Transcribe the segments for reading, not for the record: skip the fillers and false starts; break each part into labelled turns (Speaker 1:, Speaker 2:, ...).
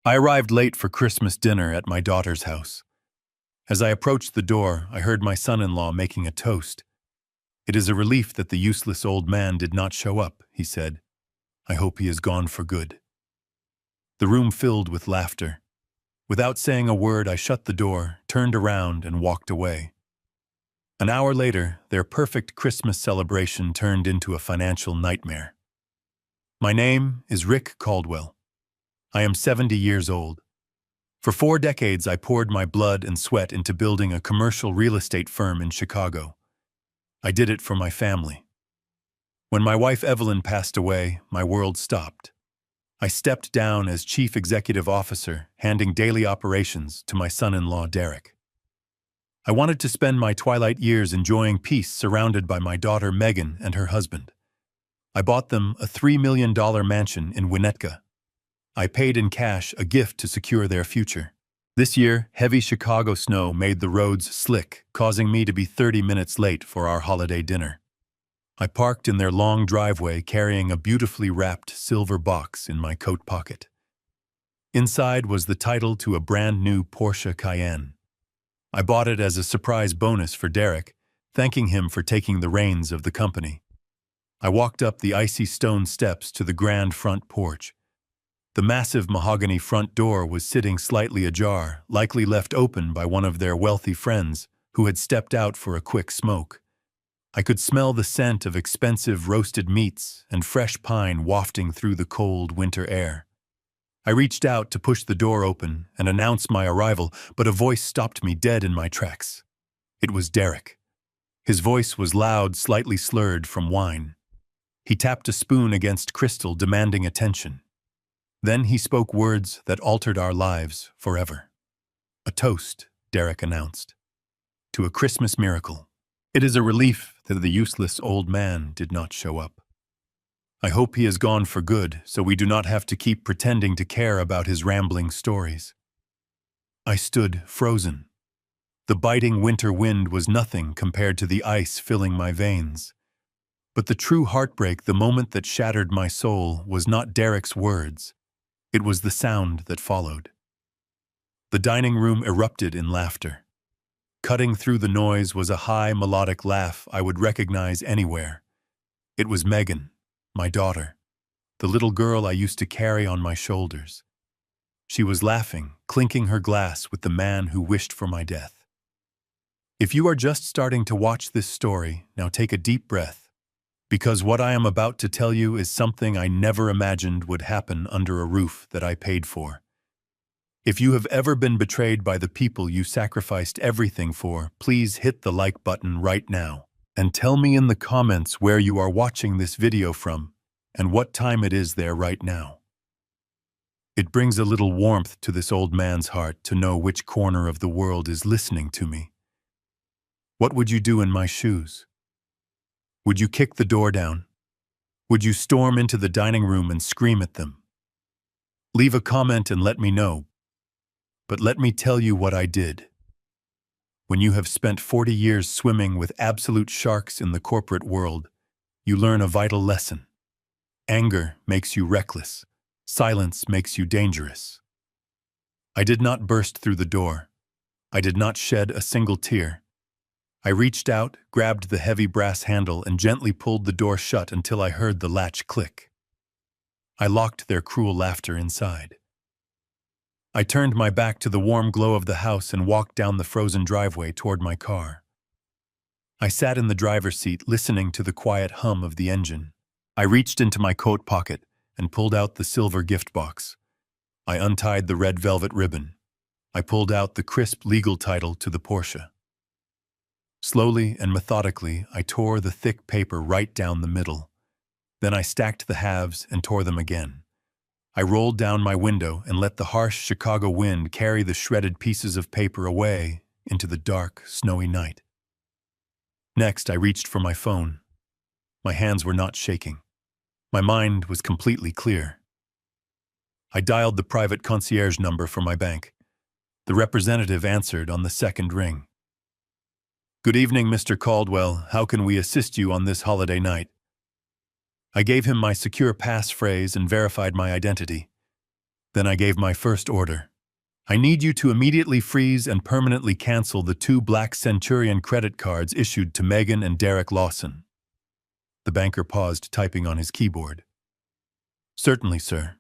Speaker 1: I arrived late for Christmas dinner at my daughter's house. As I approached the door, I heard my son-in-law making a toast. "It is a relief that the useless old man did not show up," he said. "I hope he is gone for good." The room filled with laughter. Without saying a word, I shut the door, turned around, and walked away. An hour later, their perfect Christmas celebration turned into a financial nightmare. My name is Rick Caldwell. I am 70 years old. For 4 decades, I poured my blood and sweat into building a commercial real estate firm in Chicago. I did it for my family. When my wife Evelyn passed away, my world stopped. I stepped down as chief executive officer, handing daily operations to my son-in-law Derek. I wanted to spend my twilight years enjoying peace surrounded by my daughter Megan and her husband. I bought them a $3 million mansion in Winnetka. I paid in cash a gift to secure their future. This year, heavy Chicago snow made the roads slick, causing me to be 30 minutes late for our holiday dinner. I parked in their long driveway carrying a beautifully wrapped silver box in my coat pocket. Inside was the title to a brand new Porsche Cayenne. I bought it as a surprise bonus for Derek, thanking him for taking the reins of the company. I walked up the icy stone steps to the grand front porch. The massive mahogany front door was sitting slightly ajar, likely left open by one of their wealthy friends who had stepped out for a quick smoke. I could smell the scent of expensive roasted meats and fresh pine wafting through the cold winter air. I reached out to push the door open and announce my arrival, but a voice stopped me dead in my tracks. It was Derek. His voice was loud, slightly slurred from wine. He tapped a spoon against crystal, demanding attention. Then he spoke words that altered our lives forever. "A toast," Derek announced, "to a Christmas miracle. It is a relief that the useless old man did not show up. I hope he is gone for good, so we do not have to keep pretending to care about his rambling stories." I stood frozen. The biting winter wind was nothing compared to the ice filling my veins. But the true heartbreak, the moment that shattered my soul, was not Derek's words. It was the sound that followed. The dining room erupted in laughter. Cutting through the noise was a high, melodic laugh I would recognize anywhere. It was Megan, my daughter, the little girl I used to carry on my shoulders. She was laughing, clinking her glass with the man who wished for my death. If you are just starting to watch this story, now take a deep breath, because what I am about to tell you is something I never imagined would happen under a roof that I paid for. If you have ever been betrayed by the people you sacrificed everything for, please hit the like button right now and tell me in the comments where you are watching this video from and what time it is there right now. It brings a little warmth to this old man's heart to know which corner of the world is listening to me. What would you do in my shoes? Would you kick the door down? Would you storm into the dining room and scream at them? Leave a comment and let me know. But let me tell you what I did. When you have spent 40 years swimming with absolute sharks in the corporate world, you learn a vital lesson. Anger makes you reckless. Silence makes you dangerous. I did not burst through the door. I did not shed a single tear. I reached out, grabbed the heavy brass handle, and gently pulled the door shut until I heard the latch click. I locked their cruel laughter inside. I turned my back to the warm glow of the house and walked down the frozen driveway toward my car. I sat in the driver's seat, listening to the quiet hum of the engine. I reached into my coat pocket and pulled out the silver gift box. I untied the red velvet ribbon. I pulled out the crisp legal title to the Porsche. Slowly and methodically, I tore the thick paper right down the middle. Then I stacked the halves and tore them again. I rolled down my window and let the harsh Chicago wind carry the shredded pieces of paper away into the dark, snowy night. Next, I reached for my phone. My hands were not shaking. My mind was completely clear. I dialed the private concierge number for my bank. The representative answered on the second ring. "Good evening, Mr. Caldwell. How can we assist you on this holiday night?" I gave him my secure passphrase and verified my identity. Then I gave my first order. I need you to immediately freeze and permanently cancel the 2 Black Centurion credit cards issued to Megan and Derek Lawson. The banker paused, typing on his keyboard. Certainly, sir.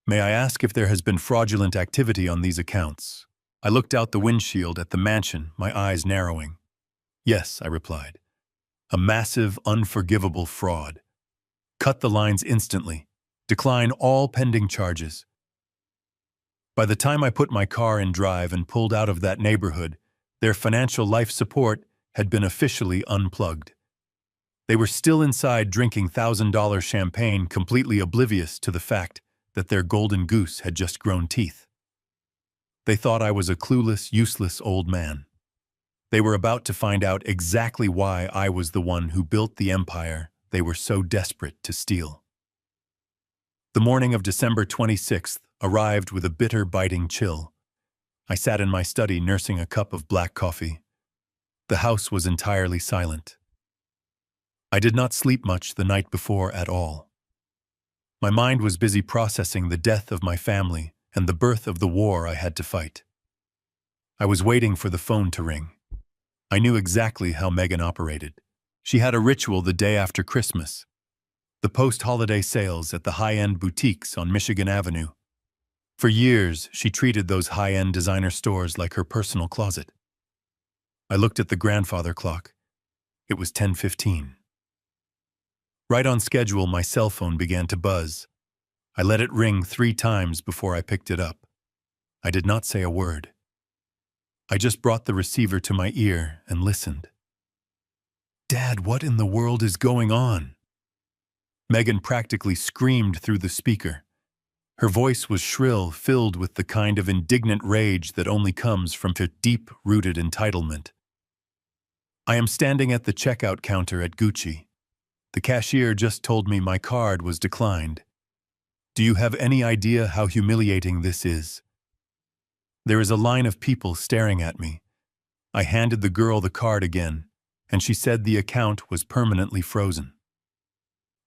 Speaker 1: May I ask if there has been fraudulent activity on these accounts? I looked out the windshield at the mansion, my eyes narrowing. Yes, I replied. A massive, unforgivable fraud. Cut the lines instantly. Decline all pending charges. By the time I put my car in drive and pulled out of that neighborhood, their financial life support had been officially unplugged. They were still inside drinking $1,000 champagne, completely oblivious to the fact that their golden goose had just grown teeth. They thought I was a clueless, useless old man. They were about to find out exactly why I was the one who built the empire they were so desperate to steal. The morning of December 26th arrived with a bitter, biting chill. I sat in my study nursing a cup of black coffee. The house was entirely silent. I did not sleep much the night before at all. My mind was busy processing the death of my family and the birth of the war I had to fight. I was waiting for the phone to ring. I knew exactly how Megan operated. She had a ritual the day after Christmas. The post-holiday sales at the high-end boutiques on Michigan Avenue. For years, she treated those high-end designer stores like her personal closet. I looked at the grandfather clock. It was 10:15. Right on schedule, my cell phone began to buzz. I let it ring 3 times before I picked it up. I did not say a word. I just brought the receiver to my ear and listened. Dad, what in the world is going on? Megan practically screamed through the speaker. Her voice was shrill, filled with the kind of indignant rage that only comes from deep-rooted entitlement. I am standing at the checkout counter at Gucci. The cashier just told me my card was declined. Do you have any idea how humiliating this is? There is a line of people staring at me. I handed the girl the card again, and she said the account was permanently frozen.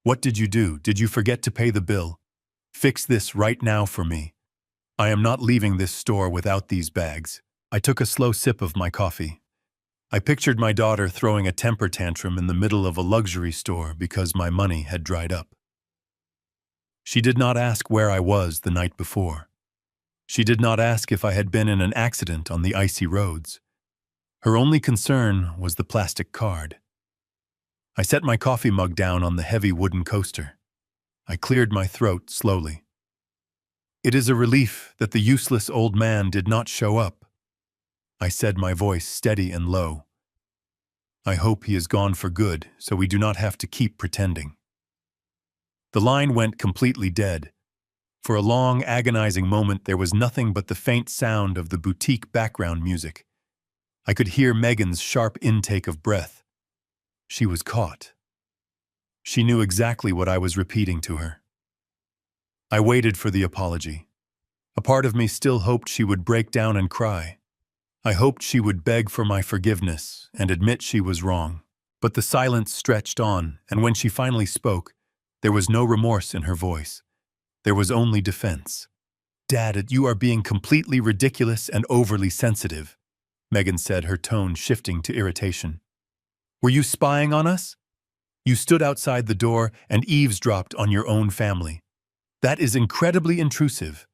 Speaker 1: What did you do? Did you forget to pay the bill? Fix this right now for me. I am not leaving this store without these bags. I took a slow sip of my coffee. I pictured my daughter throwing a temper tantrum in the middle of a luxury store because my money had dried up. She did not ask where I was the night before. She did not ask if I had been in an accident on the icy roads. Her only concern was the plastic card. I set my coffee mug down on the heavy wooden coaster. I cleared my throat slowly. It is a relief that the useless old man did not show up. I said, my voice steady and low. I hope he is gone for good, so we do not have to keep pretending. The line went completely dead. For a long, agonizing moment, there was nothing but the faint sound of the boutique background music. I could hear Megan's sharp intake of breath. She was caught. She knew exactly what I was repeating to her. I waited for the apology. A part of me still hoped she would break down and cry. I hoped she would beg for my forgiveness and admit she was wrong. But the silence stretched on, and when she finally spoke, there was no remorse in her voice. There was only defense. Dad, you are being completely ridiculous and overly sensitive, Megan said, her tone shifting to irritation. Were you spying on us? You stood outside the door and eavesdropped on your own family. That is incredibly intrusive.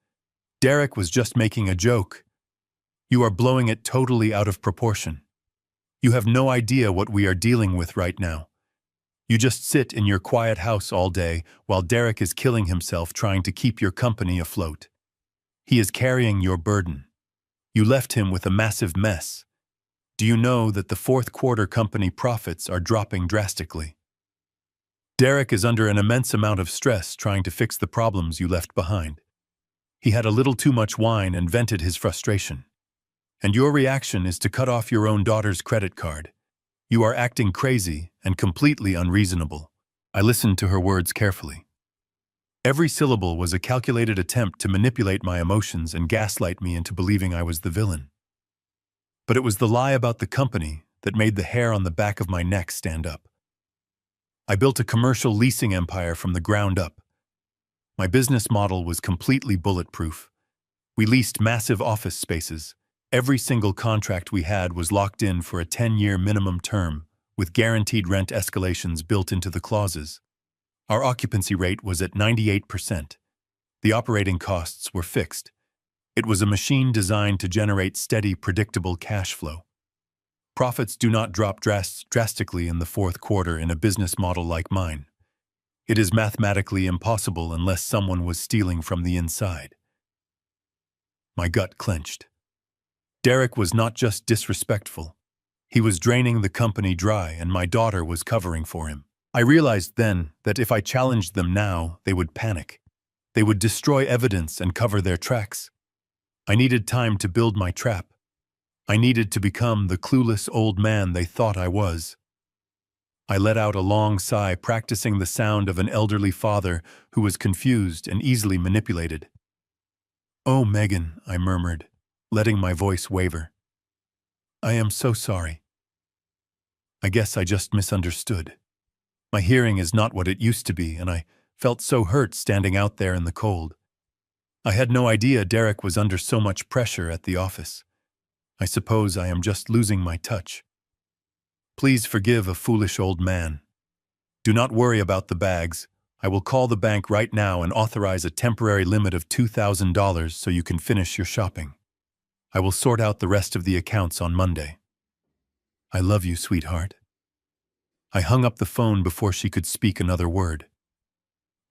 Speaker 1: Derek was just making a joke. You are blowing it totally out of proportion. You have no idea what we are dealing with right now. You just sit in your quiet house all day while Derek is killing himself trying to keep your company afloat. He is carrying your burden. You left him with a massive mess. Do you know that the fourth quarter company profits are dropping drastically? Derek is under an immense amount of stress trying to fix the problems you left behind. He had a little too much wine and vented his frustration. And your reaction is to cut off your own daughter's credit card. You are acting crazy and completely unreasonable. I listened to her words carefully. Every syllable was a calculated attempt to manipulate my emotions and gaslight me into believing I was the villain. But it was the lie about the company that made the hair on the back of my neck stand up. I built a commercial leasing empire from the ground up. My business model was completely bulletproof. We leased massive office spaces. Every single contract we had was locked in for a 10-year minimum term, with guaranteed rent escalations built into the clauses. Our occupancy rate was at 98%. The operating costs were fixed. It was a machine designed to generate steady, predictable cash flow. Profits do not drop drastically in the fourth quarter in a business model like mine. It is mathematically impossible unless someone was stealing from the inside. My gut clenched. Derek was not just disrespectful. He was draining the company dry, and my daughter was covering for him. I realized then that if I challenged them now, they would panic. They would destroy evidence and cover their tracks. I needed time to build my trap. I needed to become the clueless old man they thought I was. I let out a long sigh, practicing the sound of an elderly father who was confused and easily manipulated. "Oh, Megan," I murmured, letting my voice waver. "I am so sorry. I guess I just misunderstood. My hearing is not what it used to be, and I felt so hurt standing out there in the cold. I had no idea Derek was under so much pressure at the office. I suppose I am just losing my touch. Please forgive a foolish old man. Do not worry about the bags. I will call the bank right now and authorize a temporary limit of $2,000 so you can finish your shopping. I will sort out the rest of the accounts on Monday. I love you, sweetheart." I hung up the phone before she could speak another word.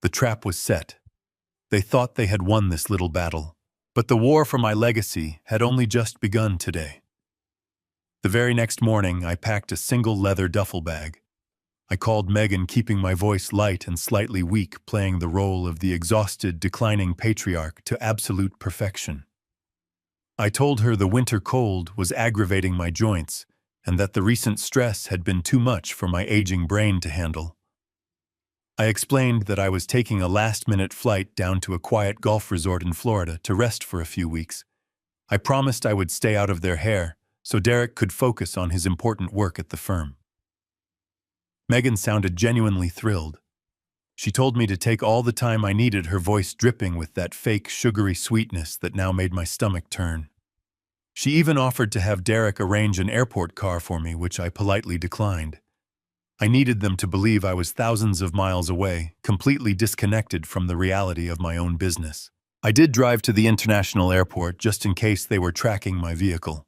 Speaker 1: The trap was set. They thought they had won this little battle, but the war for my legacy had only just begun today. The very next morning, I packed a single leather duffel bag. I called Megan, keeping my voice light and slightly weak, playing the role of the exhausted, declining patriarch to absolute perfection. I told her the winter cold was aggravating my joints, and that the recent stress had been too much for my aging brain to handle. I explained that I was taking a last-minute flight down to a quiet golf resort in Florida to rest for a few weeks. I promised I would stay out of their hair, so Derek could focus on his important work at the firm. Megan sounded genuinely thrilled. She told me to take all the time I needed, her voice dripping with that fake, sugary sweetness that now made my stomach turn. She even offered to have Derek arrange an airport car for me, which I politely declined. I needed them to believe I was thousands of miles away, completely disconnected from the reality of my own business. I did drive to the international airport just in case they were tracking my vehicle.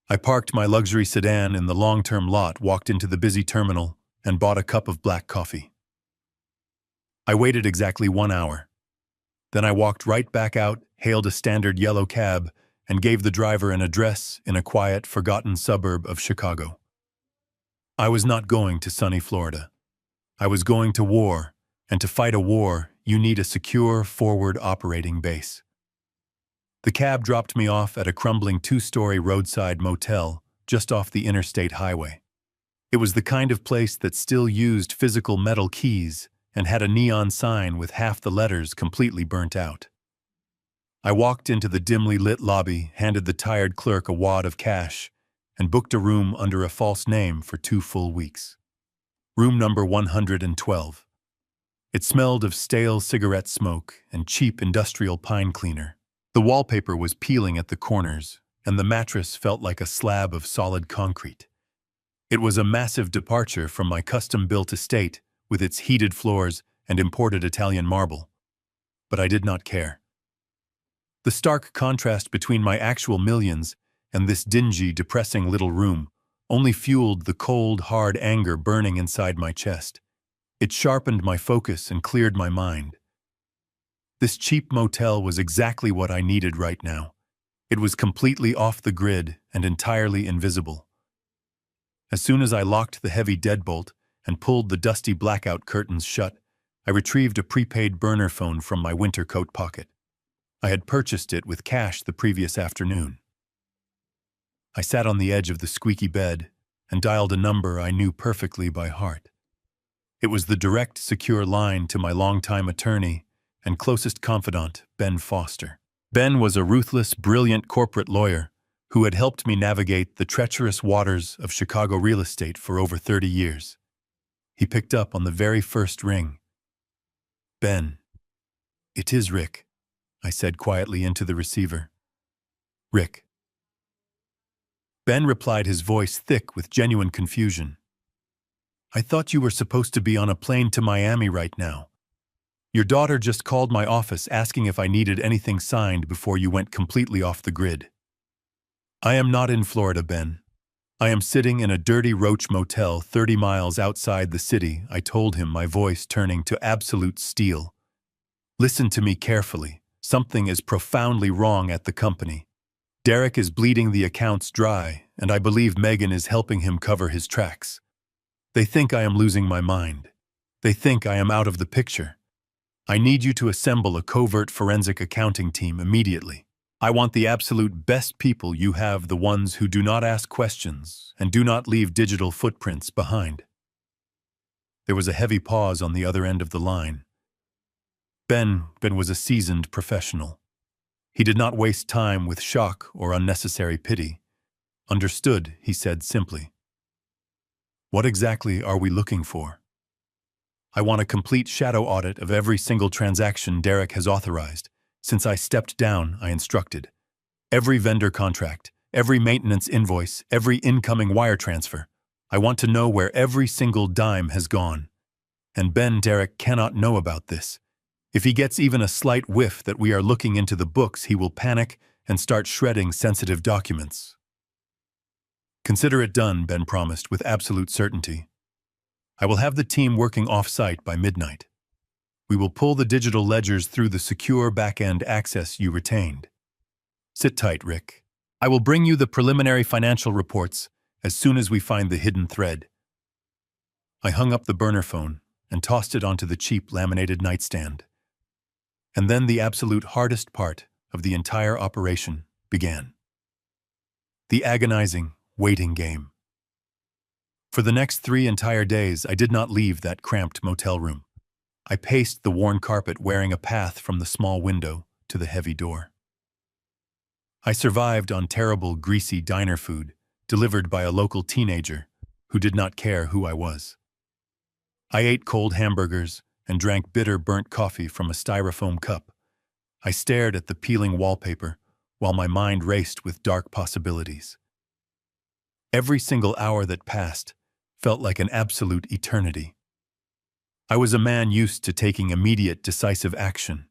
Speaker 1: I parked my luxury sedan in the long-term lot, walked into the busy terminal, and bought a cup of black coffee. I waited exactly 1 hour. Then I walked right back out, hailed a standard yellow cab, and gave the driver an address in a quiet, forgotten suburb of Chicago. I was not going to sunny Florida. I was going to war, and to fight a war, you need a secure, forward operating base. The cab dropped me off at a crumbling 2-story roadside motel just off the interstate highway. It was the kind of place that still used physical metal keys and had a neon sign with half the letters completely burnt out. I walked into the dimly lit lobby, handed the tired clerk a wad of cash, and booked a room under a false name for 2 full weeks. Room number 112. It smelled of stale cigarette smoke and cheap industrial pine cleaner. The wallpaper was peeling at the corners, and the mattress felt like a slab of solid concrete. It was a massive departure from my custom-built estate with its heated floors and imported Italian marble. But I did not care. The stark contrast between my actual millions and this dingy, depressing little room only fueled the cold, hard anger burning inside my chest. It sharpened my focus and cleared my mind. This cheap motel was exactly what I needed right now. It was completely off the grid and entirely invisible. As soon as I locked the heavy deadbolt and pulled the dusty blackout curtains shut, I retrieved a prepaid burner phone from my winter coat pocket. I had purchased it with cash the previous afternoon. I sat on the edge of the squeaky bed and dialed a number I knew perfectly by heart. It was the direct, secure line to my longtime attorney and closest confidant, Ben Foster. Ben was a ruthless, brilliant corporate lawyer who had helped me navigate the treacherous waters of Chicago real estate for over 30 years. He picked up on the very first ring. "Ben, It is Rick, I said quietly into the receiver. Rick. Ben replied, his voice thick with genuine confusion. I thought you were supposed to be on a plane to Miami right now. Your daughter just called my office asking if I needed anything signed before you went completely off the grid. I am not in Florida, Ben. I am sitting in a dirty roach motel 30 miles outside the city, I told him, my voice turning to absolute steel. Listen to me carefully. Something is profoundly wrong at the company. Derek is bleeding the accounts dry, and I believe Megan is helping him cover his tracks. They think I am losing my mind. They think I am out of the picture. I need you to assemble a covert forensic accounting team immediately. I want the absolute best people you have, the ones who do not ask questions and do not leave digital footprints behind. There was a heavy pause on the other end of the line. Ben was a seasoned professional. He did not waste time with shock or unnecessary pity. Understood, he said simply. What exactly are we looking for? I want a complete shadow audit of every single transaction Derek has authorized. Since I stepped down, I instructed. Every vendor contract, every maintenance invoice, every incoming wire transfer. I want to know where every single dime has gone. And Derek cannot know about this. If he gets even a slight whiff that we are looking into the books, he will panic and start shredding sensitive documents. Consider it done, Ben promised with absolute certainty. I will have the team working off-site by midnight. We will pull the digital ledgers through the secure back-end access you retained. Sit tight, Rick. I will bring you the preliminary financial reports as soon as we find the hidden thread. I hung up the burner phone and tossed it onto the cheap laminated nightstand. And then the absolute hardest part of the entire operation began. The agonizing waiting game. For the next 3 entire days, I did not leave that cramped motel room. I paced the worn carpet, wearing a path from the small window to the heavy door. I survived on terrible, greasy diner food delivered by a local teenager who did not care who I was. I ate cold hamburgers and drank bitter, burnt coffee from a styrofoam cup. I stared at the peeling wallpaper while my mind raced with dark possibilities. Every single hour that passed felt like an absolute eternity. I was a man used to taking immediate, decisive action.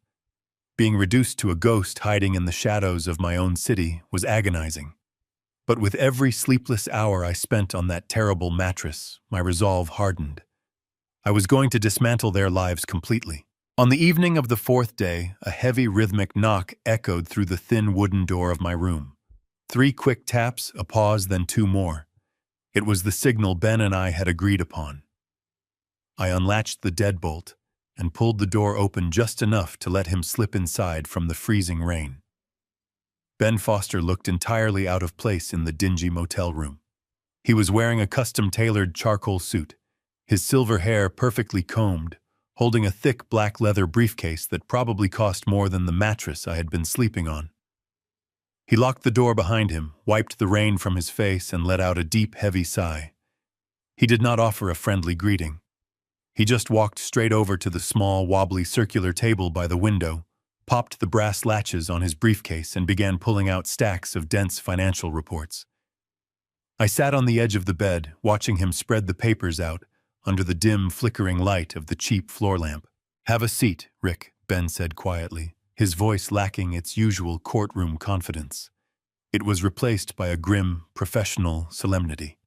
Speaker 1: Being reduced to a ghost hiding in the shadows of my own city was agonizing. But with every sleepless hour I spent on that terrible mattress, my resolve hardened. I was going to dismantle their lives completely. On the evening of the 4th day, a heavy rhythmic knock echoed through the thin wooden door of my room. 3 quick taps, a pause, then 2 more. It was the signal Ben and I had agreed upon. I unlatched the deadbolt and pulled the door open just enough to let him slip inside from the freezing rain. Ben Foster looked entirely out of place in the dingy motel room. He was wearing a custom-tailored charcoal suit, his silver hair perfectly combed, holding a thick black leather briefcase that probably cost more than the mattress I had been sleeping on. He locked the door behind him, wiped the rain from his face, and let out a deep, heavy sigh. He did not offer a friendly greeting. He just walked straight over to the small, wobbly, circular table by the window, popped the brass latches on his briefcase, and began pulling out stacks of dense financial reports. I sat on the edge of the bed, watching him spread the papers out under the dim, flickering light of the cheap floor lamp. "Have a seat, Rick," Ben said quietly, his voice lacking its usual courtroom confidence. It was replaced by a grim, professional solemnity.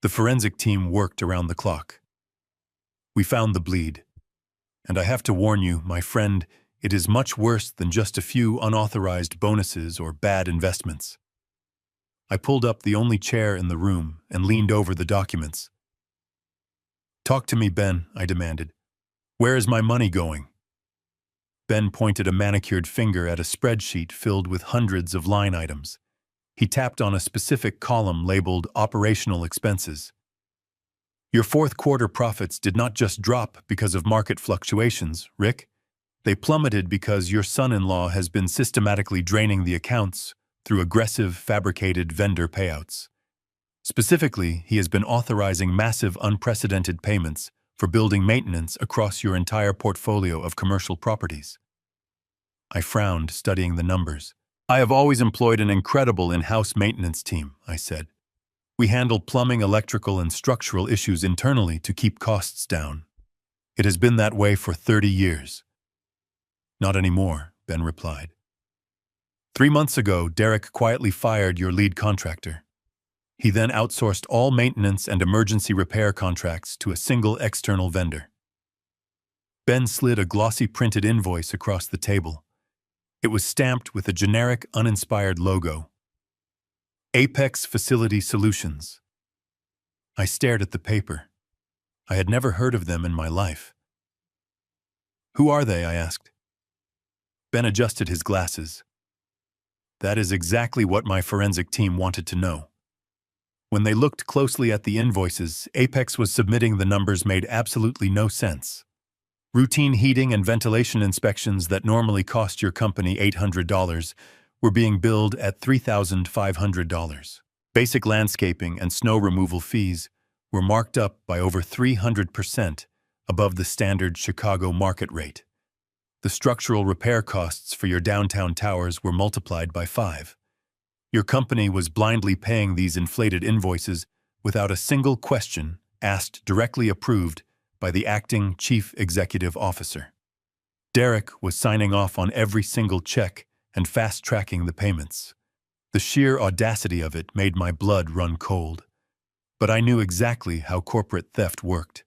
Speaker 1: The forensic team worked around the clock. We found the bleed. And I have to warn you, my friend, it is much worse than just a few unauthorized bonuses or bad investments. I pulled up the only chair in the room and leaned over the documents. "Talk to me, Ben," I demanded. "Where is my money going?" Ben pointed a manicured finger at a spreadsheet filled with hundreds of line items. He tapped on a specific column labeled Operational Expenses. "Your 4th quarter profits did not just drop because of market fluctuations, Rick. They plummeted because your son-in-law has been systematically draining the accounts through aggressive, fabricated vendor payouts. Specifically, he has been authorizing massive, unprecedented payments for building maintenance across your entire portfolio of commercial properties. I frowned, studying the numbers. I have always employed an incredible in-house maintenance team, I said. We handle plumbing, electrical, and structural issues internally to keep costs down. It has been that way for 30 years. Not anymore, Ben replied. 3 months ago, Derek quietly fired your lead contractor. He then outsourced all maintenance and emergency repair contracts to a single external vendor. Ben slid a glossy printed invoice across the table. It was stamped with a generic, uninspired logo. Apex Facility Solutions. I stared at the paper. I had never heard of them in my life. Who are they? I asked. Ben adjusted his glasses. That is exactly what my forensic team wanted to know. When they looked closely at the invoices, Apex was submitting the numbers made absolutely no sense. Routine heating and ventilation inspections that normally cost your company $800 were being billed at $3,500. Basic landscaping and snow removal fees were marked up by over 300% above the standard Chicago market rate. The structural repair costs for your downtown towers were multiplied by 5. Your company was blindly paying these inflated invoices without a single question asked, directly approved by the acting chief executive officer. Derek was signing off on every single check and fast-tracking the payments. The sheer audacity of it made my blood run cold. But I knew exactly how corporate theft worked.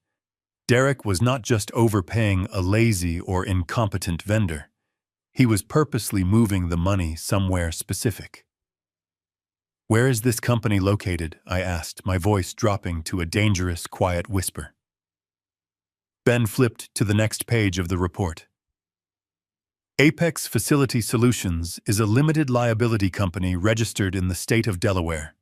Speaker 1: Derek was not just overpaying a lazy or incompetent vendor. He was purposely moving the money somewhere specific. Where is this company located? I asked, my voice dropping to a dangerous, quiet whisper. Ben flipped to the next page of the report. Apex Facility Solutions is a limited liability company registered in the state of Delaware.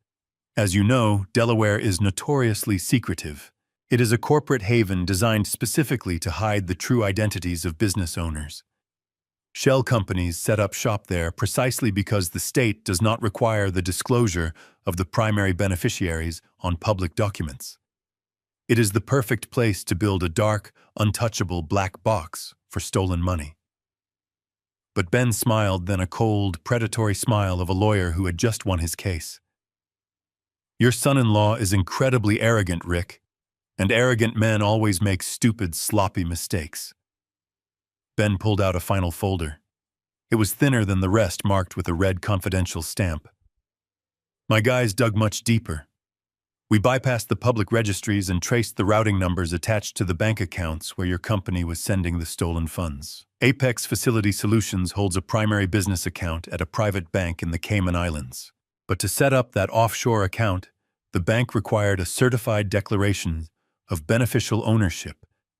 Speaker 1: As you know, Delaware is notoriously secretive. It is a corporate haven designed specifically to hide the true identities of business owners. Shell companies set up shop there precisely because the state does not require the disclosure of the primary beneficiaries on public documents. It is the perfect place to build a dark, untouchable black box for stolen money. But Ben smiled, then a cold, predatory smile of a lawyer who had just won his case. Your son-in-law is incredibly arrogant, Rick, and arrogant men always make stupid, sloppy mistakes. Ben pulled out a final folder. It was thinner than the rest, marked with a red confidential stamp. My guys dug much deeper. We bypassed the public registries and traced the routing numbers attached to the bank accounts where your company was sending the stolen funds. Apex Facility Solutions holds a primary business account at a private bank in the Cayman Islands. But to set up that offshore account, the bank required a certified declaration of beneficial ownership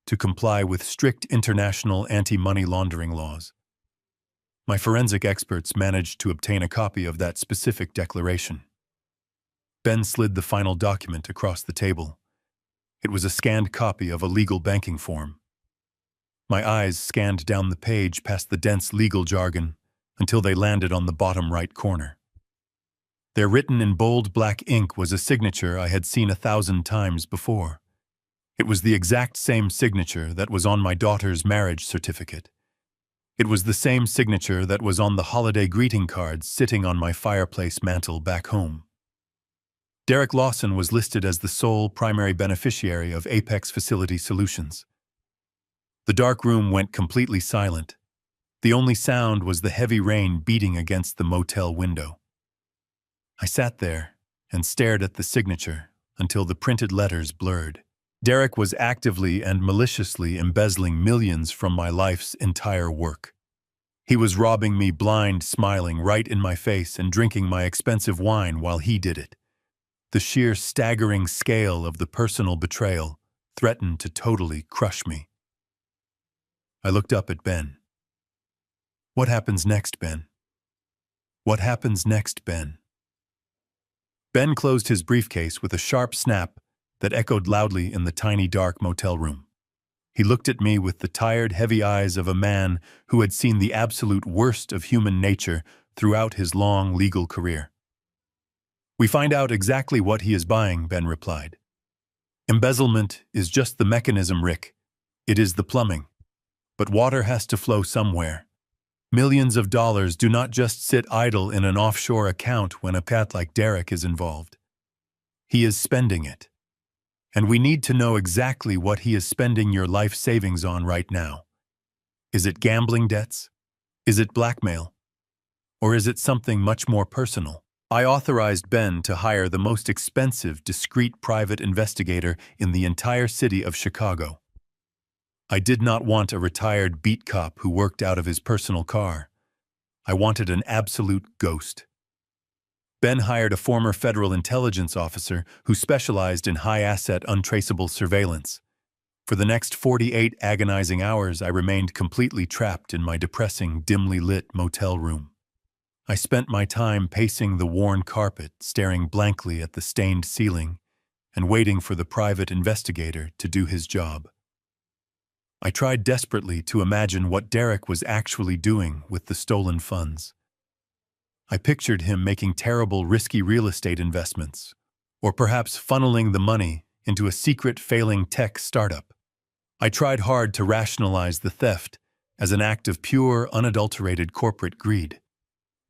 Speaker 1: to comply with strict international anti-money laundering laws. My forensic experts managed to obtain a copy of that specific declaration. Ben slid the final document across the table. It was a scanned copy of a legal banking form. My eyes scanned down the page past the dense legal jargon until they landed on the bottom right corner. There, written in bold black ink, was a signature I had seen 1,000 times before. It was the exact same signature that was on my daughter's marriage certificate. It was the same signature that was on the holiday greeting cards sitting on my fireplace mantel back home. Derek Lawson was listed as the sole primary beneficiary of Apex Facility Solutions. The dark room went completely silent. The only sound was the heavy rain beating against the motel window. I sat there and stared at the signature until the printed letters blurred. Derek was actively and maliciously embezzling millions from my life's entire work. He was robbing me blind, smiling right in my face and drinking my expensive wine while he did it. The sheer staggering scale of the personal betrayal threatened to totally crush me. I looked up at Ben. What happens next, Ben? What happens next, Ben? Ben closed his briefcase with a sharp snap that echoed loudly in the tiny dark motel room. He looked at me with the tired, heavy eyes of a man who had seen the absolute worst of human nature throughout his long legal career. We find out exactly what he is buying, Ben replied. Embezzlement is just the mechanism, Rick. It is the plumbing. But water has to flow somewhere. Millions of dollars do not just sit idle in an offshore account when a cat like Derek is involved. He is spending it. And we need to know exactly what he is spending your life savings on right now. Is it gambling debts? Is it blackmail? Or is it something much more personal? I authorized Ben to hire the most expensive, discreet private investigator in the entire city of Chicago. I did not want a retired beat cop who worked out of his personal car. I wanted an absolute ghost. Ben hired a former federal intelligence officer who specialized in high-asset, untraceable surveillance. For the next 48 agonizing hours, I remained completely trapped in my depressing, dimly lit motel room. I spent my time pacing the worn carpet, staring blankly at the stained ceiling, and waiting for the private investigator to do his job. I tried desperately to imagine what Derek was actually doing with the stolen funds. I pictured him making terrible, risky real estate investments, or perhaps funneling the money into a secret, failing tech startup. I tried hard to rationalize the theft as an act of pure, unadulterated corporate greed.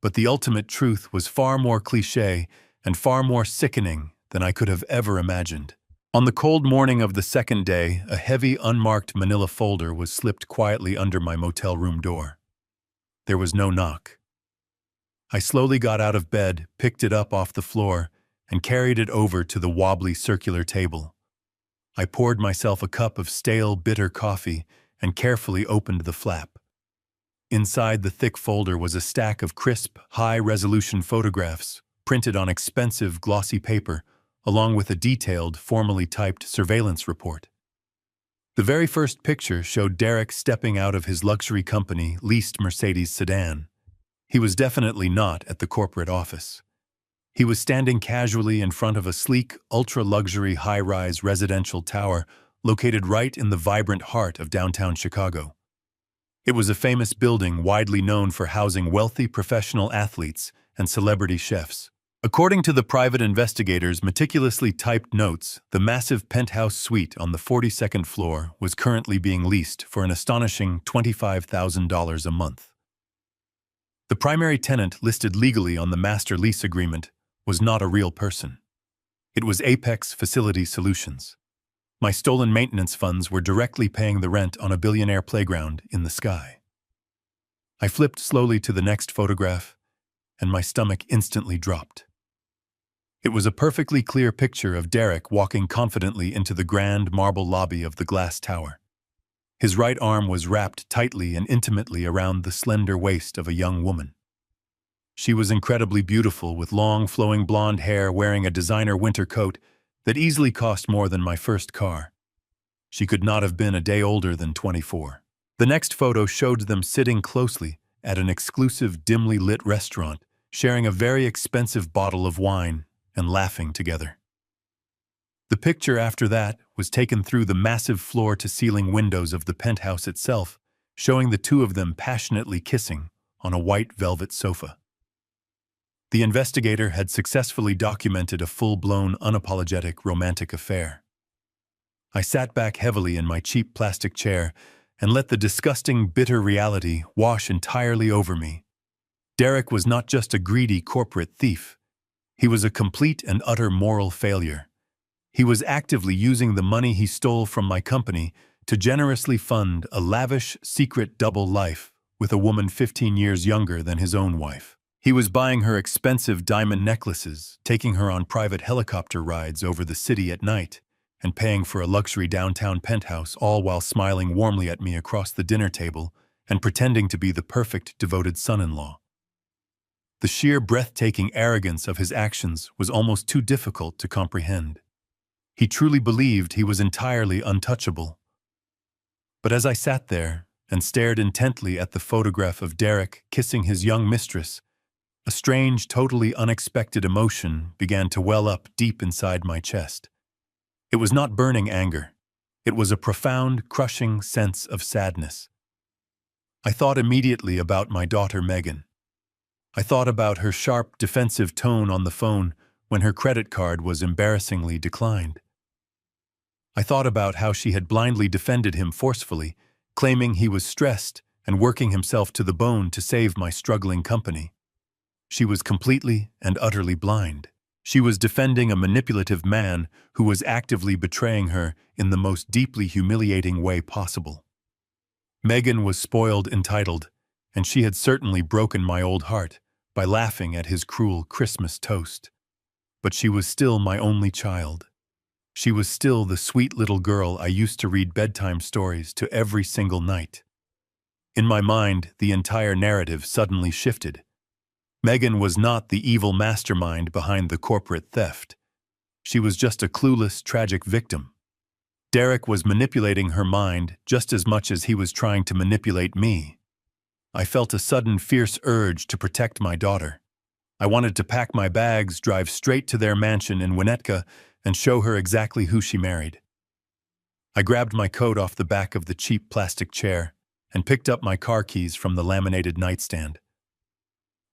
Speaker 1: But the ultimate truth was far more cliché and far more sickening than I could have ever imagined. On the cold morning of the second day, a heavy, unmarked manila folder was slipped quietly under my motel room door. There was no knock. I slowly got out of bed, picked it up off the floor, and carried it over to the wobbly circular table. I poured myself a cup of stale, bitter coffee and carefully opened the flap. Inside the thick folder was a stack of crisp, high-resolution photographs printed on expensive, glossy paper, along with a detailed, formally typed surveillance report. The very first picture showed Derek stepping out of his luxury company-leased Mercedes sedan. He was definitely not at the corporate office. He was standing casually in front of a sleek, ultra-luxury high-rise residential tower located right in the vibrant heart of downtown Chicago. It was a famous building widely known for housing wealthy professional athletes and celebrity chefs. According to the private investigators' meticulously typed notes, the massive penthouse suite on the 42nd floor was currently being leased for an astonishing $25,000 a month. The primary tenant listed legally on the master lease agreement was not a real person. It was Apex Facility Solutions. My stolen maintenance funds were directly paying the rent on a billionaire playground in the sky. I flipped slowly to the next photograph, and my stomach instantly dropped. It was a perfectly clear picture of Derek walking confidently into the grand marble lobby of the glass tower. His right arm was wrapped tightly and intimately around the slender waist of a young woman. She was incredibly beautiful, with long, flowing blonde hair, wearing a designer winter coat that easily cost more than my first car. She could not have been a day older than 24. The next photo showed them sitting closely at an exclusive, dimly lit restaurant, sharing a very expensive bottle of wine and laughing together. The picture after that was taken through the massive floor-to-ceiling windows of the penthouse itself, showing the two of them passionately kissing on a white velvet sofa. The investigator had successfully documented a full-blown, unapologetic romantic affair. I sat back heavily in my cheap plastic chair and let the disgusting, bitter reality wash entirely over me. Derek was not just a greedy corporate thief. He was a complete and utter moral failure. He was actively using the money he stole from my company to generously fund a lavish, secret double life with a woman 15 years younger than his own wife. He was buying her expensive diamond necklaces, taking her on private helicopter rides over the city at night, and paying for a luxury downtown penthouse, all while smiling warmly at me across the dinner table and pretending to be the perfect, devoted son-in-law. The sheer breathtaking arrogance of his actions was almost too difficult to comprehend. He truly believed he was entirely untouchable. But as I sat there and stared intently at the photograph of Derek kissing his young mistress, a strange, totally unexpected emotion began to well up deep inside my chest. It was not burning anger. It was a profound, crushing sense of sadness. I thought immediately about my daughter Megan. I thought about her sharp, defensive tone on the phone when her credit card was embarrassingly declined. I thought about how she had blindly defended him forcefully, claiming he was stressed and working himself to the bone to save my struggling company. She was completely and utterly blind. She was defending a manipulative man who was actively betraying her in the most deeply humiliating way possible. Megan was spoiled entitled, and she had certainly broken my old heart by laughing at his cruel Christmas toast. But she was still my only child. She was still the sweet little girl I used to read bedtime stories to every single night. In my mind, the entire narrative suddenly shifted. Megan was not the evil mastermind behind the corporate theft. She was just a clueless, tragic victim. Derek was manipulating her mind just as much as he was trying to manipulate me. I felt a sudden fierce urge to protect my daughter. I wanted to pack my bags, drive straight to their mansion in Winnetka, and show her exactly who she married. I grabbed my coat off the back of the cheap plastic chair and picked up my car keys from the laminated nightstand.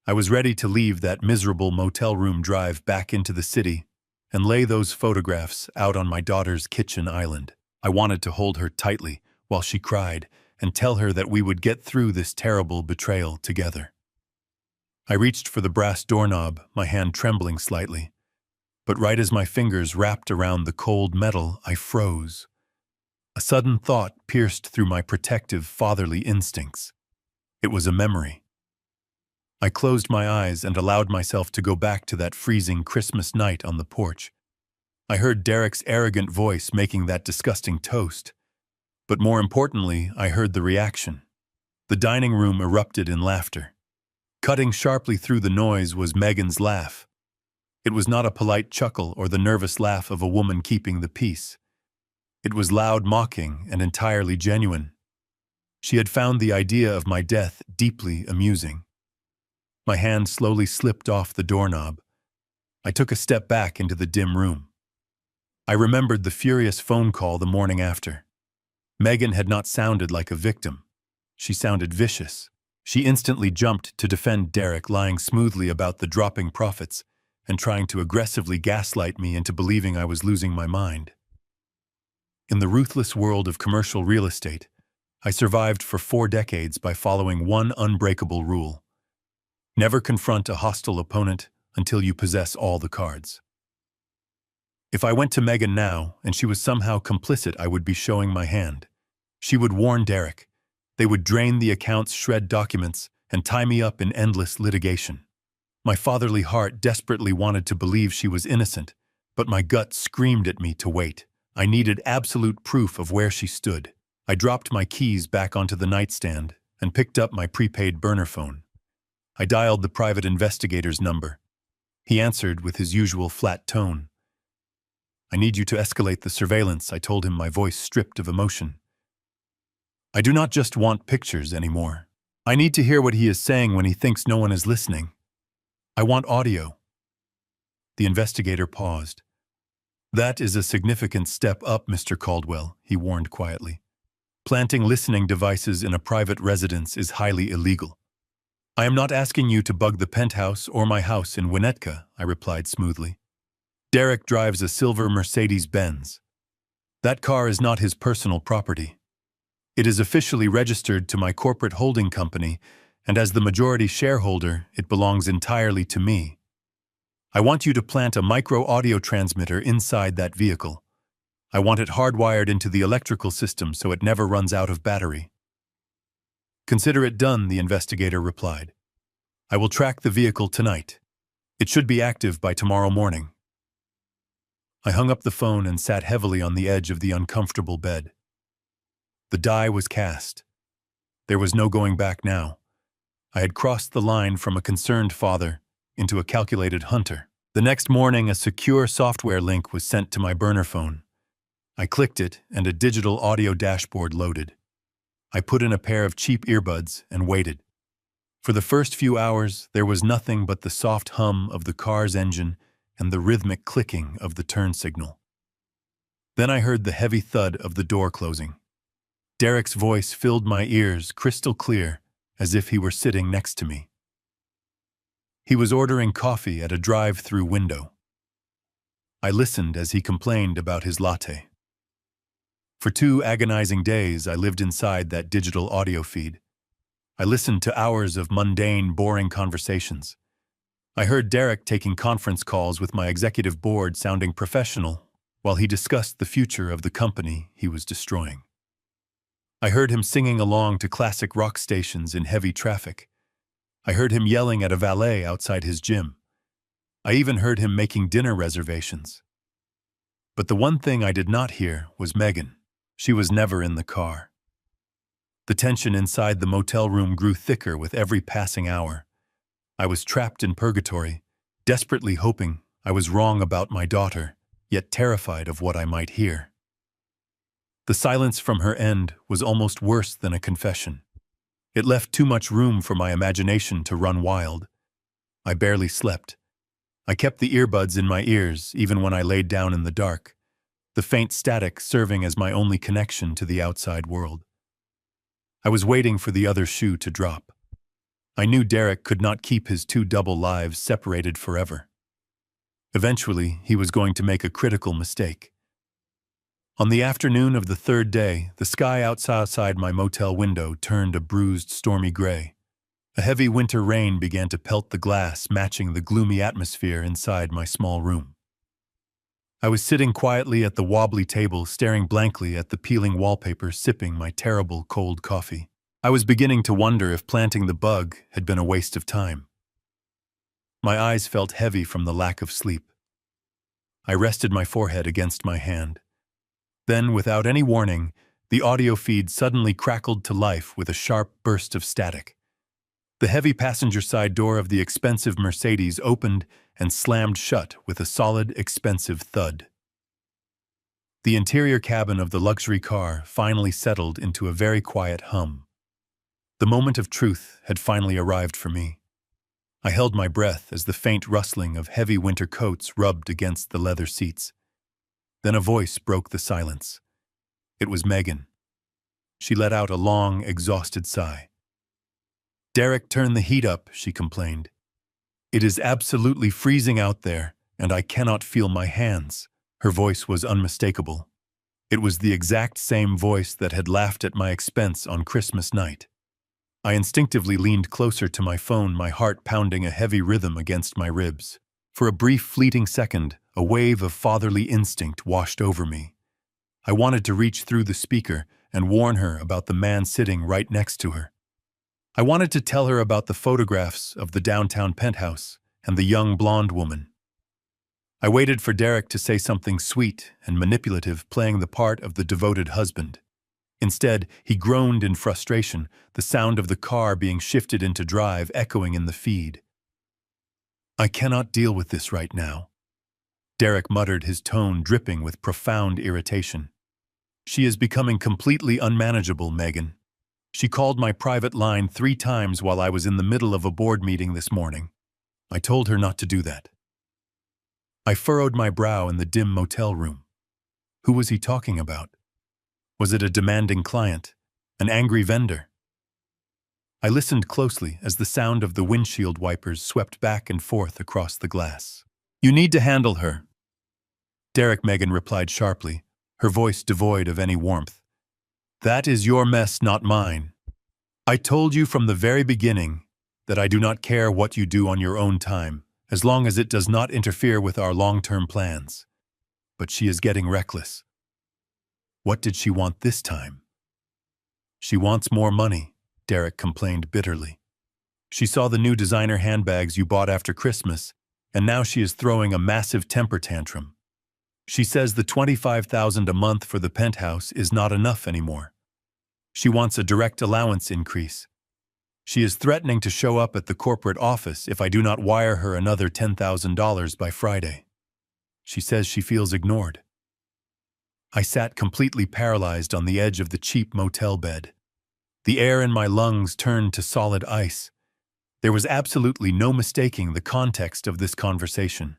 Speaker 1: I was ready to leave that miserable motel room drive back into the city and lay those photographs out on my daughter's kitchen island. I wanted to hold her tightly while she cried and tell her that we would get through this terrible betrayal together. I reached for the brass doorknob, my hand trembling slightly. But right as my fingers wrapped around the cold metal, I froze. A sudden thought pierced through my protective, fatherly instincts. It was a memory. I closed my eyes and allowed myself to go back to that freezing Christmas night on the porch. I heard Derek's arrogant voice making that disgusting toast. But more importantly, I heard the reaction. The dining room erupted in laughter. Cutting sharply through the noise was Megan's laugh. It was not a polite chuckle or the nervous laugh of a woman keeping the peace. It was loud mocking and entirely genuine. She had found the idea of my death deeply amusing. My hand slowly slipped off the doorknob. I took a step back into the dim room. I remembered the furious phone call the morning after. Megan had not sounded like a victim. She sounded vicious. She instantly jumped to defend Derek, lying smoothly about the dropping profits and trying to aggressively gaslight me into believing I was losing my mind. In the ruthless world of commercial real estate, I survived for 4 decades by following one unbreakable rule. Never confront a hostile opponent until you possess all the cards. If I went to Megan now and she was somehow complicit, I would be showing my hand. She would warn Derek. They would drain the accounts, shred documents, and tie me up in endless litigation. My fatherly heart desperately wanted to believe she was innocent, but my gut screamed at me to wait. I needed absolute proof of where she stood. I dropped my keys back onto the nightstand and picked up my prepaid burner phone. I dialed the private investigator's number. He answered with his usual flat tone. "I need you to escalate the surveillance," I told him, my voice stripped of emotion. "I do not just want pictures anymore. I need to hear what he is saying when he thinks no one is listening. I want audio." The investigator paused. "That is a significant step up, Mr. Caldwell," he warned quietly. "Planting listening devices in a private residence is highly illegal." "I am not asking you to bug the penthouse or my house in Winnetka," I replied smoothly. "Derek drives a silver Mercedes-Benz. That car is not his personal property. It is officially registered to my corporate holding company, and as the majority shareholder, it belongs entirely to me. I want you to plant a micro-audio transmitter inside that vehicle. I want it hardwired into the electrical system so it never runs out of battery." "Consider it done," the investigator replied. "I will track the vehicle tonight. It should be active by tomorrow morning." I hung up the phone and sat heavily on the edge of the uncomfortable bed. The die was cast. There was no going back now. I had crossed the line from a concerned father into a calculated hunter. The next morning, a secure software link was sent to my burner phone. I clicked it, and a digital audio dashboard loaded. I put in a pair of cheap earbuds and waited. For the first few hours, there was nothing but the soft hum of the car's engine and the rhythmic clicking of the turn signal. Then I heard the heavy thud of the door closing. Derek's voice filled my ears crystal clear, as if he were sitting next to me. He was ordering coffee at a drive-through window. I listened as he complained about his latte. For 2 agonizing days, I lived inside that digital audio feed. I listened to hours of mundane, boring conversations. I heard Derek taking conference calls with my executive board sounding professional while he discussed the future of the company he was destroying. I heard him singing along to classic rock stations in heavy traffic. I heard him yelling at a valet outside his gym. I even heard him making dinner reservations. But the one thing I did not hear was Megan. She was never in the car. The tension inside the motel room grew thicker with every passing hour. I was trapped in purgatory, desperately hoping I was wrong about my daughter, yet terrified of what I might hear. The silence from her end was almost worse than a confession. It left too much room for my imagination to run wild. I barely slept. I kept the earbuds in my ears even when I laid down in the dark, the faint static serving as my only connection to the outside world. I was waiting for the other shoe to drop. I knew Derek could not keep his 2 double lives separated forever. Eventually, he was going to make a critical mistake. On the afternoon of the 3rd day, the sky outside my motel window turned a bruised, stormy gray. A heavy winter rain began to pelt the glass, matching the gloomy atmosphere inside my small room. I was sitting quietly at the wobbly table, staring blankly at the peeling wallpaper, sipping my terrible cold coffee. I was beginning to wonder if planting the bug had been a waste of time. My eyes felt heavy from the lack of sleep. I rested my forehead against my hand. Then, without any warning, the audio feed suddenly crackled to life with a sharp burst of static. The heavy passenger side door of the expensive Mercedes opened and slammed shut with a solid, expensive thud. The interior cabin of the luxury car finally settled into a very quiet hum. The moment of truth had finally arrived for me. I held my breath as the faint rustling of heavy winter coats rubbed against the leather seats. Then a voice broke the silence. It was Megan. She let out a long, exhausted sigh. "Derek, turn the heat up," she complained. "It is absolutely freezing out there, and I cannot feel my hands." Her voice was unmistakable. It was the exact same voice that had laughed at my expense on Christmas night. I instinctively leaned closer to my phone, my heart pounding a heavy rhythm against my ribs. For a brief, fleeting second, a wave of fatherly instinct washed over me. I wanted to reach through the speaker and warn her about the man sitting right next to her. I wanted to tell her about the photographs of the downtown penthouse and the young blonde woman. I waited for Derek to say something sweet and manipulative, playing the part of the devoted husband. Instead, he groaned in frustration, the sound of the car being shifted into drive echoing in the feed. "I cannot deal with this right now," Derek muttered, his tone dripping with profound irritation. "She is becoming completely unmanageable, Megan. She called my private line 3 times while I was in the middle of a board meeting this morning. I told her not to do that." I furrowed my brow in the dim motel room. Who was he talking about? Was it a demanding client? An angry vendor? I listened closely as the sound of the windshield wipers swept back and forth across the glass. "You need to handle her," Derek, Megan replied sharply, her voice devoid of any warmth. "That is your mess, not mine. I told you from the very beginning that I do not care what you do on your own time, as long as it does not interfere with our long-term plans. But she is getting reckless." What did she want this time? "She wants more money," Derek complained bitterly. "She saw the new designer handbags you bought after Christmas, and now she is throwing a massive temper tantrum. She says the $25,000 a month for the penthouse is not enough anymore. She wants a direct allowance increase. She is threatening to show up at the corporate office if I do not wire her another $10,000 by Friday. She says she feels ignored." I sat completely paralyzed on the edge of the cheap motel bed. The air in my lungs turned to solid ice. There was absolutely no mistaking the context of this conversation.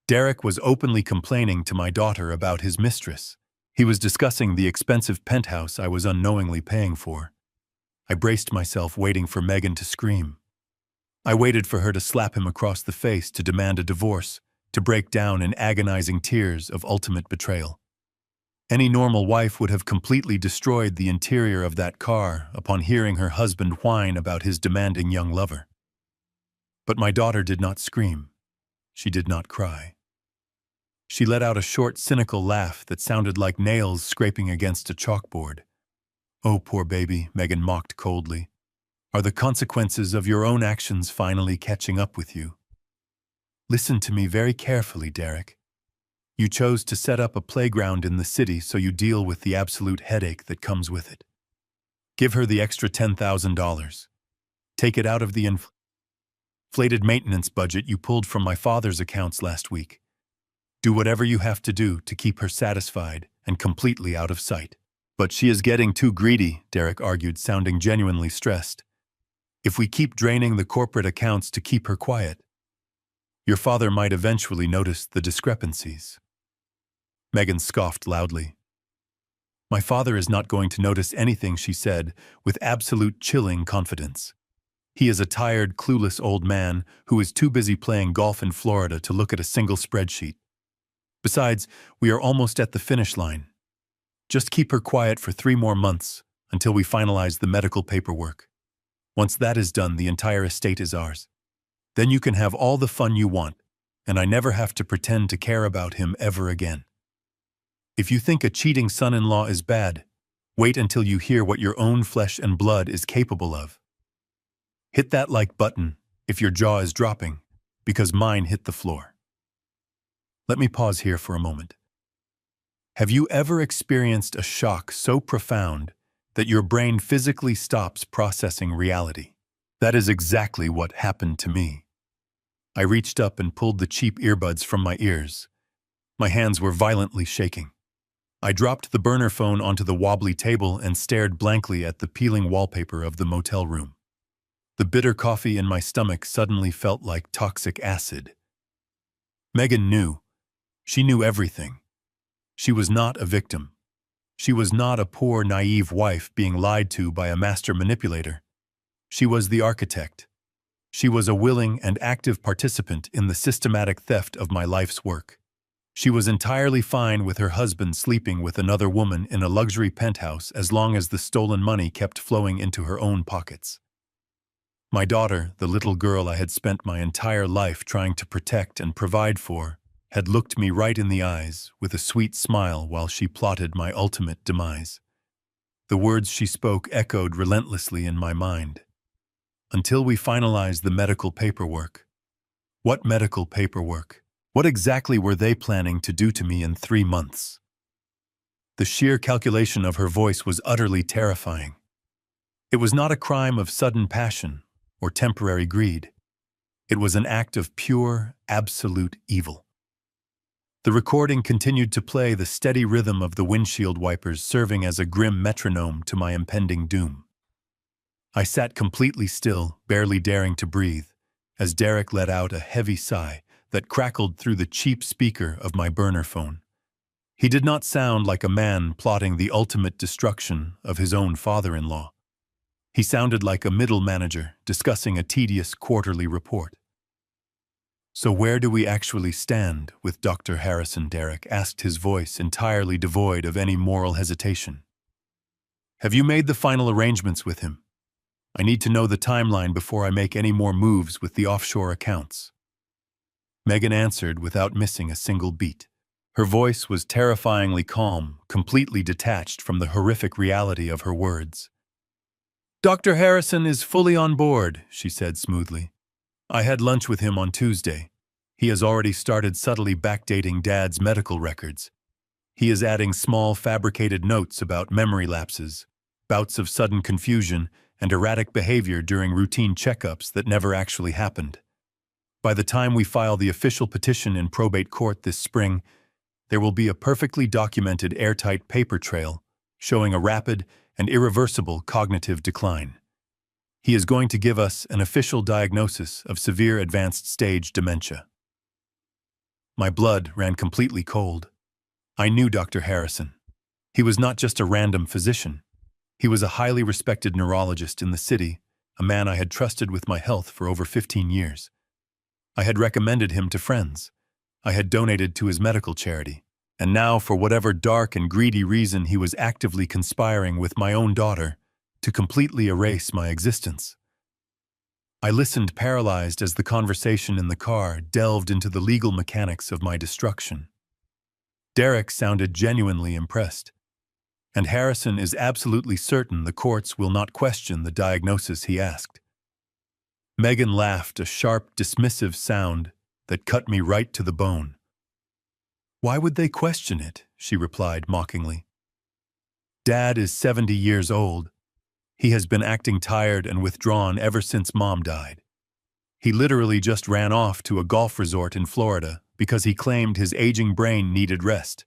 Speaker 1: Derek was openly complaining to my daughter about his mistress. He was discussing the expensive penthouse I was unknowingly paying for. I braced myself, waiting for Megan to scream. I waited for her to slap him across the face, to demand a divorce, to break down in agonizing tears of ultimate betrayal. Any normal wife would have completely destroyed the interior of that car upon hearing her husband whine about his demanding young lover. But my daughter did not scream. She did not cry. She let out a short, cynical laugh that sounded like nails scraping against a chalkboard. "Oh, poor baby," Megan mocked coldly. "Are the consequences of your own actions finally catching up with you? Listen to me very carefully, Derek. You chose to set up a playground in the city so you deal with the absolute headache that comes with it. Give her the extra $10,000. Take it out of the inflated maintenance budget you pulled from my father's accounts last week. Do whatever you have to do to keep her satisfied and completely out of sight." "But she is getting too greedy," Derek argued, sounding genuinely stressed. "If we keep draining the corporate accounts to keep her quiet, your father might eventually notice the discrepancies." Megan scoffed loudly. "My father is not going to notice anything," she said, with absolute chilling confidence. "He is a tired, clueless old man who is too busy playing golf in Florida to look at a single spreadsheet. Besides, we are almost at the finish line. Just keep her quiet for 3 more months until we finalize the medical paperwork. Once that is done, the entire estate is ours. Then you can have all the fun you want, and I never have to pretend to care about him ever again. If you think a cheating son-in-law is bad, wait until you hear what your own flesh and blood is capable of. Hit that like button if your jaw is dropping, because mine hit the floor." Let me pause here for a moment. Have you ever experienced a shock so profound that your brain physically stops processing reality? That is exactly what happened to me. I reached up and pulled the cheap earbuds from my ears. My hands were violently shaking. I dropped the burner phone onto the wobbly table and stared blankly at the peeling wallpaper of the motel room. The bitter coffee in my stomach suddenly felt like toxic acid. Megan knew. She knew everything. She was not a victim. She was not a poor, naive wife being lied to by a master manipulator. She was the architect. She was a willing and active participant in the systematic theft of my life's work. She was entirely fine with her husband sleeping with another woman in a luxury penthouse as long as the stolen money kept flowing into her own pockets. My daughter, the little girl I had spent my entire life trying to protect and provide for, had looked me right in the eyes with a sweet smile while she plotted my ultimate demise. The words she spoke echoed relentlessly in my mind. "Until we finalize the medical paperwork." What medical paperwork? What exactly were they planning to do to me in 3 months? The sheer calculation of her voice was utterly terrifying. It was not a crime of sudden passion or temporary greed. It was an act of pure, absolute evil. The recording continued to play, the steady rhythm of the windshield wipers serving as a grim metronome to my impending doom. I sat completely still, barely daring to breathe, as Derek let out a heavy sigh that crackled through the cheap speaker of my burner phone. He did not sound like a man plotting the ultimate destruction of his own father-in-law. He sounded like a middle manager discussing a tedious quarterly report. "So where do we actually stand with Dr. Harrison?" Derek asked, his voice entirely devoid of any moral hesitation. "Have you made the final arrangements with him? I need to know the timeline before I make any more moves with the offshore accounts." Megan answered without missing a single beat. Her voice was terrifyingly calm, completely detached from the horrific reality of her words. "Dr. Harrison is fully on board," she said smoothly. "I had lunch with him on Tuesday. He has already started subtly backdating Dad's medical records. He is adding small fabricated notes about memory lapses, bouts of sudden confusion, and erratic behavior during routine checkups that never actually happened. By the time we file the official petition in probate court this spring, there will be a perfectly documented airtight paper trail showing a rapid and irreversible cognitive decline. He is going to give us an official diagnosis of severe advanced stage dementia." My blood ran completely cold. I knew Dr. Harrison. He was not just a random physician. He was a highly respected neurologist in the city, a man I had trusted with my health for over 15 years. I had recommended him to friends. I had donated to his medical charity. And now, for whatever dark and greedy reason, he was actively conspiring with my own daughter to completely erase my existence. I listened paralyzed as the conversation in the car delved into the legal mechanics of my destruction. Derek sounded genuinely impressed, and Harrison is absolutely certain the courts will not question the diagnosis he asked. Megan laughed, a sharp, dismissive sound that cut me right to the bone. "Why would they question it?" she replied mockingly. "Dad is 70 years old. He has been acting tired and withdrawn ever since Mom died. He literally just ran off to a golf resort in Florida because he claimed his aging brain needed rest.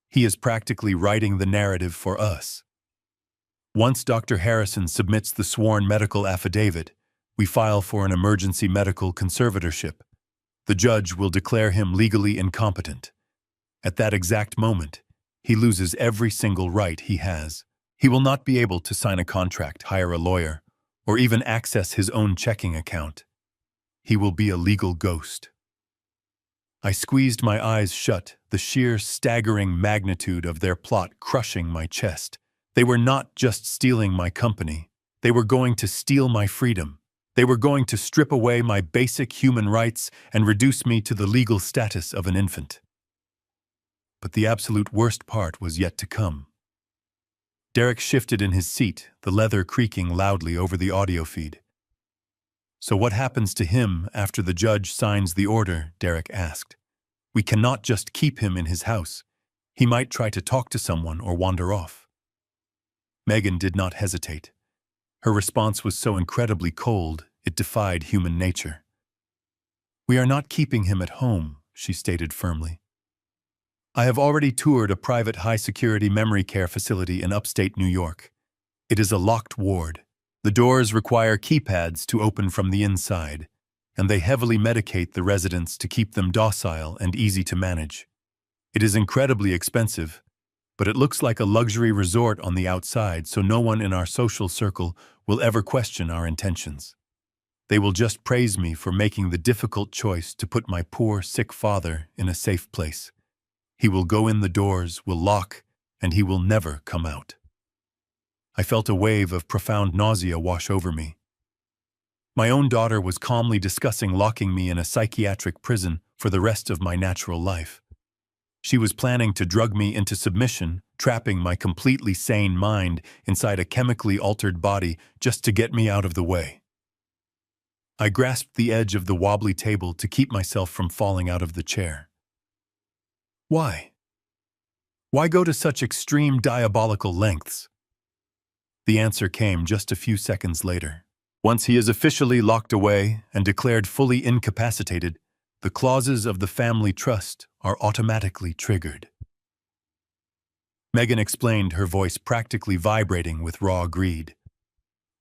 Speaker 1: He is practically writing the narrative for us. Once Dr. Harrison submits the sworn medical affidavit, we file for an emergency medical conservatorship. The judge will declare him legally incompetent. At that exact moment, he loses every single right he has. He will not be able to sign a contract, hire a lawyer, or even access his own checking account. He will be a legal ghost." I squeezed my eyes shut, the sheer staggering magnitude of their plot crushing my chest. They were not just stealing my company. They were going to steal my freedom. They were going to strip away my basic human rights and reduce me to the legal status of an infant. But the absolute worst part was yet to come. Derek shifted in his seat, the leather creaking loudly over the audio feed. "So what happens to him after the judge signs the order?" Derek asked. "We cannot just keep him in his house. He might try to talk to someone or wander off." Megan did not hesitate. Her response was so incredibly cold, it defied human nature. "We are not keeping him at home," she stated firmly. "I have already toured a private high-security memory care facility in upstate New York. It is a locked ward. The doors require keypads to open from the inside, and they heavily medicate the residents to keep them docile and easy to manage. It is incredibly expensive, but it looks like a luxury resort on the outside, so no one in our social circle will ever question our intentions. They will just praise me for making the difficult choice to put my poor, sick father in a safe place. He will go in the doors, will lock, and he will never come out." I felt a wave of profound nausea wash over me. My own daughter was calmly discussing locking me in a psychiatric prison for the rest of my natural life. She was planning to drug me into submission, trapping my completely sane mind inside a chemically altered body just to get me out of the way. I grasped the edge of the wobbly table to keep myself from falling out of the chair. Why? Why go to such extreme diabolical lengths? The answer came just a few seconds later. Once he is officially locked away and declared fully incapacitated, the clauses of the family trust are automatically triggered. Megan explained, her voice practically vibrating with raw greed.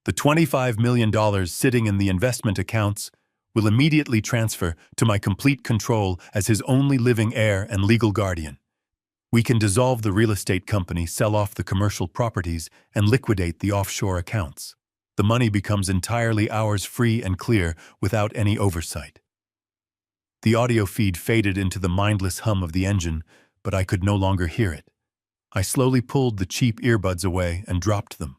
Speaker 1: The $25 million sitting in the investment accounts will immediately transfer to my complete control as his only living heir and legal guardian. We can dissolve the real estate company, sell off the commercial properties, and liquidate the offshore accounts. The money becomes entirely ours, free and clear, without any oversight. The audio feed faded into the mindless hum of the engine, but I could no longer hear it. I slowly pulled the cheap earbuds away and dropped them.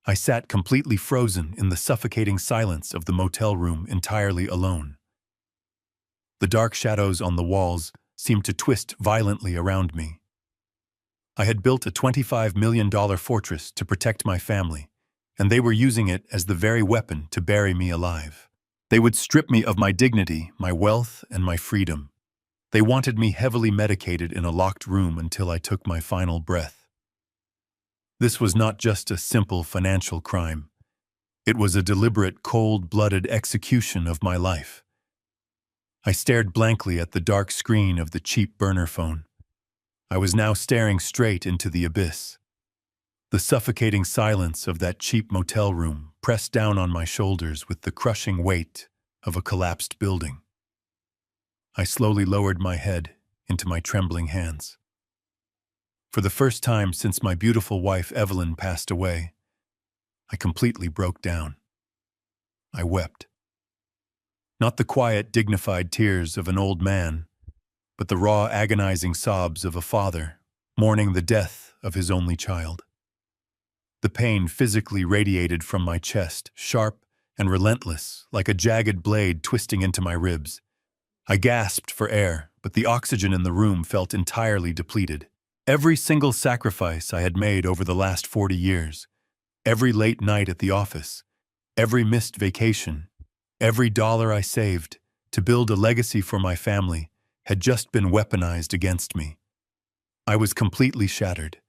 Speaker 1: I sat completely frozen in the suffocating silence of the motel room, entirely alone. The dark shadows on the walls seemed to twist violently around me. I had built a $25 million fortress to protect my family, and they were using it as the very weapon to bury me alive. They would strip me of my dignity, my wealth, and my freedom. They wanted me heavily medicated in a locked room until I took my final breath. This was not just a simple financial crime. It was a deliberate, cold-blooded execution of my life. I stared blankly at the dark screen of the cheap burner phone. I was now staring straight into the abyss. The suffocating silence of that cheap motel room pressed down on my shoulders with the crushing weight of a collapsed building. I slowly lowered my head into my trembling hands. For the first time since my beautiful wife Evelyn passed away, I completely broke down. I wept. Not the quiet, dignified tears of an old man, but the raw, agonizing sobs of a father mourning the death of his only child. The pain physically radiated from my chest, sharp and relentless, like a jagged blade twisting into my ribs. I gasped for air, but the oxygen in the room felt entirely depleted. Every single sacrifice I had made over the last 40 years, every late night at the office, every missed vacation, every dollar I saved to build a legacy for my family had just been weaponized against me. I was completely shattered.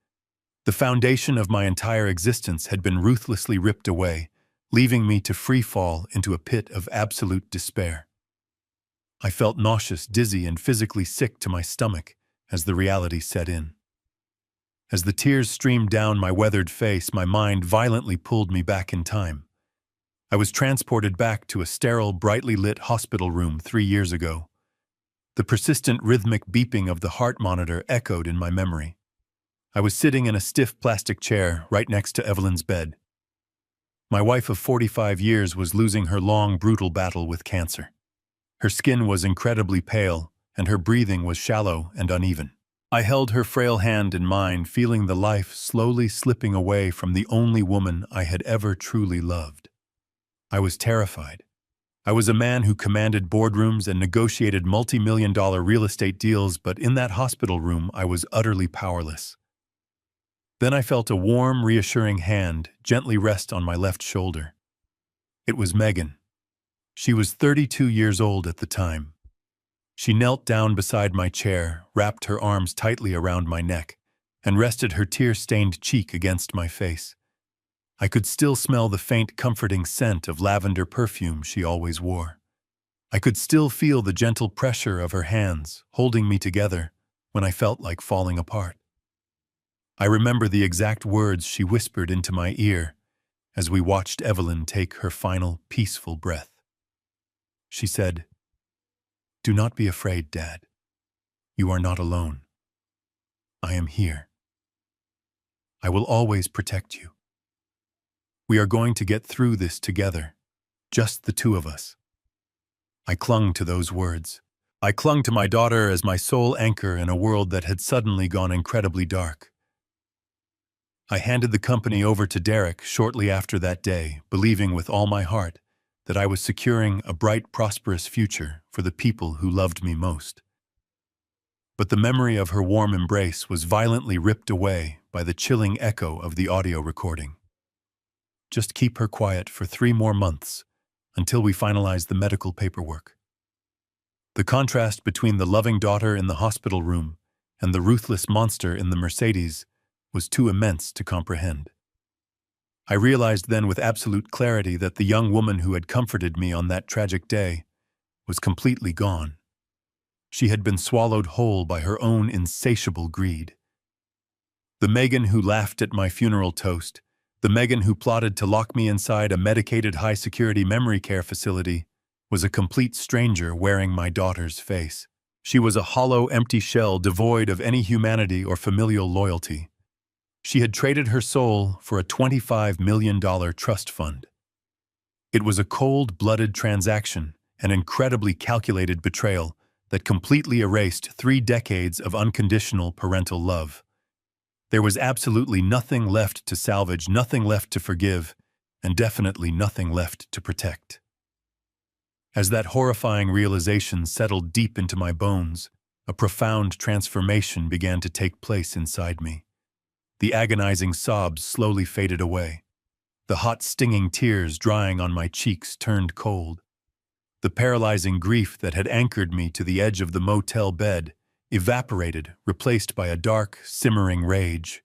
Speaker 1: The foundation of my entire existence had been ruthlessly ripped away, leaving me to free fall into a pit of absolute despair. I felt nauseous, dizzy, and physically sick to my stomach as the reality set in. As the tears streamed down my weathered face, my mind violently pulled me back in time. I was transported back to a sterile, brightly lit hospital room 3 years ago. The persistent rhythmic beeping of the heart monitor echoed in my memory. I was sitting in a stiff plastic chair right next to Evelyn's bed. My wife of 45 years was losing her long, brutal battle with cancer. Her skin was incredibly pale, and her breathing was shallow and uneven. I held her frail hand in mine, feeling the life slowly slipping away from the only woman I had ever truly loved. I was terrified. I was a man who commanded boardrooms and negotiated multi-million-dollar real estate deals, but in that hospital room I was utterly powerless. Then I felt a warm, reassuring hand gently rest on my left shoulder. It was Megan. She was 32 years old at the time. She knelt down beside my chair, wrapped her arms tightly around my neck, and rested her tear-stained cheek against my face. I could still smell the faint, comforting scent of lavender perfume she always wore. I could still feel the gentle pressure of her hands holding me together when I felt like falling apart. I remember the exact words she whispered into my ear as we watched Evelyn take her final, peaceful breath. She said, "Do not be afraid, Dad. You are not alone. I am here. I will always protect you. We are going to get through this together, just the two of us." I clung to those words. I clung to my daughter as my sole anchor in a world that had suddenly gone incredibly dark. I handed the company over to Derek shortly after that day, believing with all my heart that I was securing a bright, prosperous future for the people who loved me most. But the memory of her warm embrace was violently ripped away by the chilling echo of the audio recording. "Just keep her quiet for 3 more months until we finalize the medical paperwork." The contrast between the loving daughter in the hospital room and the ruthless monster in the Mercedes was too immense to comprehend. I realized then with absolute clarity that the young woman who had comforted me on that tragic day was completely gone. She had been swallowed whole by her own insatiable greed. The Megan who laughed at my funeral toast, the Megan who plotted to lock me inside a medicated high-security memory care facility, was a complete stranger wearing my daughter's face. She was a hollow, empty shell devoid of any humanity or familial loyalty. She had traded her soul for a $25 million trust fund. It was a cold-blooded transaction, an incredibly calculated betrayal that completely erased 3 decades of unconditional parental love. There was absolutely nothing left to salvage, nothing left to forgive, and definitely nothing left to protect. As that horrifying realization settled deep into my bones, a profound transformation began to take place inside me. The agonizing sobs slowly faded away. The hot, stinging tears drying on my cheeks turned cold. The paralyzing grief that had anchored me to the edge of the motel bed evaporated, replaced by a dark, simmering rage.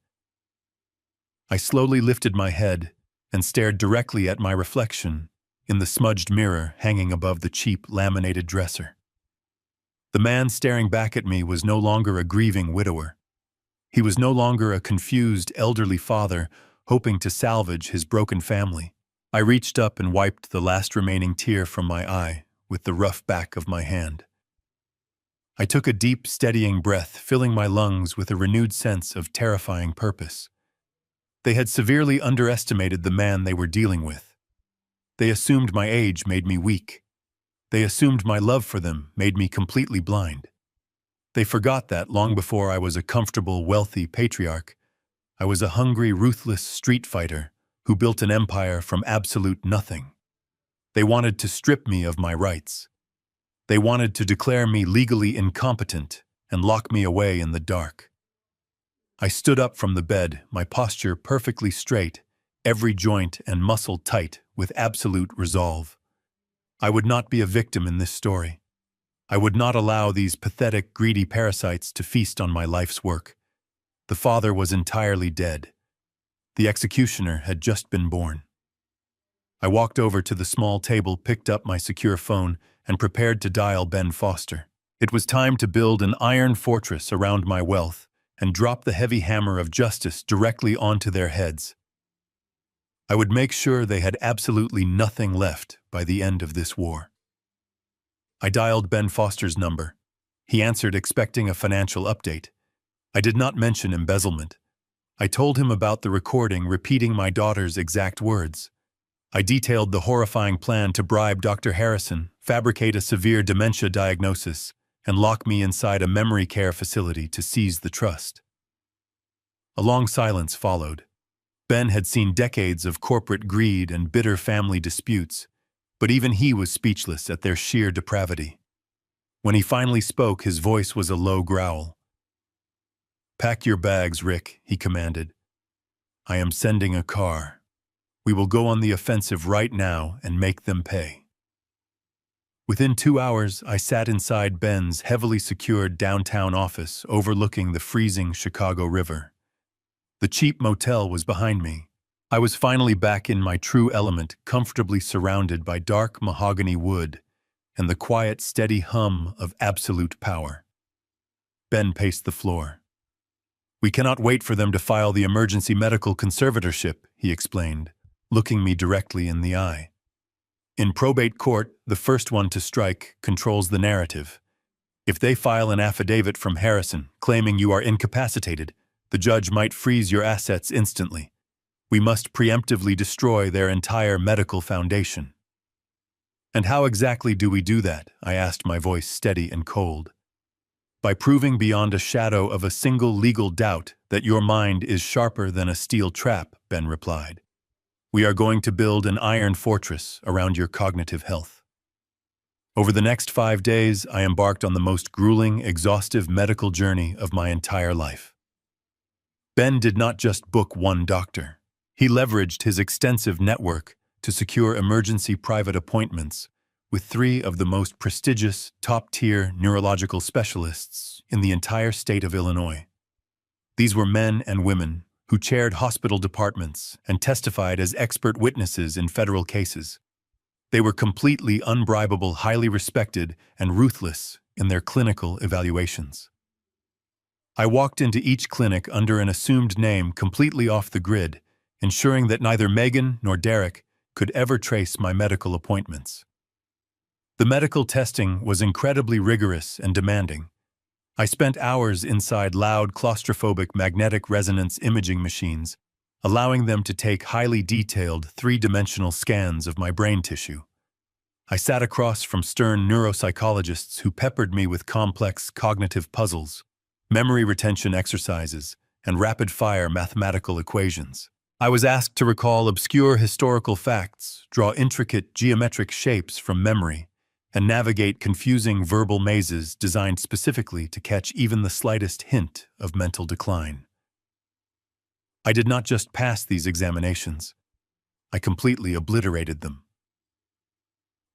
Speaker 1: I slowly lifted my head and stared directly at my reflection in the smudged mirror hanging above the cheap, laminated dresser. The man staring back at me was no longer a grieving widower. He was no longer a confused, elderly father hoping to salvage his broken family. I reached up and wiped the last remaining tear from my eye with the rough back of my hand. I took a deep, steadying breath, filling my lungs with a renewed sense of terrifying purpose. They had severely underestimated the man they were dealing with. They assumed my age made me weak. They assumed my love for them made me completely blind. They forgot that, long before I was a comfortable, wealthy patriarch, I was a hungry, ruthless street fighter who built an empire from absolute nothing. They wanted to strip me of my rights. They wanted to declare me legally incompetent and lock me away in the dark. I stood up from the bed, my posture perfectly straight, every joint and muscle tight with absolute resolve. I would not be a victim in this story. I would not allow these pathetic, greedy parasites to feast on my life's work. The father was entirely dead. The executioner had just been born. I walked over to the small table, picked up my secure phone, and prepared to dial Ben Foster. It was time to build an iron fortress around my wealth and drop the heavy hammer of justice directly onto their heads. I would make sure they had absolutely nothing left by the end of this war. I dialed Ben Foster's number. He answered, expecting a financial update. I did not mention embezzlement. I told him about the recording, repeating my daughter's exact words. I detailed the horrifying plan to bribe Dr. Harrison, fabricate a severe dementia diagnosis, and lock me inside a memory care facility to seize the trust. A long silence followed. Ben had seen decades of corporate greed and bitter family disputes, but even he was speechless at their sheer depravity. When he finally spoke, his voice was a low growl. "Pack your bags, Rick," he commanded. "I am sending a car. We will go on the offensive right now and make them pay." Within 2 hours, I sat inside Ben's heavily secured downtown office overlooking the freezing Chicago River. The cheap motel was behind me. I was finally back in my true element, comfortably surrounded by dark mahogany wood and the quiet, steady hum of absolute power. Ben paced the floor. "We cannot wait for them to file the emergency medical conservatorship," he explained, looking me directly in the eye. "In probate court, the first one to strike controls the narrative. If they file an affidavit from Harrison claiming you are incapacitated, the judge might freeze your assets instantly. We must preemptively destroy their entire medical foundation." "And how exactly do we do that?" I asked, my voice steady and cold. "By proving beyond a shadow of a single legal doubt that your mind is sharper than a steel trap," Ben replied. "We are going to build an iron fortress around your cognitive health." Over the next 5 days, I embarked on the most grueling, exhaustive medical journey of my entire life. Ben did not just book one doctor. He leveraged his extensive network to secure emergency private appointments with 3 of the most prestigious, top-tier neurological specialists in the entire state of Illinois. These were men and women who chaired hospital departments and testified as expert witnesses in federal cases. They were completely unbribable, highly respected, and ruthless in their clinical evaluations. I walked into each clinic under an assumed name, completely off the grid, ensuring that neither Megan nor Derek could ever trace my medical appointments. The medical testing was incredibly rigorous and demanding. I spent hours inside loud, claustrophobic magnetic resonance imaging machines, allowing them to take highly detailed, 3-dimensional scans of my brain tissue. I sat across from stern neuropsychologists who peppered me with complex cognitive puzzles, memory retention exercises, and rapid-fire mathematical equations. I was asked to recall obscure historical facts, draw intricate geometric shapes from memory, and navigate confusing verbal mazes designed specifically to catch even the slightest hint of mental decline. I did not just pass these examinations. I completely obliterated them.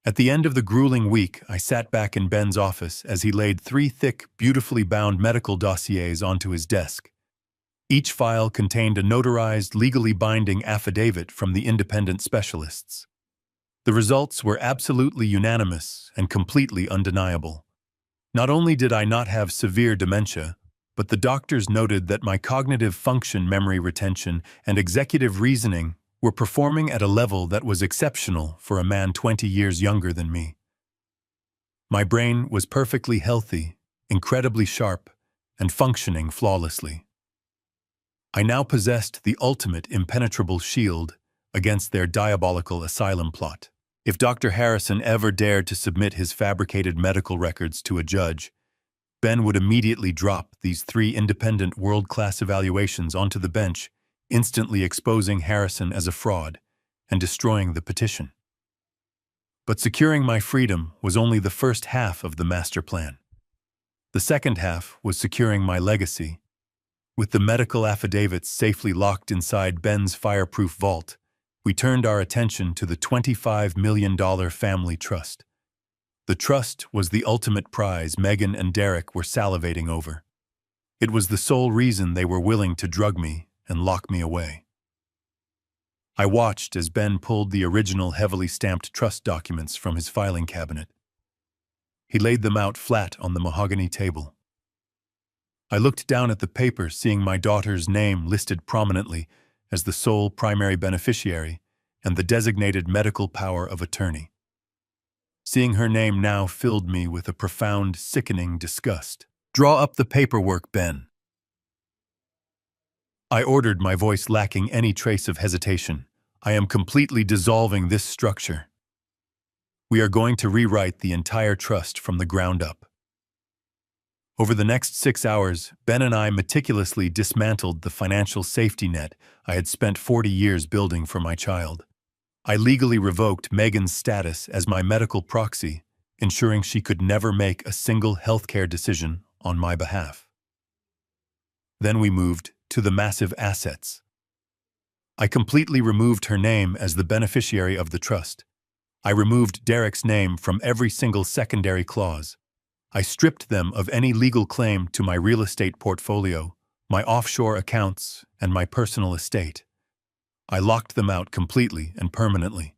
Speaker 1: At the end of the grueling week, I sat back in Ben's office as he laid 3 thick, beautifully bound medical dossiers onto his desk. Each file contained a notarized, legally binding affidavit from the independent specialists. The results were absolutely unanimous and completely undeniable. Not only did I not have severe dementia, but the doctors noted that my cognitive function, memory retention, and executive reasoning were performing at a level that was exceptional for a man 20 years younger than me. My brain was perfectly healthy, incredibly sharp, and functioning flawlessly. I now possessed the ultimate impenetrable shield against their diabolical asylum plot. If Dr. Harrison ever dared to submit his fabricated medical records to a judge, Ben would immediately drop these three independent world-class evaluations onto the bench, instantly exposing Harrison as a fraud and destroying the petition. But securing my freedom was only the first half of the master plan. The second half was securing my legacy. With the medical affidavits safely locked inside Ben's fireproof vault, we turned our attention to the $25 million family trust. The trust was the ultimate prize Megan and Derek were salivating over. It was the sole reason they were willing to drug me and lock me away. I watched as Ben pulled the original heavily stamped trust documents from his filing cabinet. He laid them out flat on the mahogany table. I looked down at the paper, seeing my daughter's name listed prominently as the sole primary beneficiary and the designated medical power of attorney. Seeing her name now filled me with a profound, sickening disgust. "Draw up the paperwork, Ben," I ordered, my voice lacking any trace of hesitation. "I am completely dissolving this structure. We are going to rewrite the entire trust from the ground up." Over the next 6 hours, Ben and I meticulously dismantled the financial safety net I had spent 40 years building for my child. I legally revoked Megan's status as my medical proxy, ensuring she could never make a single healthcare decision on my behalf. Then we moved to the massive assets. I completely removed her name as the beneficiary of the trust. I removed Derek's name from every single secondary clause. I stripped them of any legal claim to my real estate portfolio, my offshore accounts, and my personal estate. I locked them out completely and permanently.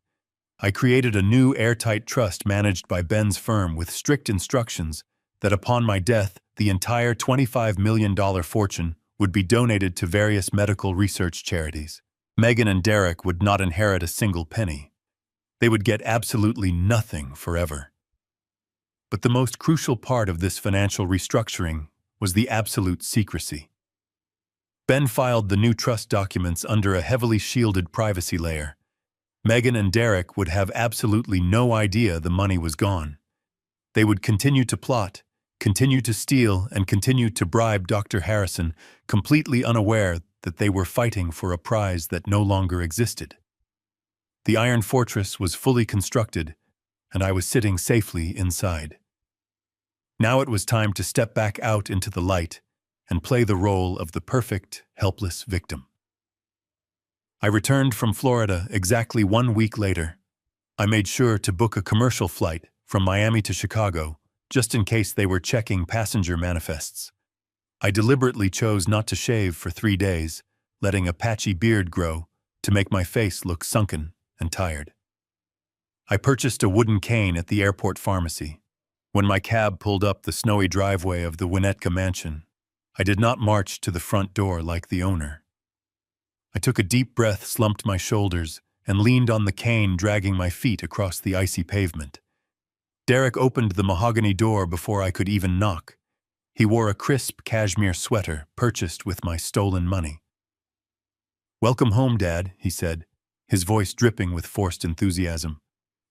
Speaker 1: I created a new airtight trust managed by Ben's firm with strict instructions that upon my death, the entire $25 million fortune would be donated to various medical research charities. Megan and Derek would not inherit a single penny. They would get absolutely nothing forever. But the most crucial part of this financial restructuring was the absolute secrecy. Ben filed the new trust documents under a heavily shielded privacy layer. Megan and Derek would have absolutely no idea the money was gone. They would continue to plot, continue to steal, and continue to bribe Dr. Harrison, completely unaware that they were fighting for a prize that no longer existed. The Iron Fortress was fully constructed, and I was sitting safely inside. Now it was time to step back out into the light and play the role of the perfect, helpless victim. I returned from Florida exactly 1 week later. I made sure to book a commercial flight from Miami to Chicago, just in case they were checking passenger manifests. I deliberately chose not to shave for 3 days, letting a patchy beard grow to make my face look sunken and tired. I purchased a wooden cane at the airport pharmacy. When my cab pulled up the snowy driveway of the Winnetka mansion, I did not march to the front door like the owner. I took a deep breath, slumped my shoulders, and leaned on the cane, dragging my feet across the icy pavement. Derek opened the mahogany door before I could even knock. He wore a crisp cashmere sweater purchased with my stolen money. "Welcome home, Dad," he said, his voice dripping with forced enthusiasm.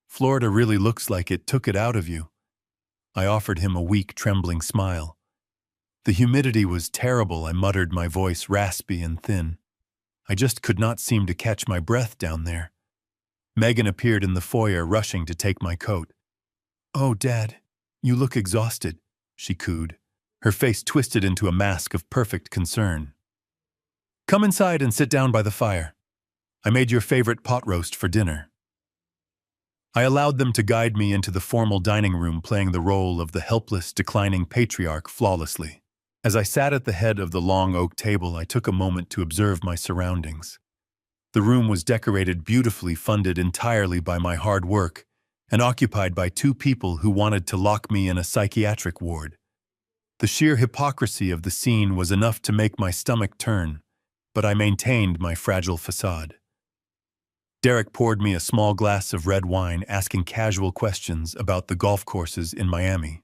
Speaker 1: "Florida really looks like it took it out of you." I offered him a weak, trembling smile. "The humidity was terrible," I muttered, my voice raspy and thin. "I just could not seem to catch my breath down there." Megan appeared in the foyer, rushing to take my coat. "Oh, Dad, you look exhausted," she cooed, her face twisted into a mask of perfect concern. "Come inside and sit down by the fire. I made your favorite pot roast for dinner." I allowed them to guide me into the formal dining room, playing the role of the helpless, declining patriarch flawlessly. As I sat at the head of the long oak table, I took a moment to observe my surroundings. The room was decorated beautifully, funded entirely by my hard work, and occupied by 2 people who wanted to lock me in a psychiatric ward. The sheer hypocrisy of the scene was enough to make my stomach turn, but I maintained my fragile facade. Derek poured me a small glass of red wine, asking casual questions about the golf courses in Miami.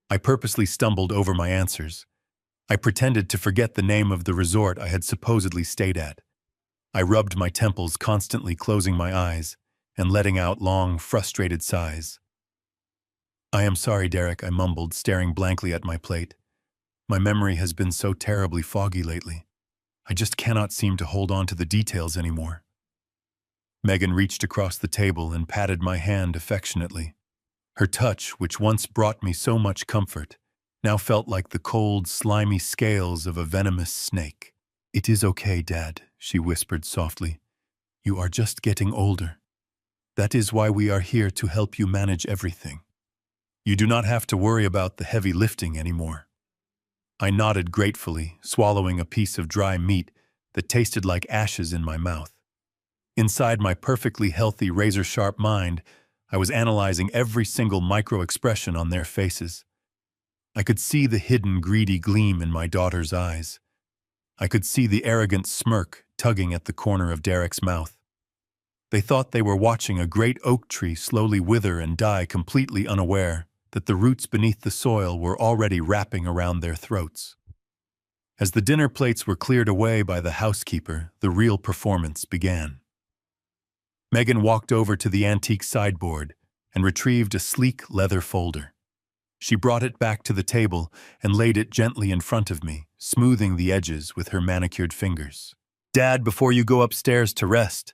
Speaker 1: I purposely stumbled over my answers. I pretended to forget the name of the resort I had supposedly stayed at. I rubbed my temples, constantly closing my eyes and letting out long, frustrated sighs. I am sorry, Derek, I mumbled, staring blankly at my plate. My memory has been so terribly foggy lately. I just cannot seem to hold on to the details anymore. Megan reached across the table and patted my hand affectionately. Her touch, which once brought me so much comfort, now felt like the cold, slimy scales of a venomous snake. "It is okay, Dad," she whispered softly. "You are just getting older. That is why we are here to help you manage everything. You do not have to worry about the heavy lifting anymore." I nodded gratefully, swallowing a piece of dry meat that tasted like ashes in my mouth. Inside my perfectly healthy, razor-sharp mind, I was analyzing every single micro-expression on their faces. I could see the hidden, greedy gleam in my daughter's eyes. I could see the arrogant smirk tugging at the corner of Derek's mouth. They thought they were watching a great oak tree slowly wither and die, completely unaware that the roots beneath the soil were already wrapping around their throats. As the dinner plates were cleared away by the housekeeper, the real performance began. Megan walked over to the antique sideboard and retrieved a sleek leather folder. She brought it back to the table and laid it gently in front of me, smoothing the edges with her manicured fingers. "Dad, before you go upstairs to rest,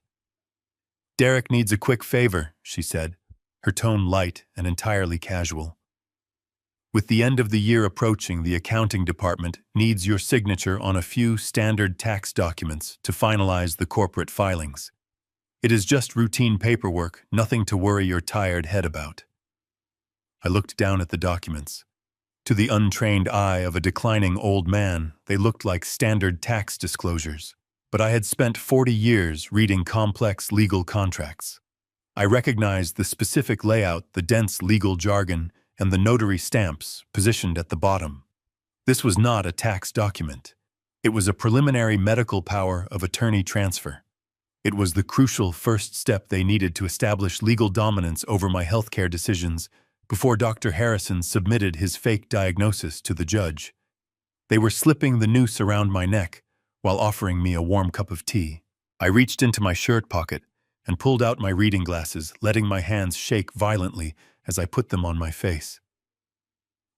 Speaker 1: Derek needs a quick favor," she said, her tone light and entirely casual. "With the end of the year approaching, the accounting department needs your signature on a few standard tax documents to finalize the corporate filings. It is just routine paperwork, nothing to worry your tired head about." I looked down at the documents. To the untrained eye of a declining old man, they looked like standard tax disclosures. But I had spent 40 years reading complex legal contracts. I recognized the specific layout, the dense legal jargon, and the notary stamps positioned at the bottom. This was not a tax document. It was a preliminary medical power of attorney transfer. It was the crucial first step they needed to establish legal dominance over my healthcare decisions before Dr. Harrison submitted his fake diagnosis to the judge. They were slipping the noose around my neck while offering me a warm cup of tea. I reached into my shirt pocket and pulled out my reading glasses, letting my hands shake violently as I put them on my face.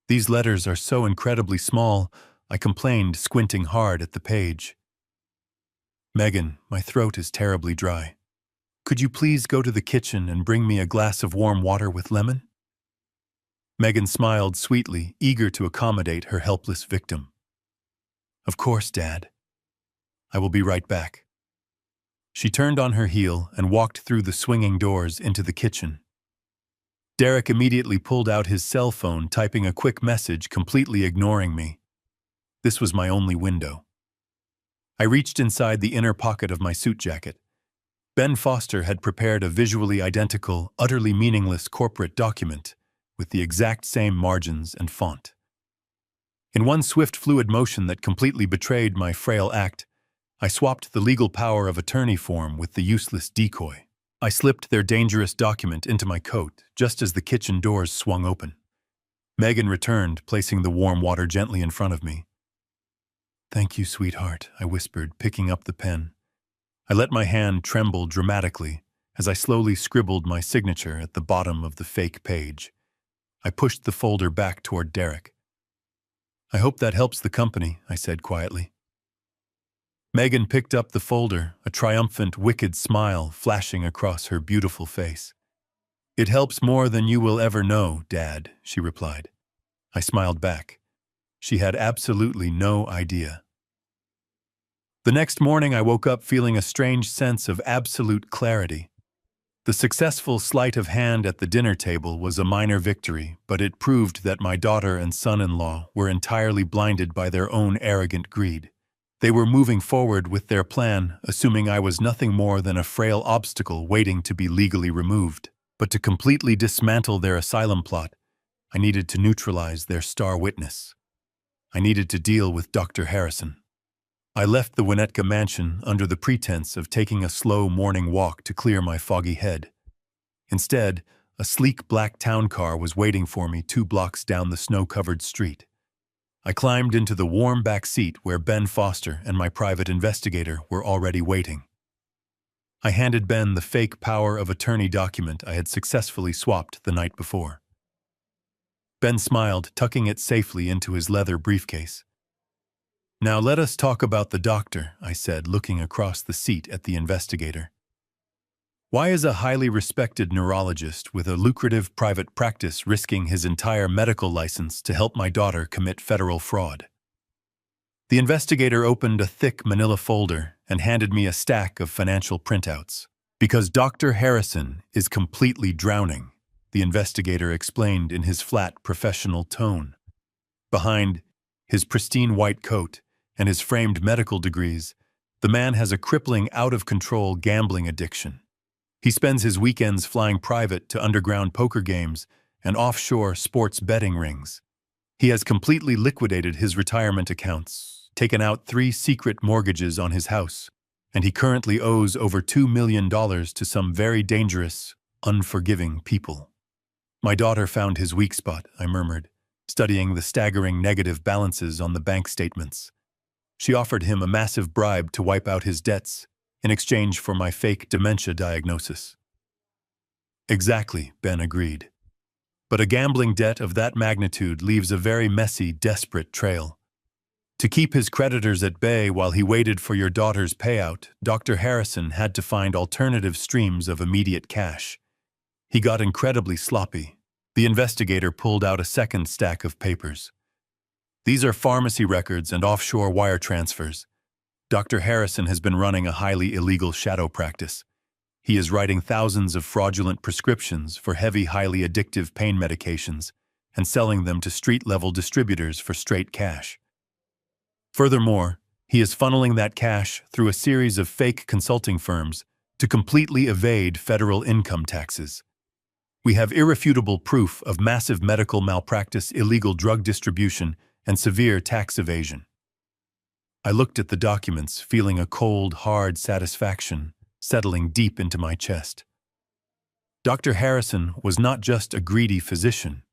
Speaker 1: "These letters are so incredibly small," I complained, squinting hard at the page. "Megan, my throat is terribly dry. Could you please go to the kitchen and bring me a glass of warm water with lemon?" Megan smiled sweetly, eager to accommodate her helpless victim. "Of course, Dad. I will be right back." She turned on her heel and walked through the swinging doors into the kitchen. Derek immediately pulled out his cell phone, typing a quick message, completely ignoring me. This was my only window. I reached inside the inner pocket of my suit jacket. Ben Foster had prepared a visually identical, utterly meaningless corporate document with the exact same margins and font. In one swift, fluid motion that completely betrayed my frail act, I swapped the legal power of attorney form with the useless decoy. I slipped their dangerous document into my coat just as the kitchen doors swung open. Megan returned, placing the warm water gently in front of me. "Thank you, sweetheart," I whispered, picking up the pen. I let my hand tremble dramatically as I slowly scribbled my signature at the bottom of the fake page. I pushed the folder back toward Derek. "I hope that helps the company," I said quietly. Megan picked up the folder, a triumphant, wicked smile flashing across her beautiful face. "It helps more than you will ever know, Dad," she replied. I smiled back. She had absolutely no idea. The next morning I woke up feeling a strange sense of absolute clarity. The successful sleight of hand at the dinner table was a minor victory, but it proved that my daughter and son-in-law were entirely blinded by their own arrogant greed. They were moving forward with their plan, assuming I was nothing more than a frail obstacle waiting to be legally removed. But to completely dismantle their asylum plot, I needed to neutralize their star witness. I needed to deal with Dr. Harrison. I left the Winnetka mansion under the pretense of taking a slow morning walk to clear my foggy head. Instead, a sleek black town car was waiting for me 2 blocks down the snow-covered street. I climbed into the warm back seat where Ben Foster and my private investigator were already waiting. I handed Ben the fake power of attorney document I had successfully swapped the night before. Ben smiled, tucking it safely into his leather briefcase. "Now let us talk about the doctor," I said, looking across the seat at the investigator. "Why is a highly respected neurologist with a lucrative private practice risking his entire medical license to help my daughter commit federal fraud?" The investigator opened a thick manila folder and handed me a stack of financial printouts. "Because Dr. Harrison is completely drowning," the investigator explained in his flat, professional tone. Behind his pristine white coat and his framed medical degrees, the man has a crippling, out-of-control gambling addiction. He spends his weekends flying private to underground poker games and offshore sports betting rings. He has completely liquidated his retirement accounts, taken out 3 secret mortgages on his house, and he currently owes over $2 million to some very dangerous, unforgiving people. "My daughter found his weak spot," I murmured, studying the staggering negative balances on the bank statements. "She offered him a massive bribe to wipe out his debts in exchange for my fake dementia diagnosis." "Exactly," Ben agreed. "But a gambling debt of that magnitude leaves a very messy, desperate trail. To keep his creditors at bay while he waited for your daughter's payout, Dr. Harrison had to find alternative streams of immediate cash. He got incredibly sloppy." The investigator pulled out a second stack of papers. "These are pharmacy records and offshore wire transfers. Dr. Harrison has been running a highly illegal shadow practice. He is writing thousands of fraudulent prescriptions for heavy, highly addictive pain medications and selling them to street-level distributors for straight cash. Furthermore, he is funneling that cash through a series of fake consulting firms to completely evade federal income taxes. We have irrefutable proof of massive medical malpractice, illegal drug distribution, and severe tax evasion." I looked at the documents, feeling a cold, hard satisfaction settling deep into my chest. Dr. Harrison was not just a greedy physician.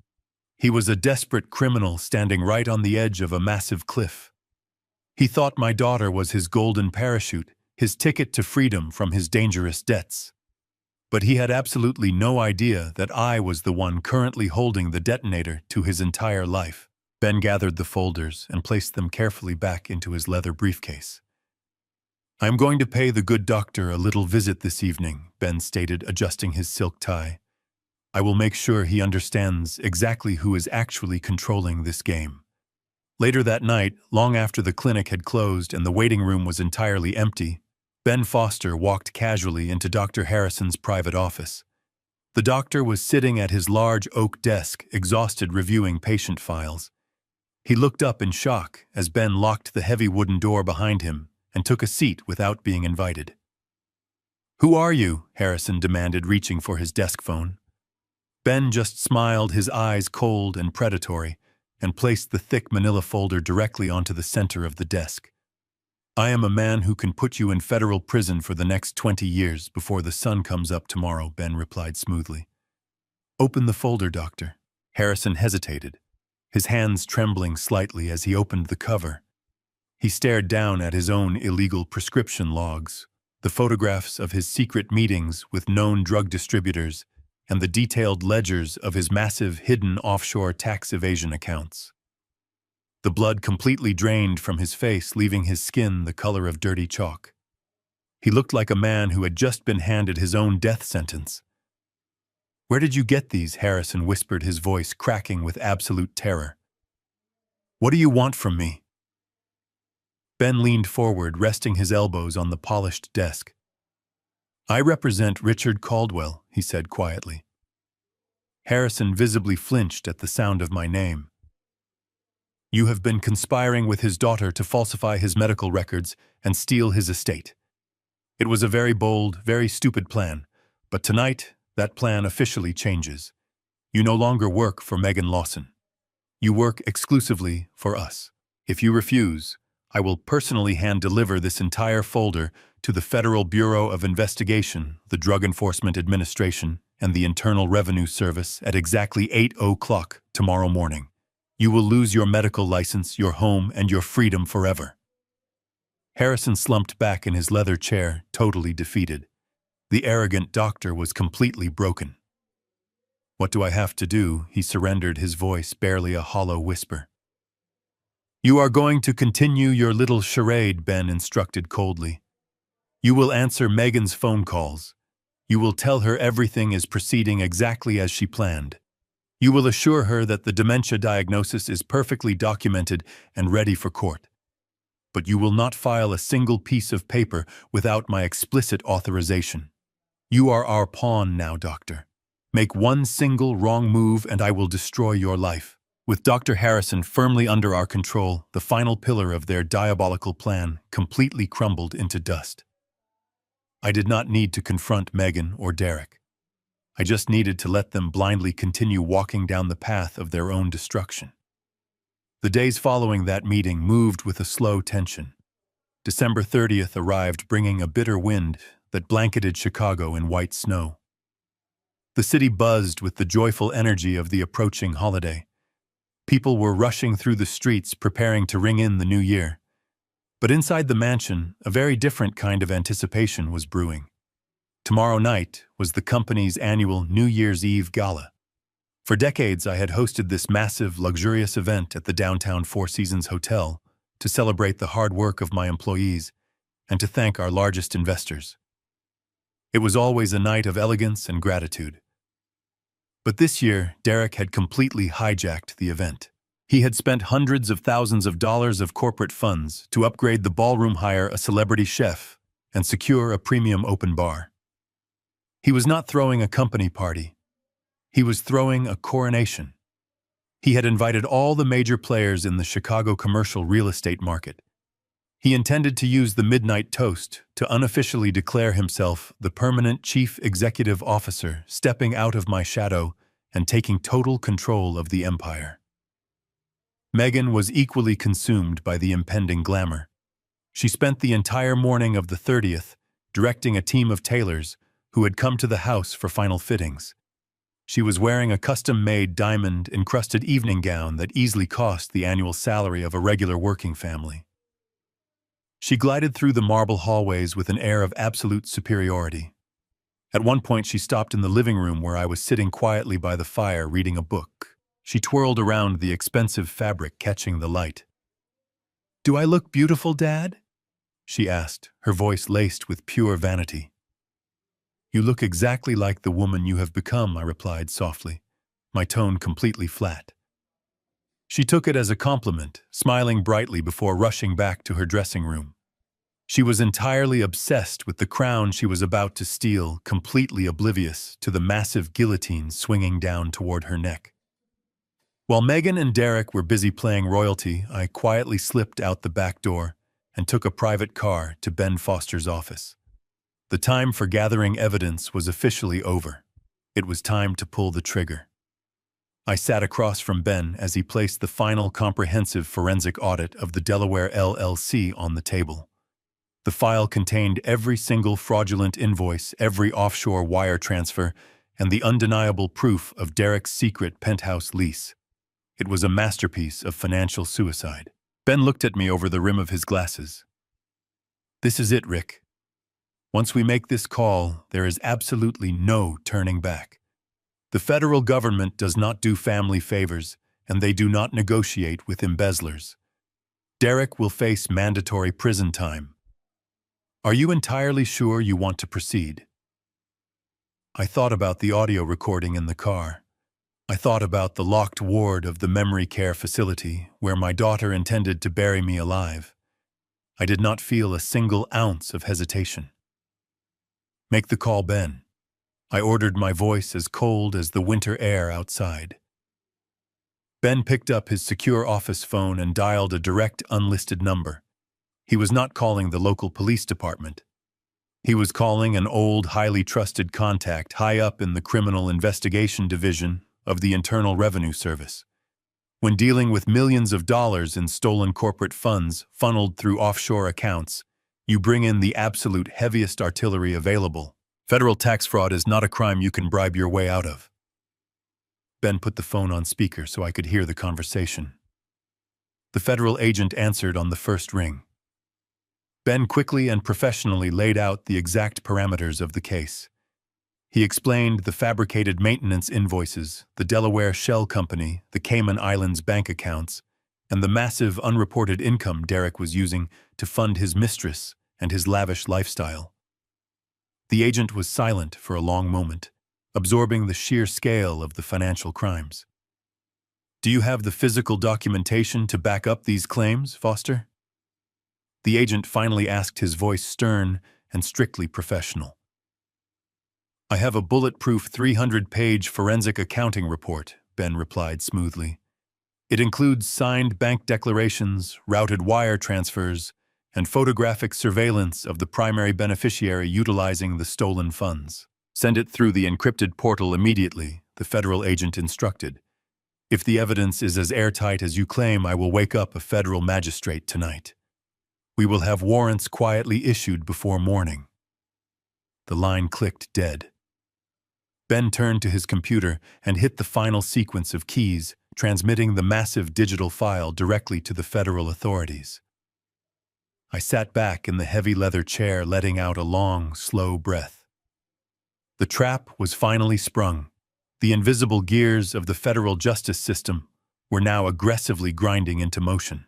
Speaker 1: He was a desperate criminal standing right on the edge of a massive cliff. He thought my daughter was his golden parachute, his ticket to freedom from his dangerous debts. But he had absolutely no idea that I was the one currently holding the detonator to his entire life. Ben gathered the folders and placed them carefully back into his leather briefcase. "I am going to pay the good doctor a little visit this evening," Ben stated, adjusting his silk tie. "I will make sure he understands exactly who is actually controlling this game." Later that night, long after the clinic had closed and the waiting room was entirely empty, Ben Foster walked casually into Dr. Harrison's private office. The doctor was sitting at his large oak desk, exhausted reviewing patient files. He looked up in shock as Ben locked the heavy wooden door behind him and took a seat without being invited. "Who are you?" Harrison demanded, reaching for his desk phone. Ben just smiled, his eyes cold and predatory, and placed the thick manila folder directly onto the center of the desk. "I am a man who can put you in federal prison for the next 20 years before the sun comes up tomorrow," Ben replied smoothly. "Open the folder, doctor." Harrison hesitated, his hands trembling slightly as he opened the cover. He stared down at his own illegal prescription logs, the photographs of his secret meetings with known drug distributors, and the detailed ledgers of his massive hidden offshore tax evasion accounts. The blood completely drained from his face, leaving his skin the color of dirty chalk. He looked like a man who had just been handed his own death sentence. "Where did you get these?" Harrison whispered, his voice cracking with absolute terror. "What do you want from me?" Ben leaned forward, resting his elbows on the polished desk. "I represent Richard Caldwell," he said quietly. Harrison visibly flinched at the sound of my name. "You have been conspiring with his daughter to falsify his medical records and steal his estate. It was a very bold, very stupid plan, but tonight that plan officially changes. You no longer work for Megan Lawson. You work exclusively for us. If you refuse, I will personally hand-deliver this entire folder to the Federal Bureau of Investigation, the Drug Enforcement Administration, and the Internal Revenue Service at exactly 8:00 tomorrow morning. You will lose your medical license, your home, and your freedom forever." Harrison slumped back in his leather chair, totally defeated. The arrogant doctor was completely broken. "What do I have to do?" He surrendered, his voice barely a hollow whisper. "You are going to continue your little charade," Ben instructed coldly. "You will answer Megan's phone calls. You will tell her everything is proceeding exactly as she planned. You will assure her that the dementia diagnosis is perfectly documented and ready for court. But you will not file a single piece of paper without my explicit authorization. You are our pawn now, Doctor. Make one single wrong move and I will destroy your life." With Dr. Harrison firmly under our control, the final pillar of their diabolical plan completely crumbled into dust. I did not need to confront Megan or Derek. I just needed to let them blindly continue walking down the path of their own destruction. The days following that meeting moved with a slow tension. December 30th arrived, bringing a bitter wind that blanketed Chicago in white snow. The city buzzed with the joyful energy of the approaching holiday. People were rushing through the streets preparing to ring in the new year. But inside the mansion, a very different kind of anticipation was brewing. Tomorrow night was the company's annual New Year's Eve gala. For decades, I had hosted this massive, luxurious event at the downtown Four Seasons Hotel to celebrate the hard work of my employees and to thank our largest investors. It was always a night of elegance and gratitude. But this year, Derek had completely hijacked the event. He had spent hundreds of thousands of dollars of corporate funds to upgrade the ballroom, hire a celebrity chef, and secure a premium open bar. He was not throwing a company party. He was throwing a coronation. He had invited all the major players in the Chicago commercial real estate market. He intended to use the midnight toast to unofficially declare himself the permanent chief executive officer, stepping out of my shadow and taking total control of the empire. Megan was equally consumed by the impending glamour. She spent the entire morning of the 30th directing a team of tailors who had come to the house for final fittings. She was wearing a custom-made diamond-encrusted evening gown that easily cost the annual salary of a regular working family. She glided through the marble hallways with an air of absolute superiority. At one point, she stopped in the living room where I was sitting quietly by the fire reading a book. She twirled around the expensive fabric, catching the light. "Do I look beautiful, Dad?" she asked, her voice laced with pure vanity. "You look exactly like the woman you have become," I replied softly, my tone completely flat. She took it as a compliment, smiling brightly before rushing back to her dressing room. She was entirely obsessed with the crown she was about to steal, completely oblivious to the massive guillotine swinging down toward her neck. While Megan and Derek were busy playing royalty, I quietly slipped out the back door and took a private car to Ben Foster's office. The time for gathering evidence was officially over. It was time to pull the trigger. I sat across from Ben as he placed the final comprehensive forensic audit of the Delaware LLC on the table. The file contained every single fraudulent invoice, every offshore wire transfer, and the undeniable proof of Derek's secret penthouse lease. It was a masterpiece of financial suicide. Ben looked at me over the rim of his glasses. "This is it, Rick. Once we make this call, there is absolutely no turning back. The federal government does not do family favors, and they do not negotiate with embezzlers. Derek will face mandatory prison time. Are you entirely sure you want to proceed?" I thought about the audio recording in the car. I thought about the locked ward of the memory care facility where my daughter intended to bury me alive. I did not feel a single ounce of hesitation. "Make the call, Ben." I ordered, my voice as cold as the winter air outside. Ben picked up his secure office phone and dialed a direct, unlisted number. He was not calling the local police department. He was calling an old, highly trusted contact high up in the Criminal Investigation Division of the Internal Revenue Service. When dealing with millions of dollars in stolen corporate funds funneled through offshore accounts, you bring in the absolute heaviest artillery available. Federal tax fraud is not a crime you can bribe your way out of. Ben put the phone on speaker so I could hear the conversation. The federal agent answered on the first ring. Ben quickly and professionally laid out the exact parameters of the case. He explained the fabricated maintenance invoices, the Delaware Shell Company, the Cayman Islands bank accounts, and the massive unreported income Derek was using to fund his mistress and his lavish lifestyle. The agent was silent for a long moment, absorbing the sheer scale of the financial crimes. "Do you have the physical documentation to back up these claims, Foster?" The agent finally asked, his voice stern and strictly professional. "I have a bulletproof 300-page forensic accounting report," Ben replied smoothly. "It includes signed bank declarations, routed wire transfers, and photographic surveillance of the primary beneficiary utilizing the stolen funds. Send it through the encrypted portal immediately," the federal agent instructed. "If the evidence is as airtight as you claim, I will wake up a federal magistrate tonight. We will have warrants quietly issued before morning." The line clicked dead. Ben turned to his computer and hit the final sequence of keys, transmitting the massive digital file directly to the federal authorities. I sat back in the heavy leather chair, letting out a long, slow breath. The trap was finally sprung. The invisible gears of the federal justice system were now aggressively grinding into motion.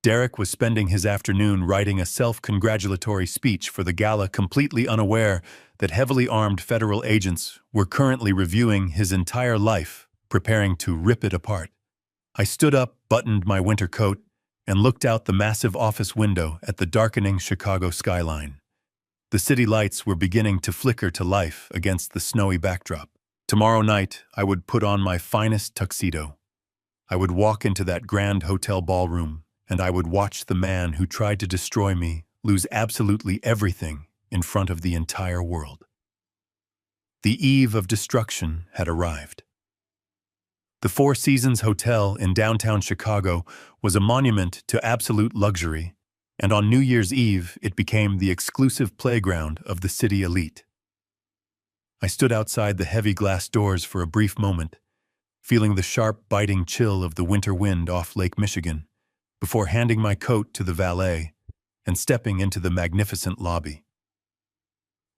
Speaker 1: Derek was spending his afternoon writing a self-congratulatory speech for the gala, completely unaware that heavily armed federal agents were currently reviewing his entire life, preparing to rip it apart. I stood up, buttoned my winter coat, and looked out the massive office window at the darkening Chicago skyline. The city lights were beginning to flicker to life against the snowy backdrop. Tomorrow night, I would put on my finest tuxedo. I would walk into that grand hotel ballroom, and I would watch the man who tried to destroy me lose absolutely everything in front of the entire world. The eve of destruction had arrived. The Four Seasons Hotel in downtown Chicago was a monument to absolute luxury, and on New Year's Eve it became the exclusive playground of the city elite. I stood outside the heavy glass doors for a brief moment, feeling the sharp, biting chill of the winter wind off Lake Michigan, before handing my coat to the valet and stepping into the magnificent lobby.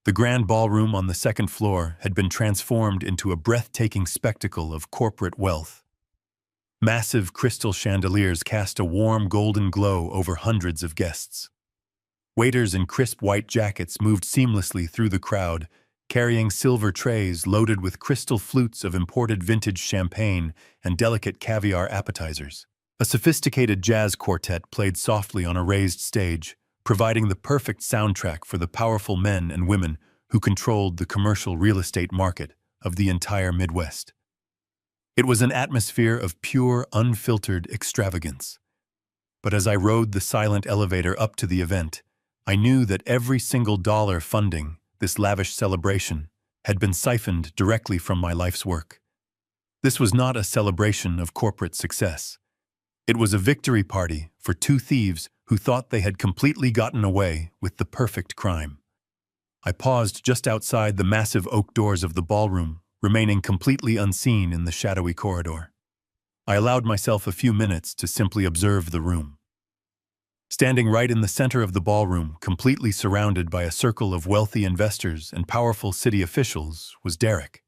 Speaker 1: The grand ballroom on the second floor had been transformed into a breathtaking spectacle of corporate wealth. Massive crystal chandeliers cast a warm golden glow over hundreds of guests. Waiters in crisp white jackets moved seamlessly through the crowd, carrying silver trays loaded with crystal flutes of imported vintage champagne and delicate caviar appetizers. A sophisticated jazz quartet played softly on a raised stage, providing the perfect soundtrack for the powerful men and women who controlled the commercial real estate market of the entire Midwest. It was an atmosphere of pure, unfiltered extravagance. But as I rode the silent elevator up to the event, I knew that every single dollar funding this lavish celebration had been siphoned directly from my life's work. This was not a celebration of corporate success. It was a victory party for two thieves who thought they had completely gotten away with the perfect crime. I paused just outside the massive oak doors of the ballroom, remaining completely unseen in the shadowy corridor. I allowed myself a few minutes to simply observe the room. Standing right in the center of the ballroom, completely surrounded by a circle of wealthy investors and powerful city officials, was Derek.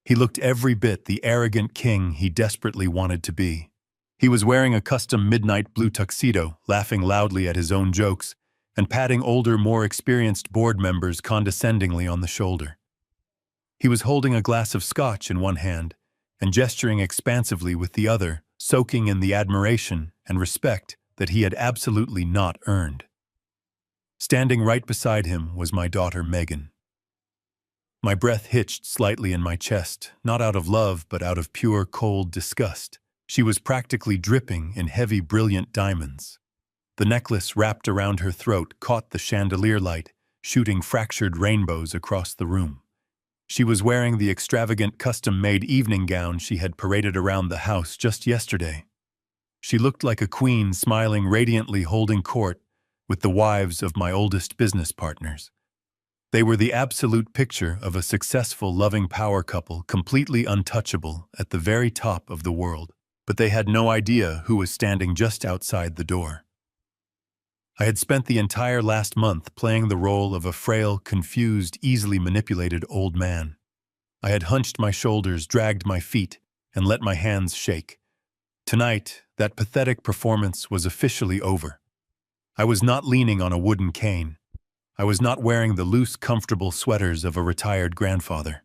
Speaker 1: He looked every bit the arrogant king he desperately wanted to be. He was wearing a custom midnight blue tuxedo, laughing loudly at his own jokes, and patting older, more experienced board members condescendingly on the shoulder. He was holding a glass of scotch in one hand and gesturing expansively with the other, soaking in the admiration and respect that he had absolutely not earned. Standing right beside him was my daughter Megan. My breath hitched slightly in my chest, not out of love but out of pure, cold disgust. She was practically dripping in heavy, brilliant diamonds. The necklace wrapped around her throat caught the chandelier light, shooting fractured rainbows across the room. She was wearing the extravagant custom-made evening gown she had paraded around the house just yesterday. She looked like a queen, smiling radiantly, holding court with the wives of my oldest business partners. They were the absolute picture of a successful, loving power couple, completely untouchable at the very top of the world. But they had no idea who was standing just outside the door. I had spent the entire last month playing the role of a frail, confused, easily manipulated old man. I had hunched my shoulders, dragged my feet, and let my hands shake. Tonight, that pathetic performance was officially over. I was not leaning on a wooden cane. I was not wearing the loose, comfortable sweaters of a retired grandfather.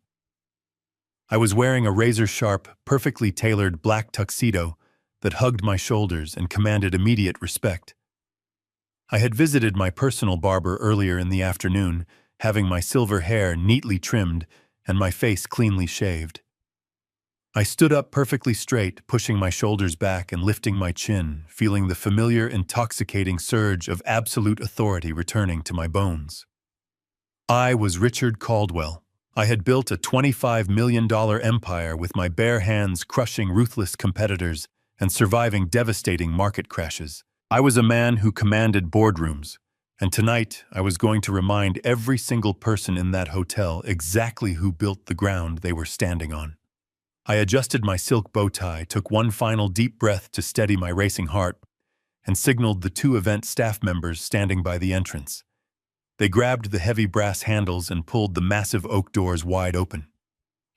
Speaker 1: I was wearing a razor-sharp, perfectly tailored black tuxedo that hugged my shoulders and commanded immediate respect. I had visited my personal barber earlier in the afternoon, having my silver hair neatly trimmed and my face cleanly shaved. I stood up perfectly straight, pushing my shoulders back and lifting my chin, feeling the familiar, intoxicating surge of absolute authority returning to my bones. I was Richard Caldwell. I had built a $25 million empire with my bare hands, crushing ruthless competitors and surviving devastating market crashes. I was a man who commanded boardrooms, and tonight I was going to remind every single person in that hotel exactly who built the ground they were standing on. I adjusted my silk bow tie, took one final deep breath to steady my racing heart, and signaled the two event staff members standing by the entrance. They grabbed the heavy brass handles and pulled the massive oak doors wide open.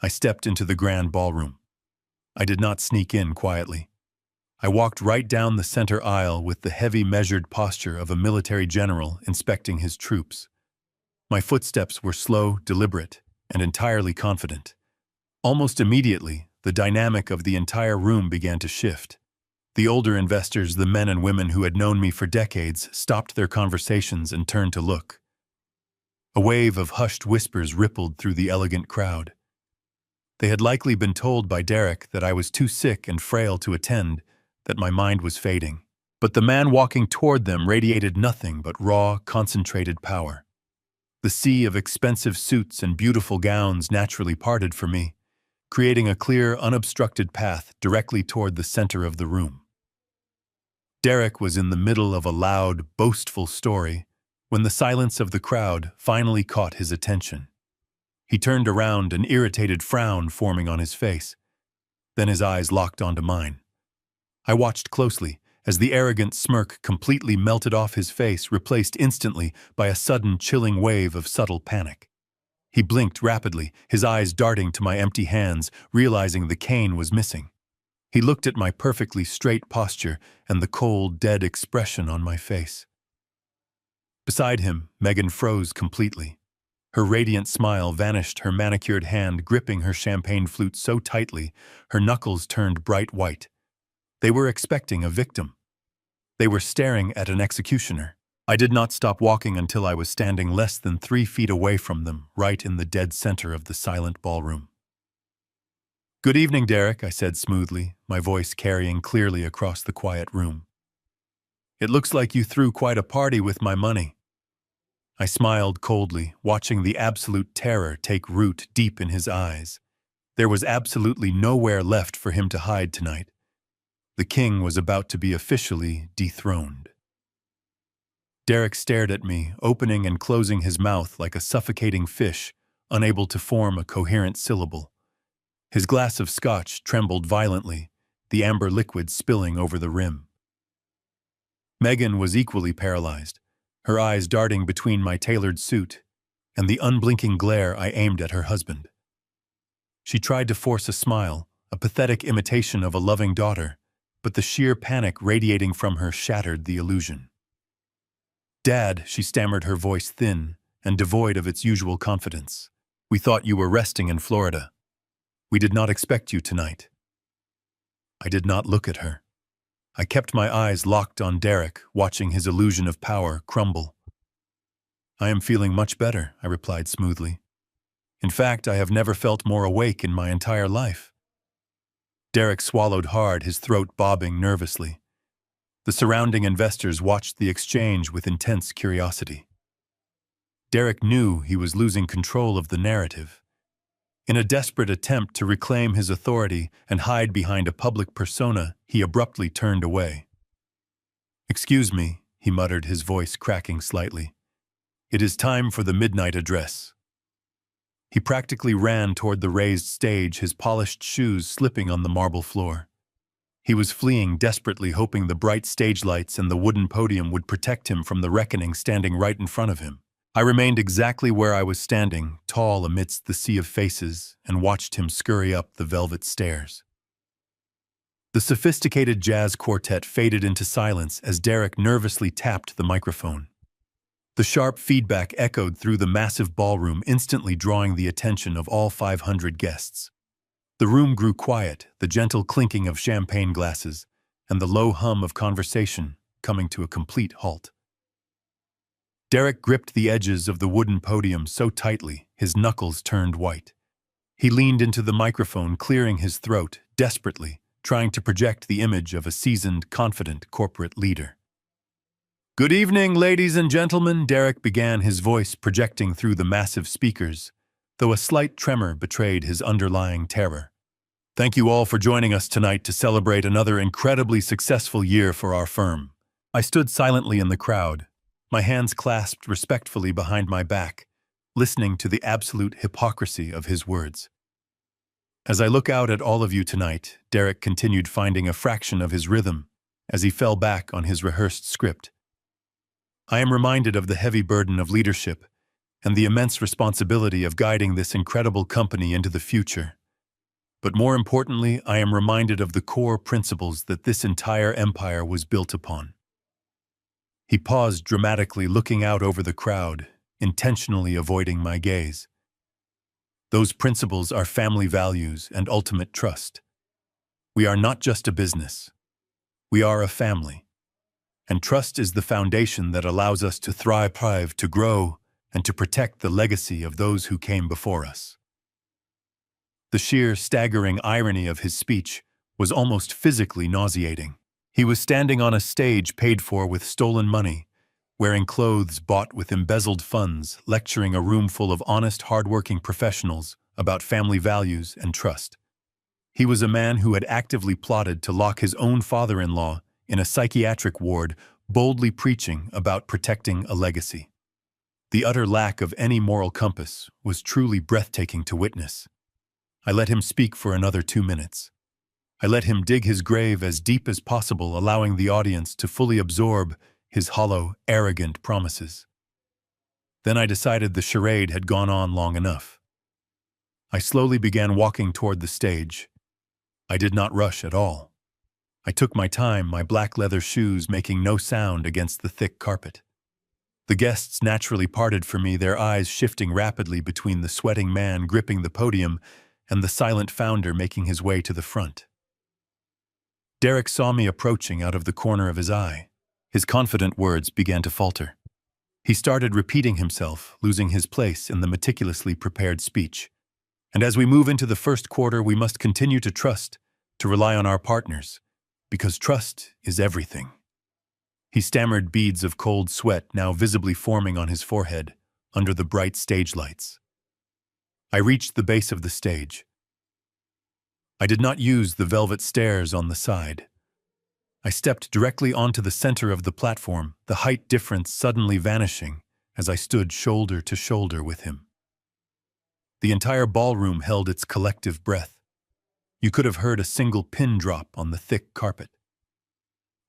Speaker 1: I stepped into the grand ballroom. I did not sneak in quietly. I walked right down the center aisle with the heavy, measured posture of a military general inspecting his troops. My footsteps were slow, deliberate, and entirely confident. Almost immediately, the dynamic of the entire room began to shift. The older investors, the men and women who had known me for decades, stopped their conversations and turned to look. A wave of hushed whispers rippled through the elegant crowd. They had likely been told by Derek that I was too sick and frail to attend, that my mind was fading. But the man walking toward them radiated nothing but raw, concentrated power. The sea of expensive suits and beautiful gowns naturally parted for me, creating a clear, unobstructed path directly toward the center of the room. Derek was in the middle of a loud, boastful story when the silence of the crowd finally caught his attention. He turned around, an irritated frown forming on his face. Then his eyes locked onto mine. I watched closely as the arrogant smirk completely melted off his face, replaced instantly by a sudden chilling wave of subtle panic. He blinked rapidly, his eyes darting to my empty hands, realizing the cane was missing. He looked at my perfectly straight posture and the cold, dead expression on my face. Beside him, Megan froze completely. Her radiant smile vanished, her manicured hand gripping her champagne flute so tightly, her knuckles turned bright white. They were expecting a victim. They were staring at an executioner. I did not stop walking until I was standing less than 3 feet away from them, right in the dead center of the silent ballroom. "Good evening, Derek," I said smoothly, my voice carrying clearly across the quiet room. "It looks like you threw quite a party with my money." I smiled coldly, watching the absolute terror take root deep in his eyes. There was absolutely nowhere left for him to hide tonight. The king was about to be officially dethroned. Derek stared at me, opening and closing his mouth like a suffocating fish, unable to form a coherent syllable. His glass of scotch trembled violently, the amber liquid spilling over the rim. Megan was equally paralyzed, her eyes darting between my tailored suit and the unblinking glare I aimed at her husband. She tried to force a smile, a pathetic imitation of a loving daughter, but the sheer panic radiating from her shattered the illusion. "Dad," she stammered, her voice thin and devoid of its usual confidence. "We thought you were resting in Florida. We did not expect you tonight." I did not look at her. I kept my eyes locked on Derek, watching his illusion of power crumble. "I am feeling much better," I replied smoothly. "In fact, I have never felt more awake in my entire life." Derek swallowed hard, his throat bobbing nervously. The surrounding investors watched the exchange with intense curiosity. Derek knew he was losing control of the narrative. In a desperate attempt to reclaim his authority and hide behind a public persona, he abruptly turned away. "Excuse me," he muttered, his voice cracking slightly. "It is time for the midnight address." He practically ran toward the raised stage, his polished shoes slipping on the marble floor. He was fleeing desperately, hoping the bright stage lights and the wooden podium would protect him from the reckoning standing right in front of him. I remained exactly where I was standing, tall amidst the sea of faces, and watched him scurry up the velvet stairs. The sophisticated jazz quartet faded into silence as Derek nervously tapped the microphone. The sharp feedback echoed through the massive ballroom, instantly drawing the attention of all 500 guests. The room grew quiet, the gentle clinking of champagne glasses, and the low hum of conversation coming to a complete halt. Derek gripped the edges of the wooden podium so tightly, his knuckles turned white. He leaned into the microphone, clearing his throat, desperately, trying to project the image of a seasoned, confident corporate leader. "Good evening, ladies and gentlemen," Derek began, his voice projecting through the massive speakers, though a slight tremor betrayed his underlying terror. "Thank you all for joining us tonight to celebrate another incredibly successful year for our firm." I stood silently in the crowd, my hands clasped respectfully behind my back, listening to the absolute hypocrisy of his words. "As I look out at all of you tonight," Derek continued, finding a fraction of his rhythm as he fell back on his rehearsed script, "I am reminded of the heavy burden of leadership and the immense responsibility of guiding this incredible company into the future. But more importantly, I am reminded of the core principles that this entire empire was built upon." He paused dramatically, looking out over the crowd, intentionally avoiding my gaze. "Those principles are family values and ultimate trust. We are not just a business. We are a family. And trust is the foundation that allows us to thrive, to grow, and to protect the legacy of those who came before us." The sheer, staggering irony of his speech was almost physically nauseating. He was standing on a stage paid for with stolen money, wearing clothes bought with embezzled funds, lecturing a room full of honest, hard-working professionals about family values and trust. He was a man who had actively plotted to lock his own father-in-law in a psychiatric ward, boldly preaching about protecting a legacy. The utter lack of any moral compass was truly breathtaking to witness. I let him speak for another 2 minutes. I let him dig his grave as deep as possible, allowing the audience to fully absorb his hollow, arrogant promises. Then I decided the charade had gone on long enough. I slowly began walking toward the stage. I did not rush at all. I took my time, my black leather shoes making no sound against the thick carpet. The guests naturally parted for me, their eyes shifting rapidly between the sweating man gripping the podium and the silent founder making his way to the front. Derek saw me approaching out of the corner of his eye. His confident words began to falter. He started repeating himself, losing his place in the meticulously prepared speech. "And as we move into the first quarter, we must continue to trust, to rely on our partners, because trust is everything." He stammered, beads of cold sweat now visibly forming on his forehead under the bright stage lights. I reached the base of the stage. I did not use the velvet stairs on the side. I stepped directly onto the center of the platform, the height difference suddenly vanishing as I stood shoulder to shoulder with him. The entire ballroom held its collective breath. You could have heard a single pin drop on the thick carpet.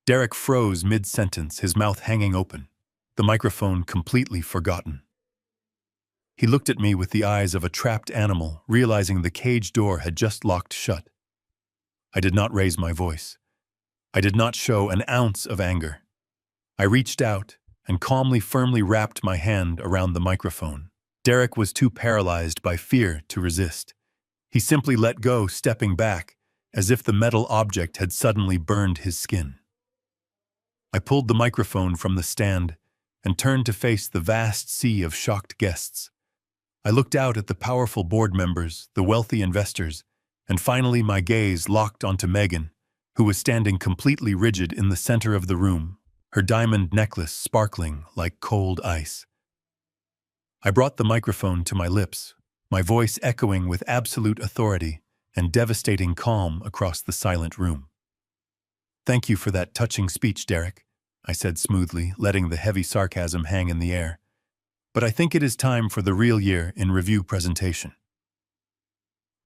Speaker 1: Derek froze mid-sentence, his mouth hanging open, the microphone completely forgotten. He looked at me with the eyes of a trapped animal, realizing the cage door had just locked shut. I did not raise my voice. I did not show an ounce of anger. I reached out and calmly, firmly wrapped my hand around the microphone. Derek was too paralyzed by fear to resist. He simply let go, stepping back, as if the metal object had suddenly burned his skin. I pulled the microphone from the stand and turned to face the vast sea of shocked guests. I looked out at the powerful board members, the wealthy investors, and finally my gaze locked onto Megan, who was standing completely rigid in the center of the room, her diamond necklace sparkling like cold ice. I brought the microphone to my lips, my voice echoing with absolute authority and devastating calm across the silent room. "Thank you for that touching speech, Derek," I said smoothly, letting the heavy sarcasm hang in the air. "But I think it is time for the real year in review presentation."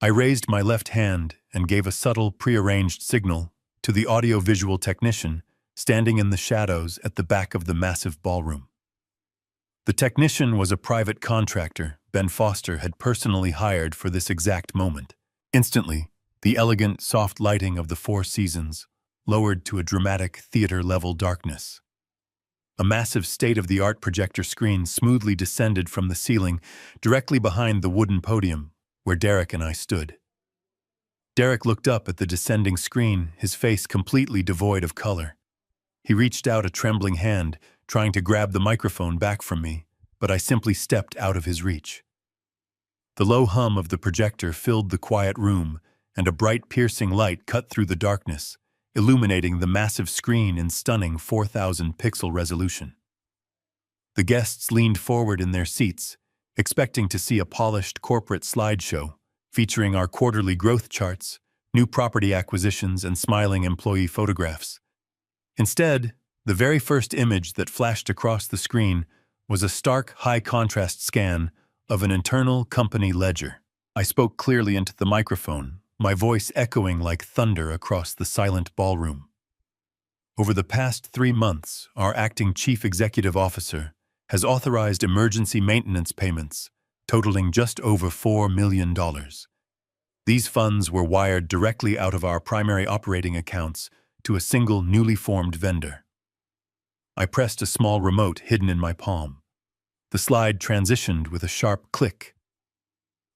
Speaker 1: I raised my left hand and gave a subtle, prearranged signal to the audio-visual technician standing in the shadows at the back of the massive ballroom. The technician was a private contractor Ben Foster had personally hired for this exact moment. Instantly, the elegant, soft lighting of the Four Seasons lowered to a dramatic theater-level darkness. A massive state-of-the-art projector screen smoothly descended from the ceiling directly behind the wooden podium where Derek and I stood. Derek looked up at the descending screen, his face completely devoid of color. He reached out a trembling hand, trying to grab the microphone back from me, but I simply stepped out of his reach. The low hum of the projector filled the quiet room, and a bright, piercing light cut through the darkness, illuminating the massive screen in stunning 4,000-pixel resolution. The guests leaned forward in their seats, expecting to see a polished corporate slideshow featuring our quarterly growth charts, new property acquisitions, and smiling employee photographs. Instead, the very first image that flashed across the screen was a stark, high-contrast scan of an internal company ledger. I spoke clearly into the microphone, my voice echoing like thunder across the silent ballroom. Over the past 3 months, our acting chief executive officer has authorized emergency maintenance payments totaling just over $4 million. These funds were wired directly out of our primary operating accounts to a single newly formed vendor. I pressed a small remote hidden in my palm. The slide transitioned with a sharp click.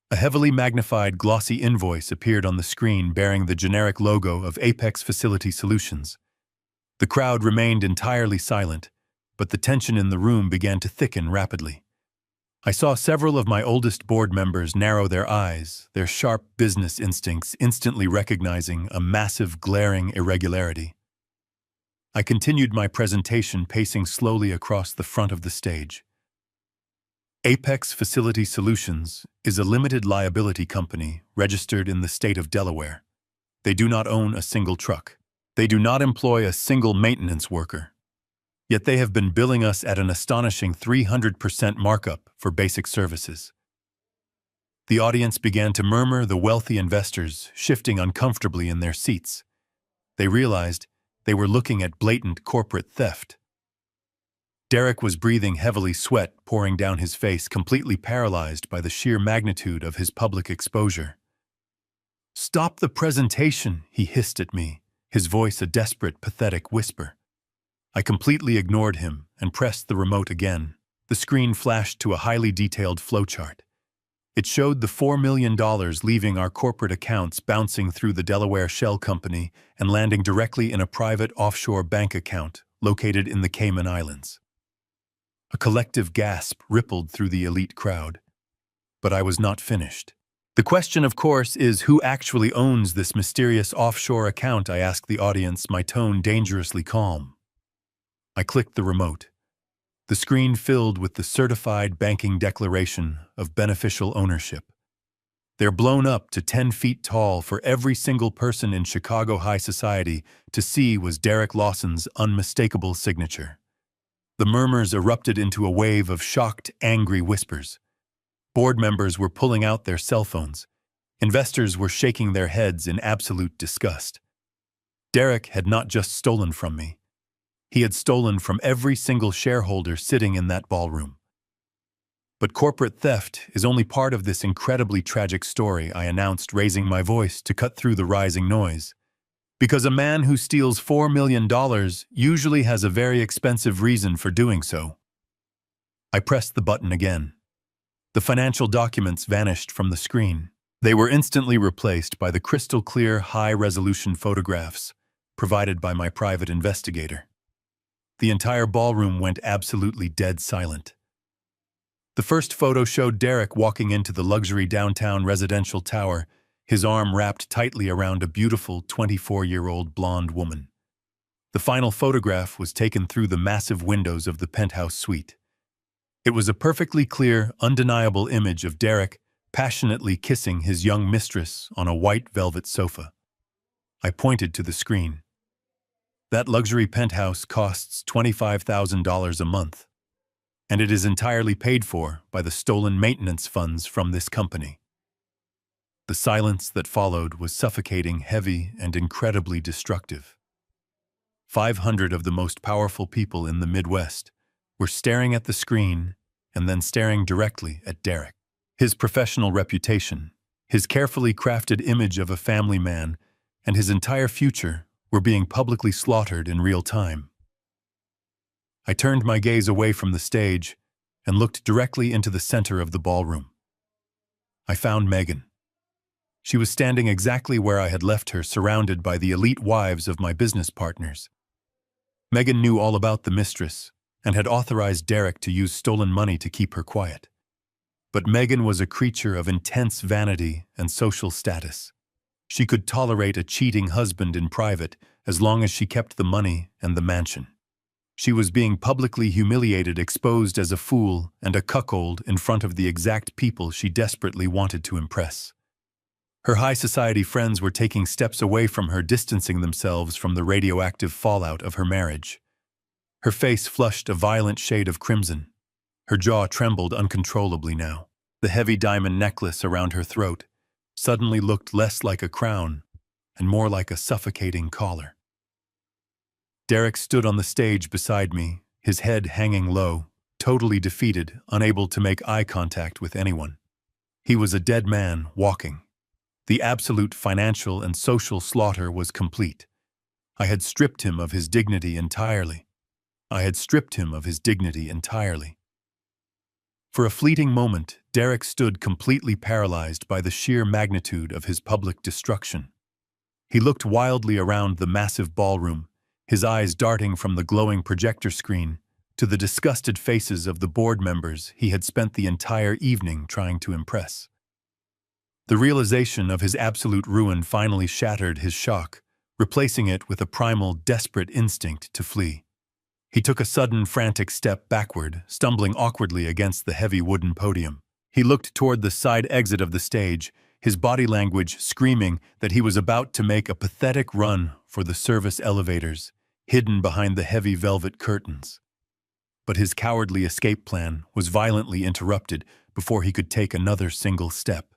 Speaker 1: A heavily magnified glossy invoice appeared on the screen bearing the generic logo of Apex Facility Solutions. The crowd remained entirely silent, but the tension in the room began to thicken rapidly. I saw several of my oldest board members narrow their eyes, their sharp business instincts instantly recognizing a massive, glaring irregularity. I continued my presentation, pacing slowly across the front of the stage. Apex Facility Solutions is a limited liability company registered in the state of Delaware. They do not own a single truck. They do not employ a single maintenance worker. Yet they have been billing us at an astonishing 300% markup for basic services. The audience began to murmur, the wealthy investors shifting uncomfortably in their seats. They realized they were looking at blatant corporate theft. Derek was breathing heavily, sweat pouring down his face, completely paralyzed by the sheer magnitude of his public exposure. "Stop the presentation," he hissed at me, his voice a desperate, pathetic whisper. I completely ignored him and pressed the remote again. The screen flashed to a highly detailed flowchart. It showed the $4 million leaving our corporate accounts, bouncing through the Delaware shell company and landing directly in a private offshore bank account located in the Cayman Islands. A collective gasp rippled through the elite crowd. But I was not finished. The question, of course, is who actually owns this mysterious offshore account? I asked the audience, my tone dangerously calm. I clicked the remote. The screen filled with the certified banking declaration of beneficial ownership. They're blown up to 10 feet tall for every single person in Chicago high society to see was Derek Lawson's unmistakable signature. The murmurs erupted into a wave of shocked, angry whispers. Board members were pulling out their cell phones. Investors were shaking their heads in absolute disgust. Derek had not just stolen from me. He had stolen from every single shareholder sitting in that ballroom. But corporate theft is only part of this incredibly tragic story, I announced, raising my voice to cut through the rising noise. Because a man who steals $4 million usually has a very expensive reason for doing so. I pressed the button again. The financial documents vanished from the screen. They were instantly replaced by the crystal-clear, high-resolution photographs provided by my private investigator. The entire ballroom went absolutely dead silent. The first photo showed Derek walking into the luxury downtown residential tower, his arm wrapped tightly around a beautiful 24-year-old blonde woman. The final photograph was taken through the massive windows of the penthouse suite. It was a perfectly clear, undeniable image of Derek passionately kissing his young mistress on a white velvet sofa. I pointed to the screen. That luxury penthouse costs $25,000 a month, and it is entirely paid for by the stolen maintenance funds from this company. The silence that followed was suffocating, heavy, and incredibly destructive. 500 of the most powerful people in the Midwest were staring at the screen and then staring directly at Derek. His professional reputation, his carefully crafted image of a family man, and his entire future were being publicly slaughtered in real time. I turned my gaze away from the stage and looked directly into the center of the ballroom. I found Megan. She was standing exactly where I had left her, surrounded by the elite wives of my business partners. Megan knew all about the mistress and had authorized Derek to use stolen money to keep her quiet. But Megan was a creature of intense vanity and social status. She could tolerate a cheating husband in private as long as she kept the money and the mansion. She was being publicly humiliated, exposed as a fool and a cuckold in front of the exact people she desperately wanted to impress. Her high society friends were taking steps away from her, distancing themselves from the radioactive fallout of her marriage. Her face flushed a violent shade of crimson. Her jaw trembled uncontrollably now. The heavy diamond necklace around her throat suddenly looked less like a crown and more like a suffocating collar. Derek stood on the stage beside me, his head hanging low, totally defeated, unable to make eye contact with anyone. He was a dead man walking. The absolute financial and social slaughter was complete. I had stripped him of his dignity entirely. For a fleeting moment, Derek stood completely paralyzed by the sheer magnitude of his public destruction. He looked wildly around the massive ballroom, his eyes darting from the glowing projector screen to the disgusted faces of the board members he had spent the entire evening trying to impress. The realization of his absolute ruin finally shattered his shock, replacing it with a primal, desperate instinct to flee. He took a sudden, frantic step backward, stumbling awkwardly against the heavy wooden podium. He looked toward the side exit of the stage, his body language screaming that he was about to make a pathetic run for the service elevators, hidden behind the heavy velvet curtains. But his cowardly escape plan was violently interrupted before he could take another single step.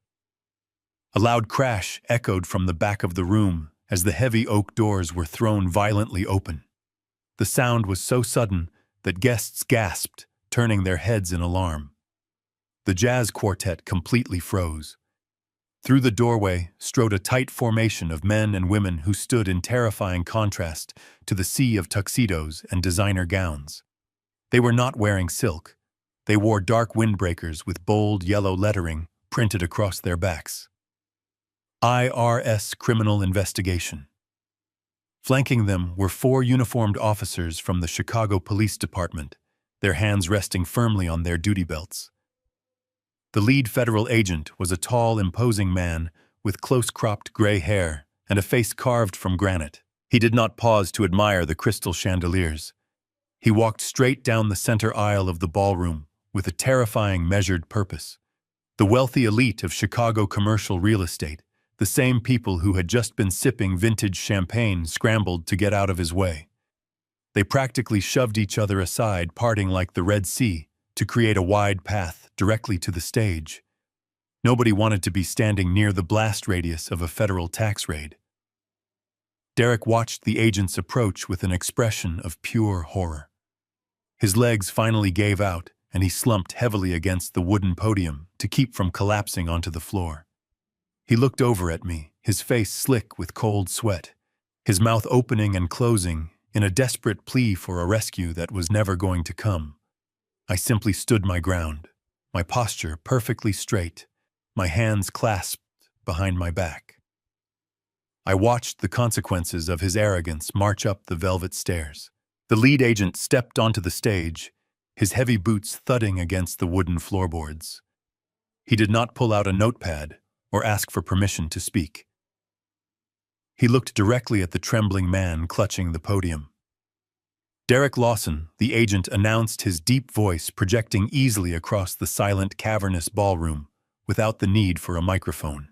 Speaker 1: A loud crash echoed from the back of the room as the heavy oak doors were thrown violently open. The sound was so sudden that guests gasped, turning their heads in alarm. The jazz quartet completely froze. Through the doorway strode a tight formation of men and women who stood in terrifying contrast to the sea of tuxedos and designer gowns. They were not wearing silk. They wore dark windbreakers with bold yellow lettering printed across their backs. IRS Criminal Investigation. Flanking them were 4 uniformed officers from the Chicago Police Department, their hands resting firmly on their duty belts. The lead federal agent was a tall, imposing man with close-cropped gray hair and a face carved from granite. He did not pause to admire the crystal chandeliers. He walked straight down the center aisle of the ballroom with a terrifying, measured purpose. The wealthy elite of Chicago commercial real estate, the same people who had just been sipping vintage champagne, scrambled to get out of his way. They practically shoved each other aside, parting like the Red Sea, to create a wide path directly to the stage. Nobody wanted to be standing near the blast radius of a federal tax raid. Derek watched the agents approach with an expression of pure horror. His legs finally gave out, and he slumped heavily against the wooden podium to keep from collapsing onto the floor. He looked over at me, his face slick with cold sweat, his mouth opening and closing in a desperate plea for a rescue that was never going to come. I simply stood my ground, my posture perfectly straight, my hands clasped behind my back. I watched the consequences of his arrogance march up the velvet stairs. The lead agent stepped onto the stage, his heavy boots thudding against the wooden floorboards. He did not pull out a notepad or ask for permission to speak. He looked directly at the trembling man clutching the podium. Derek Lawson, the agent, announced, his deep voice projecting easily across the silent, cavernous ballroom without the need for a microphone.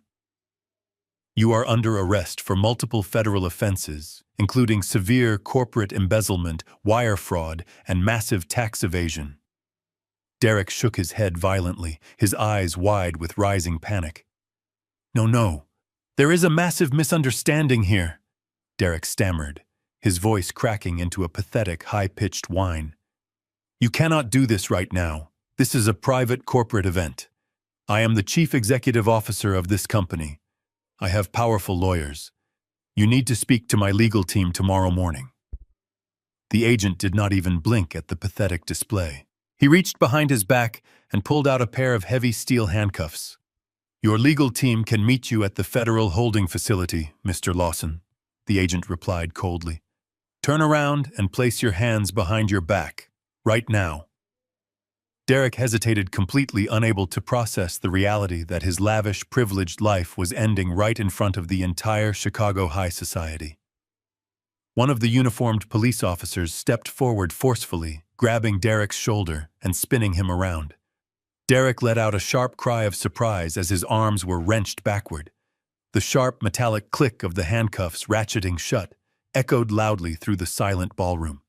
Speaker 1: You are under arrest for multiple federal offenses, including severe corporate embezzlement, wire fraud, and massive tax evasion. Derek shook his head violently, his eyes wide with rising panic. No, there is a massive misunderstanding here, Derek stammered, his voice cracking into a pathetic, high-pitched whine. "You cannot do this right now. This is a private corporate event. I am the chief executive officer of this company. I have powerful lawyers. You need to speak to my legal team tomorrow morning." The agent did not even blink at the pathetic display. He reached behind his back and pulled out a pair of heavy steel handcuffs. "Your legal team can meet you at the Federal Holding Facility, Mr. Lawson," the agent replied coldly. "Turn around and place your hands behind your back, right now." Derek hesitated, completely unable to process the reality that his lavish, privileged life was ending right in front of the entire Chicago high society. One of the uniformed police officers stepped forward forcefully, grabbing Derek's shoulder and spinning him around. Derek let out a sharp cry of surprise as his arms were wrenched backward. The sharp, metallic click of the handcuffs ratcheting shut echoed loudly through the silent ballroom.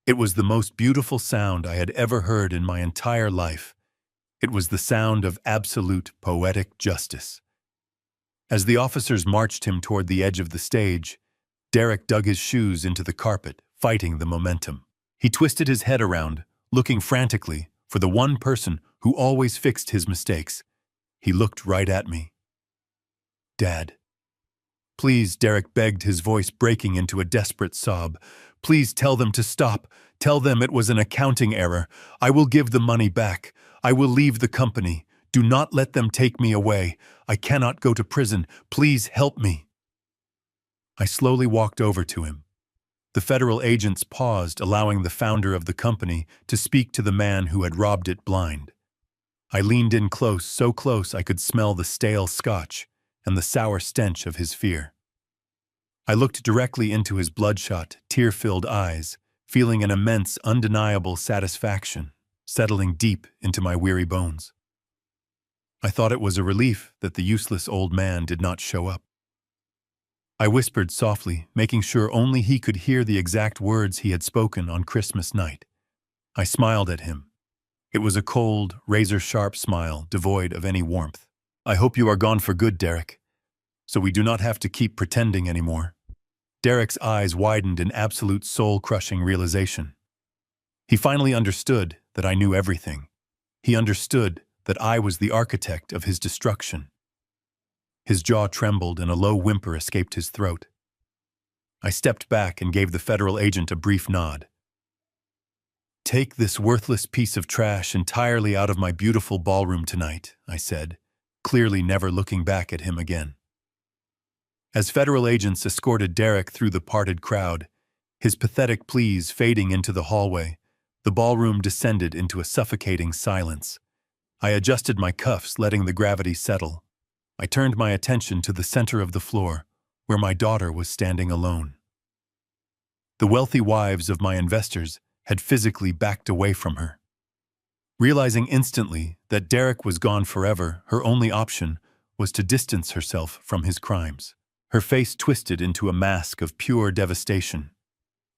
Speaker 1: It was the most beautiful sound I had ever heard in my entire life. It was the sound of absolute poetic justice. As the officers marched him toward the edge of the stage, Derek dug his shoes into the carpet, fighting the momentum. He twisted his head around, looking frantically for the one person who always fixed his mistakes. He looked right at me. "Dad." "Please," Derek begged, his voice breaking into a desperate sob. "Please tell them to stop. Tell them it was an accounting error. I will give the money back. I will leave the company. Do not let them take me away. I cannot go to prison. Please help me." I slowly walked over to him. The federal agents paused, allowing the founder of the company to speak to the man who had robbed it blind. I leaned in close, so close I could smell the stale scotch and the sour stench of his fear. I looked directly into his bloodshot, tear-filled eyes, feeling an immense, undeniable satisfaction settling deep into my weary bones. I thought it was a relief that the useless old man did not show up. I whispered softly, making sure only he could hear the exact words he had spoken on Christmas night. I smiled at him. It was a cold, razor-sharp smile, devoid of any warmth. "I hope you are gone for good, Derek, so we do not have to keep pretending anymore." Derek's eyes widened in absolute soul-crushing realization. He finally understood that I knew everything. He understood that I was the architect of his destruction. His jaw trembled and a low whimper escaped his throat. I stepped back and gave the federal agent a brief nod. "Take this worthless piece of trash entirely out of my beautiful ballroom tonight," I said, clearly never looking back at him again. As federal agents escorted Derek through the parted crowd, his pathetic pleas fading into the hallway, the ballroom descended into a suffocating silence. I adjusted my cuffs, letting the gravity settle. I turned my attention to the center of the floor, where my daughter was standing alone. The wealthy wives of my investors had physically backed away from her. Realizing instantly that Derek was gone forever, her only option was to distance herself from his crimes. Her face twisted into a mask of pure devastation.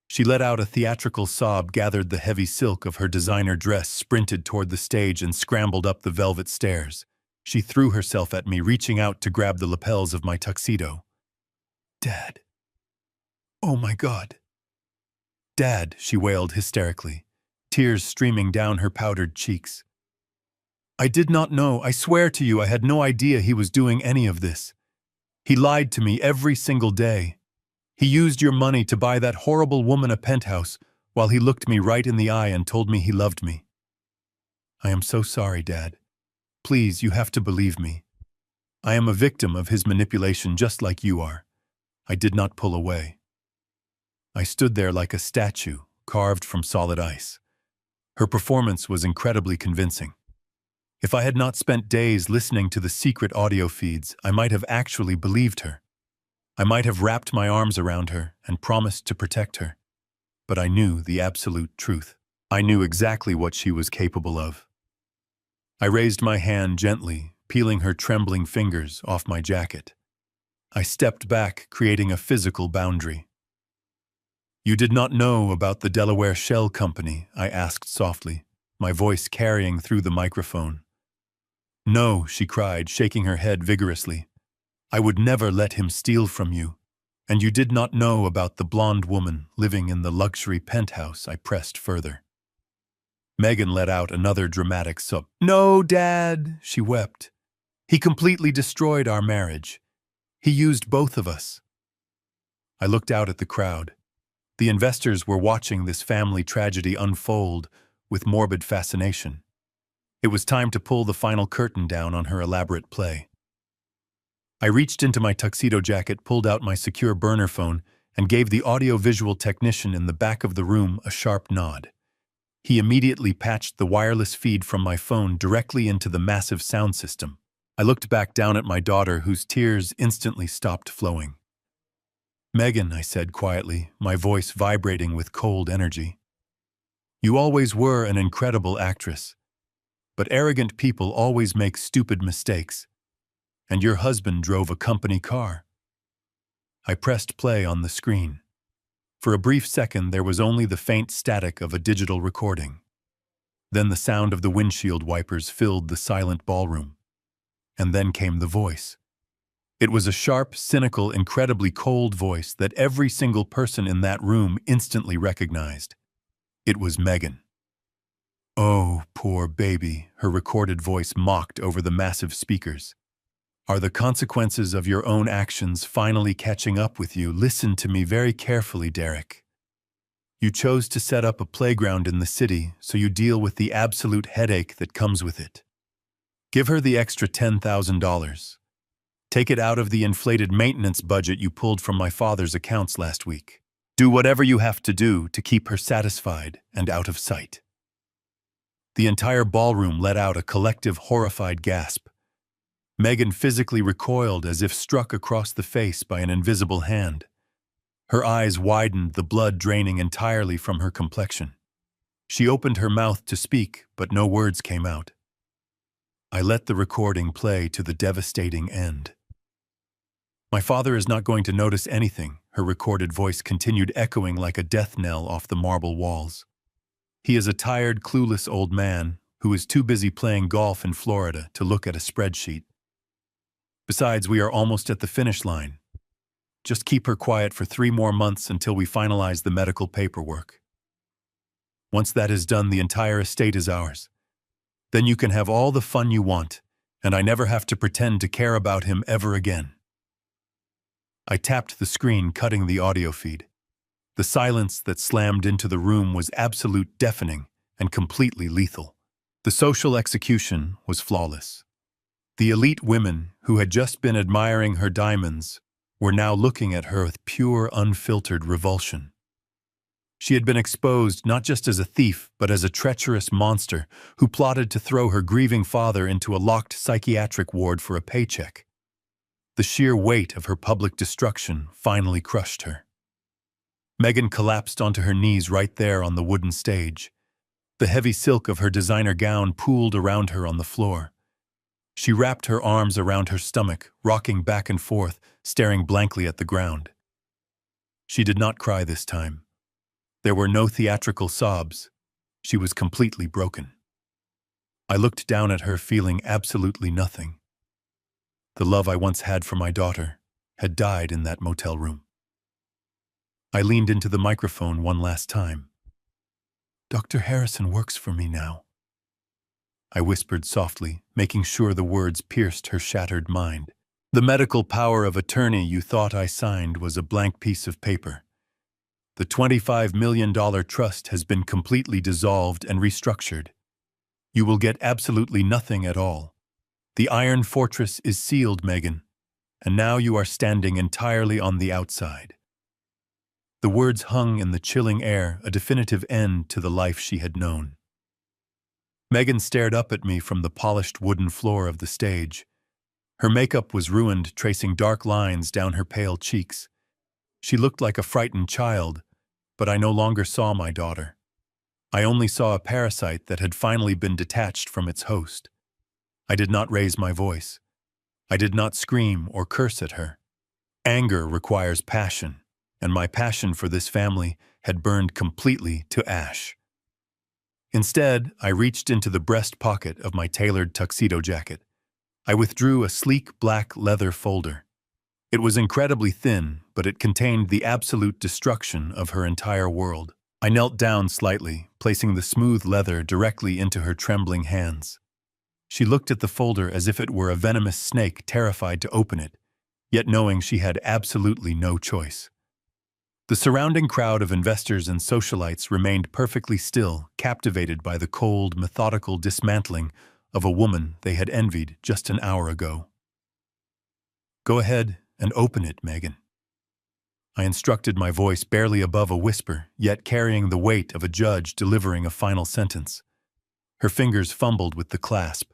Speaker 1: She let out a theatrical sob, gathered the heavy silk of her designer dress, sprinted toward the stage, and scrambled up the velvet stairs. She threw herself at me, reaching out to grab the lapels of my tuxedo. "Dad. Oh my God. Dad," she wailed hysterically, tears streaming down her powdered cheeks. "I did not know. I swear to you, I had no idea he was doing any of this. He lied to me every single day. He used your money to buy that horrible woman a penthouse while he looked me right in the eye and told me he loved me. I am so sorry, Dad. Please, you have to believe me. I am a victim of his manipulation just like you are. I did not pull away." I stood there like a statue, carved from solid ice. Her performance was incredibly convincing. If I had not spent days listening to the secret audio feeds, I might have actually believed her. I might have wrapped my arms around her and promised to protect her. But I knew the absolute truth. I knew exactly what she was capable of. I raised my hand gently, peeling her trembling fingers off my jacket. I stepped back, creating a physical boundary. "You did not know about the Delaware Shell Company?" I asked softly, my voice carrying through the microphone. "No," she cried, shaking her head vigorously. "I would never let him steal from you. And you did not know about the blonde woman living in the luxury penthouse, I pressed further. Megan let out another dramatic sob. No, Dad, she wept. He completely destroyed our marriage. He used both of us. I looked out at the crowd. The investors were watching this family tragedy unfold with morbid fascination. It was time to pull the final curtain down on her elaborate play. I reached into my tuxedo jacket, pulled out my secure burner phone, and gave the audio-visual technician in the back of the room a sharp nod. He immediately patched the wireless feed from my phone directly into the massive sound system. I looked back down at my daughter, whose tears instantly stopped flowing. Megan, I said quietly, my voice vibrating with cold energy. You always were an incredible actress, but arrogant people always make stupid mistakes, and your husband drove a company car. I pressed play on the screen. For a brief second, there was only the faint static of a digital recording. Then the sound of the windshield wipers filled the silent ballroom. And then came the voice. It was a sharp, cynical, incredibly cold voice that every single person in that room instantly recognized. It was Megan. Oh, poor baby, her recorded voice mocked over the massive speakers. Are the consequences of your own actions finally catching up with you? Listen to me very carefully, Derek. You chose to set up a playground in the city, so you deal with the absolute headache that comes with it. Give her the extra $10,000. Take it out of the inflated maintenance budget you pulled from my father's accounts last week. Do whatever you have to do to keep her satisfied and out of sight. The entire ballroom let out a collective horrified gasp. Megan physically recoiled as if struck across the face by an invisible hand. Her eyes widened, the blood draining entirely from her complexion. She opened her mouth to speak, but no words came out. I let the recording play to the devastating end. My father is not going to notice anything, her recorded voice continued, echoing like a death knell off the marble walls. He is a tired, clueless old man who is too busy playing golf in Florida to look at a spreadsheet. Besides, we are almost at the finish line. Just keep her quiet for 3 more months until we finalize the medical paperwork. Once that is done, the entire estate is ours. Then you can have all the fun you want, and I never have to pretend to care about him ever again. I tapped the screen, cutting the audio feed. The silence that slammed into the room was absolute, deafening, and completely lethal. The social execution was flawless. The elite women who had just been admiring her diamonds were now looking at her with pure, unfiltered revulsion. She had been exposed not just as a thief, but as a treacherous monster who plotted to throw her grieving father into a locked psychiatric ward for a paycheck. The sheer weight of her public destruction finally crushed her. Megan collapsed onto her knees right there on the wooden stage. The heavy silk of her designer gown pooled around her on the floor. She wrapped her arms around her stomach, rocking back and forth, staring blankly at the ground. She did not cry this time. There were no theatrical sobs. She was completely broken. I looked down at her, feeling absolutely nothing. The love I once had for my daughter had died in that motel room. I leaned into the microphone one last time. Dr. Harrison works for me now. I whispered softly, making sure the words pierced her shattered mind. The medical power of attorney you thought I signed was a blank piece of paper. The $25 million trust has been completely dissolved and restructured. You will get absolutely nothing at all. The Iron Fortress is sealed, Megan, and now you are standing entirely on the outside. The words hung in the chilling air, a definitive end to the life she had known. Megan stared up at me from the polished wooden floor of the stage. Her makeup was ruined, tracing dark lines down her pale cheeks. She looked like a frightened child, but I no longer saw my daughter. I only saw a parasite that had finally been detached from its host. I did not raise my voice. I did not scream or curse at her. Anger requires passion, and my passion for this family had burned completely to ash. Instead, I reached into the breast pocket of my tailored tuxedo jacket. I withdrew a sleek black leather folder. It was incredibly thin, but it contained the absolute destruction of her entire world. I knelt down slightly, placing the smooth leather directly into her trembling hands. She looked at the folder as if it were a venomous snake terrified to open it, yet knowing she had absolutely no choice. The surrounding crowd of investors and socialites remained perfectly still, captivated by the cold, methodical dismantling of a woman they had envied just an hour ago. "Go ahead and open it, Megan." I instructed, my voice barely above a whisper, yet carrying the weight of a judge delivering a final sentence. Her fingers fumbled with the clasp.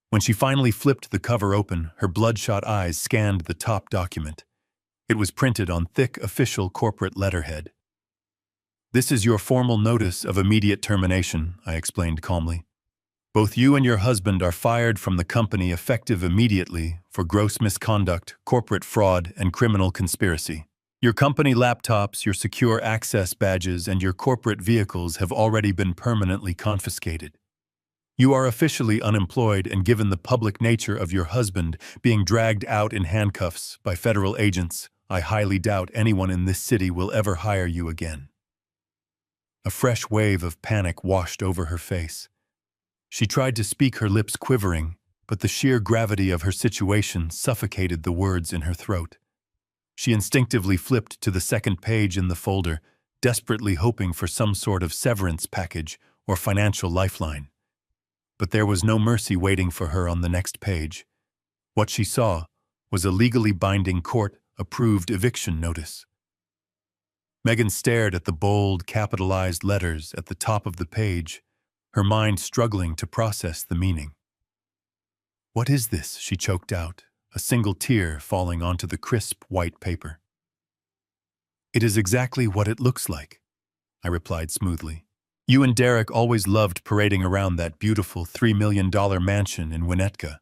Speaker 1: When she finally flipped the cover open, her bloodshot eyes scanned the top document. It was printed on thick, official corporate letterhead. "This is your formal notice of immediate termination," I explained calmly. "Both you and your husband are fired from the company effective immediately for gross misconduct, corporate fraud, and criminal conspiracy. Your company laptops, your secure access badges, and your corporate vehicles have already been permanently confiscated. You are officially unemployed, and given the public nature of your husband being dragged out in handcuffs by federal agents, I highly doubt anyone in this city will ever hire you again." A fresh wave of panic washed over her face. She tried to speak, her lips quivering, but the sheer gravity of her situation suffocated the words in her throat. She instinctively flipped to the second page in the folder, desperately hoping for some sort of severance package or financial lifeline. But there was no mercy waiting for her on the next page. What she saw was a legally binding court-approved eviction notice. Megan stared at the bold, capitalized letters at the top of the page, her mind struggling to process the meaning. "What is this?" she choked out, a single tear falling onto the crisp white paper. "It is exactly what it looks like," I replied smoothly. "You and Derek always loved parading around that beautiful $3 million mansion in Winnetka.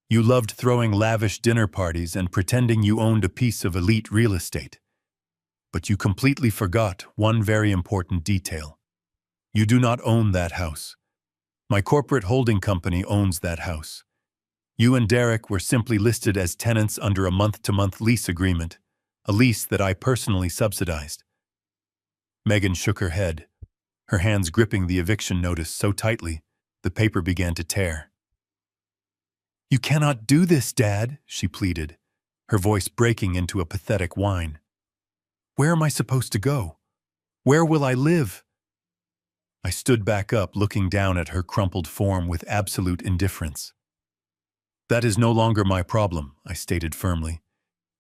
Speaker 1: You loved throwing lavish dinner parties and pretending you owned a piece of elite real estate. But you completely forgot one very important detail. You do not own that house. My corporate holding company owns that house. You and Derek were simply listed as tenants under a month-to-month lease agreement, a lease that I personally subsidized." Megan shook her head, her hands gripping the eviction notice so tightly, the paper began to tear. "You cannot do this, Dad," she pleaded, her voice breaking into a pathetic whine. "Where am I supposed to go? Where will I live?" I stood back up, looking down at her crumpled form with absolute indifference. "That is no longer my problem," I stated firmly.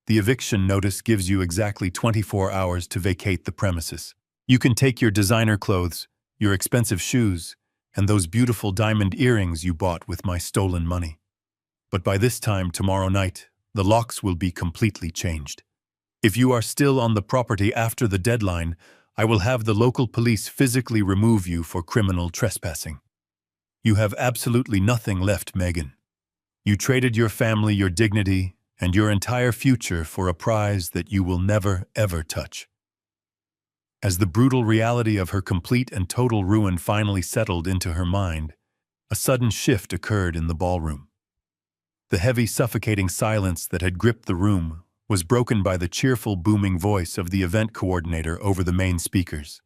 Speaker 1: "The eviction notice gives you exactly 24 hours to vacate the premises. You can take your designer clothes, your expensive shoes, and those beautiful diamond earrings you bought with my stolen money. But by this time tomorrow night, the locks will be completely changed. If you are still on the property after the deadline, I will have the local police physically remove you for criminal trespassing. You have absolutely nothing left, Megan. You traded your family, your dignity, and your entire future for a prize that you will never, ever touch." As the brutal reality of her complete and total ruin finally settled into her mind, a sudden shift occurred in the ballroom. The heavy, suffocating silence that had gripped the room was broken by the cheerful, booming voice of the event coordinator over the main speakers.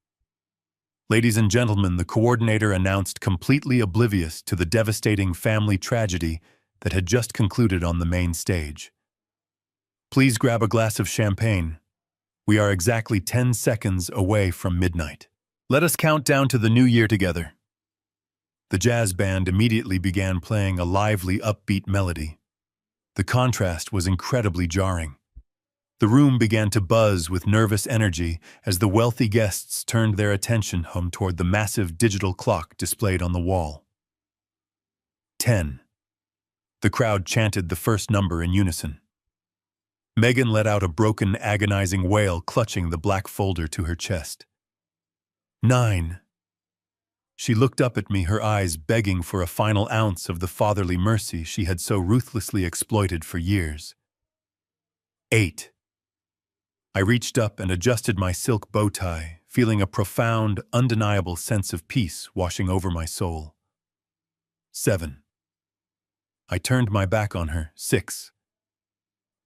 Speaker 1: "Ladies and gentlemen," the coordinator announced, completely oblivious to the devastating family tragedy that had just concluded on the main stage. "Please grab a glass of champagne. We are exactly 10 seconds away from midnight. Let us count down to the new year together." The jazz band immediately began playing a lively, upbeat melody. The contrast was incredibly jarring. The room began to buzz with nervous energy as the wealthy guests turned their attention home toward the massive digital clock displayed on the wall. 10. The crowd chanted the first number in unison. Megan let out a broken, agonizing wail, clutching the black folder to her chest. 9. She looked up at me, her eyes begging for a final ounce of the fatherly mercy she had so ruthlessly exploited for years. 8. I reached up and adjusted my silk bow tie, feeling a profound, undeniable sense of peace washing over my soul. 7. I turned my back on her. 6.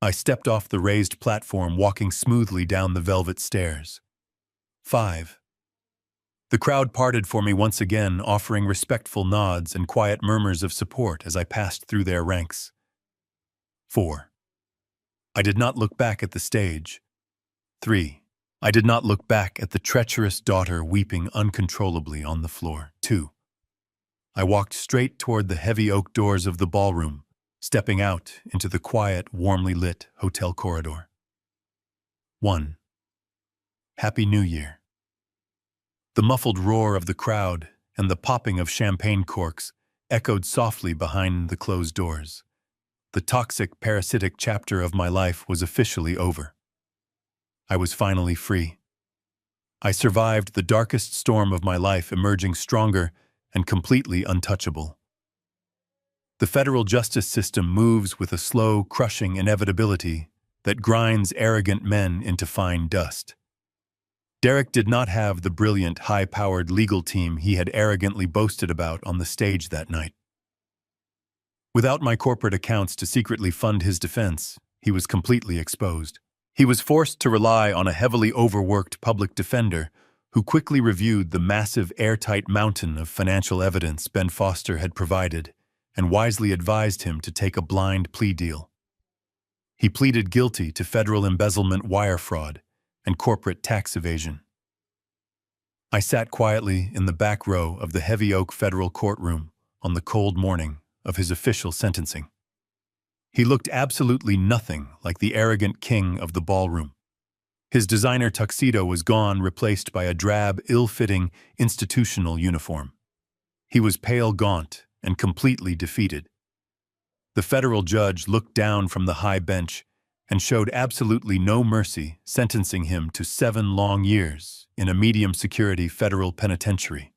Speaker 1: I stepped off the raised platform, walking smoothly down the velvet stairs. 5. The crowd parted for me once again, offering respectful nods and quiet murmurs of support as I passed through their ranks. 4. I did not look back at the stage. 3. I did not look back at the treacherous daughter weeping uncontrollably on the floor. 2. I walked straight toward the heavy oak doors of the ballroom, stepping out into the quiet, warmly lit hotel corridor. 1. Happy New Year. The muffled roar of the crowd and the popping of champagne corks echoed softly behind the closed doors. The toxic, parasitic chapter of my life was officially over. I was finally free. I survived the darkest storm of my life, emerging stronger and completely untouchable. The federal justice system moves with a slow, crushing inevitability that grinds arrogant men into fine dust. Derek did not have the brilliant, high-powered legal team he had arrogantly boasted about on the stage that night. Without my corporate accounts to secretly fund his defense, he was completely exposed. He was forced to rely on a heavily overworked public defender who quickly reviewed the massive, airtight mountain of financial evidence Ben Foster had provided and wisely advised him to take a blind plea deal. He pleaded guilty to federal embezzlement, wire fraud, and corporate tax evasion. I sat quietly in the back row of the heavy oak federal courtroom on the cold morning of his official sentencing. He looked absolutely nothing like the arrogant king of the ballroom. His designer tuxedo was gone, replaced by a drab, ill-fitting institutional uniform. He was pale, gaunt, and completely defeated. The federal judge looked down from the high bench and showed absolutely no mercy, sentencing him to 7 long years in a medium-security federal penitentiary.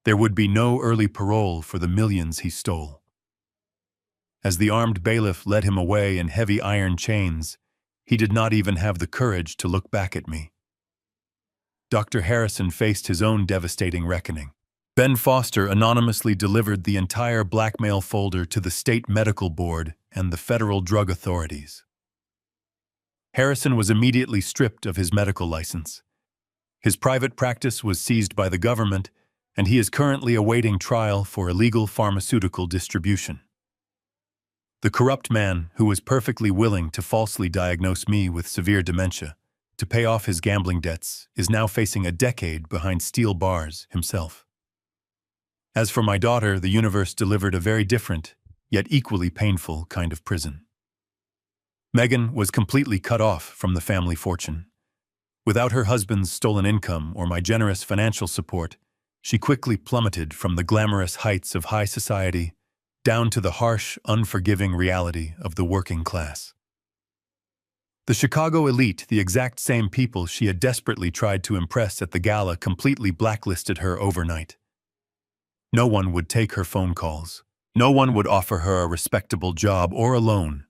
Speaker 1: There would be no early parole for the millions he stole. As the armed bailiff led him away in heavy iron chains, he did not even have the courage to look back at me. Dr. Harrison faced his own devastating reckoning. Ben Foster anonymously delivered the entire blackmail folder to the state medical board and the federal drug authorities. Harrison was immediately stripped of his medical license. His private practice was seized by the government, and he is currently awaiting trial for illegal pharmaceutical distribution. The corrupt man, who was perfectly willing to falsely diagnose me with severe dementia to pay off his gambling debts, is now facing a decade behind steel bars himself. As for my daughter, the universe delivered a very different, yet equally painful kind of prison. Megan was completely cut off from the family fortune. Without her husband's stolen income or my generous financial support, she quickly plummeted from the glamorous heights of high society down to the harsh, unforgiving reality of the working class. The Chicago elite, the exact same people she had desperately tried to impress at the gala, completely blacklisted her overnight. No one would take her phone calls. No one would offer her a respectable job or a loan.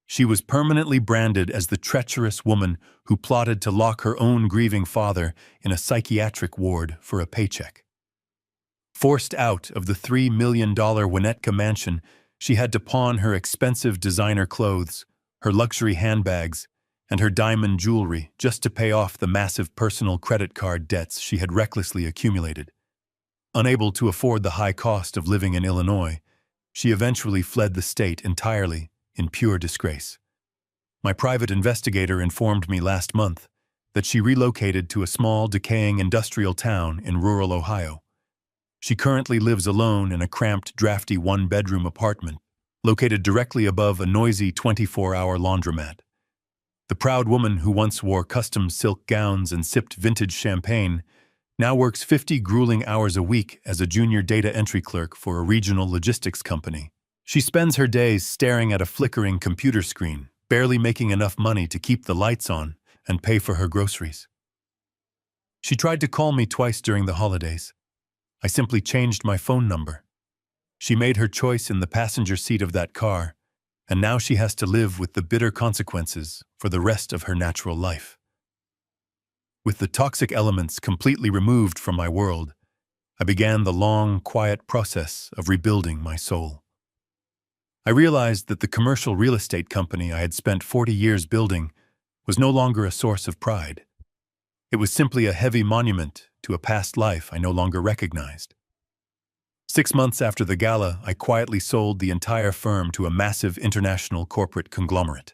Speaker 1: She was permanently branded as the treacherous woman who plotted to lock her own grieving father in a psychiatric ward for a paycheck. Forced out of the $3 million Winnetka mansion, she had to pawn her expensive designer clothes, her luxury handbags, and her diamond jewelry just to pay off the massive personal credit card debts she had recklessly accumulated. Unable to afford the high cost of living in Illinois, she eventually fled the state entirely in pure disgrace. My private investigator informed me last month that she relocated to a small, decaying industrial town in rural Ohio. She currently lives alone in a cramped, drafty one-bedroom apartment located directly above a noisy 24-hour laundromat. The proud woman who once wore custom silk gowns and sipped vintage champagne now works 50 grueling hours a week as a junior data entry clerk for a regional logistics company. She spends her days staring at a flickering computer screen, barely making enough money to keep the lights on and pay for her groceries. She tried to call me twice during the holidays. I simply changed my phone number. She made her choice in the passenger seat of that car, and now she has to live with the bitter consequences for the rest of her natural life. With the toxic elements completely removed from my world, I began the long, quiet process of rebuilding my soul. I realized that the commercial real estate company I had spent 40 years building was no longer a source of pride. It was simply a heavy monument to a past life I no longer recognized. 6 months after the gala, I quietly sold the entire firm to a massive international corporate conglomerate.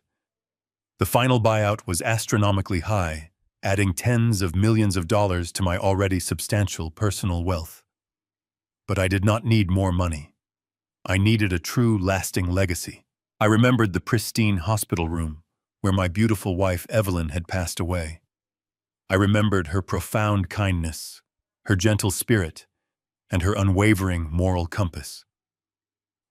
Speaker 1: The final buyout was astronomically high, adding tens of millions of dollars to my already substantial personal wealth. But I did not need more money. I needed a true, lasting legacy. I remembered the pristine hospital room where my beautiful wife Evelyn had passed away. I remembered her profound kindness, her gentle spirit, and her unwavering moral compass.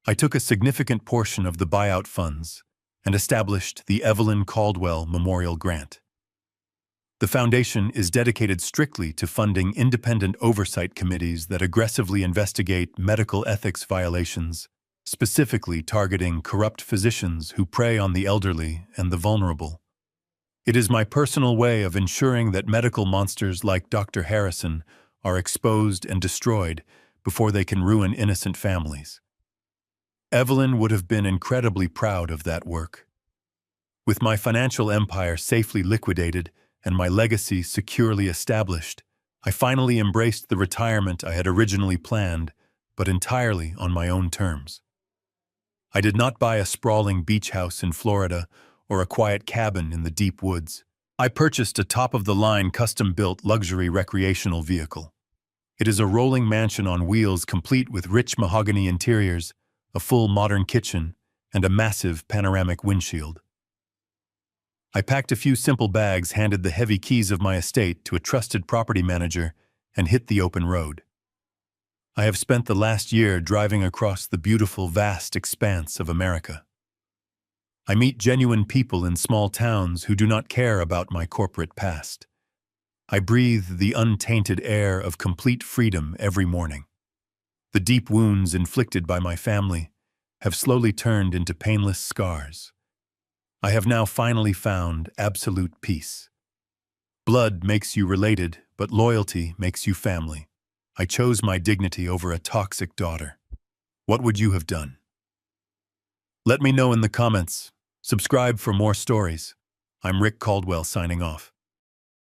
Speaker 1: I took a significant portion of the buyout funds and established the Evelyn Caldwell Memorial Grant. The foundation is dedicated strictly to funding independent oversight committees that aggressively investigate medical ethics violations, specifically targeting corrupt physicians who prey on the elderly and the vulnerable. It is my personal way of ensuring that medical monsters like Dr. Harrison are exposed and destroyed before they can ruin innocent families. Evelyn would have been incredibly proud of that work. With my financial empire safely liquidated and my legacy securely established, I finally embraced the retirement I had originally planned, but entirely on my own terms. I did not buy a sprawling beach house in Florida or a quiet cabin in the deep woods. I purchased a top-of-the-line custom-built luxury recreational vehicle. It is a rolling mansion on wheels complete with rich mahogany interiors, a full modern kitchen, and a massive panoramic windshield. I packed a few simple bags, handed the heavy keys of my estate to a trusted property manager, and hit the open road. I have spent the last year driving across the beautiful, vast expanse of America. I meet genuine people in small towns who do not care about my corporate past. I breathe the untainted air of complete freedom every morning. The deep wounds inflicted by my family have slowly turned into painless scars. I have now finally found absolute peace. Blood makes you related, but loyalty makes you family. I chose my dignity over a toxic daughter. What would you have done? Let me know in the comments. Subscribe for more stories. I'm Rick Caldwell signing off.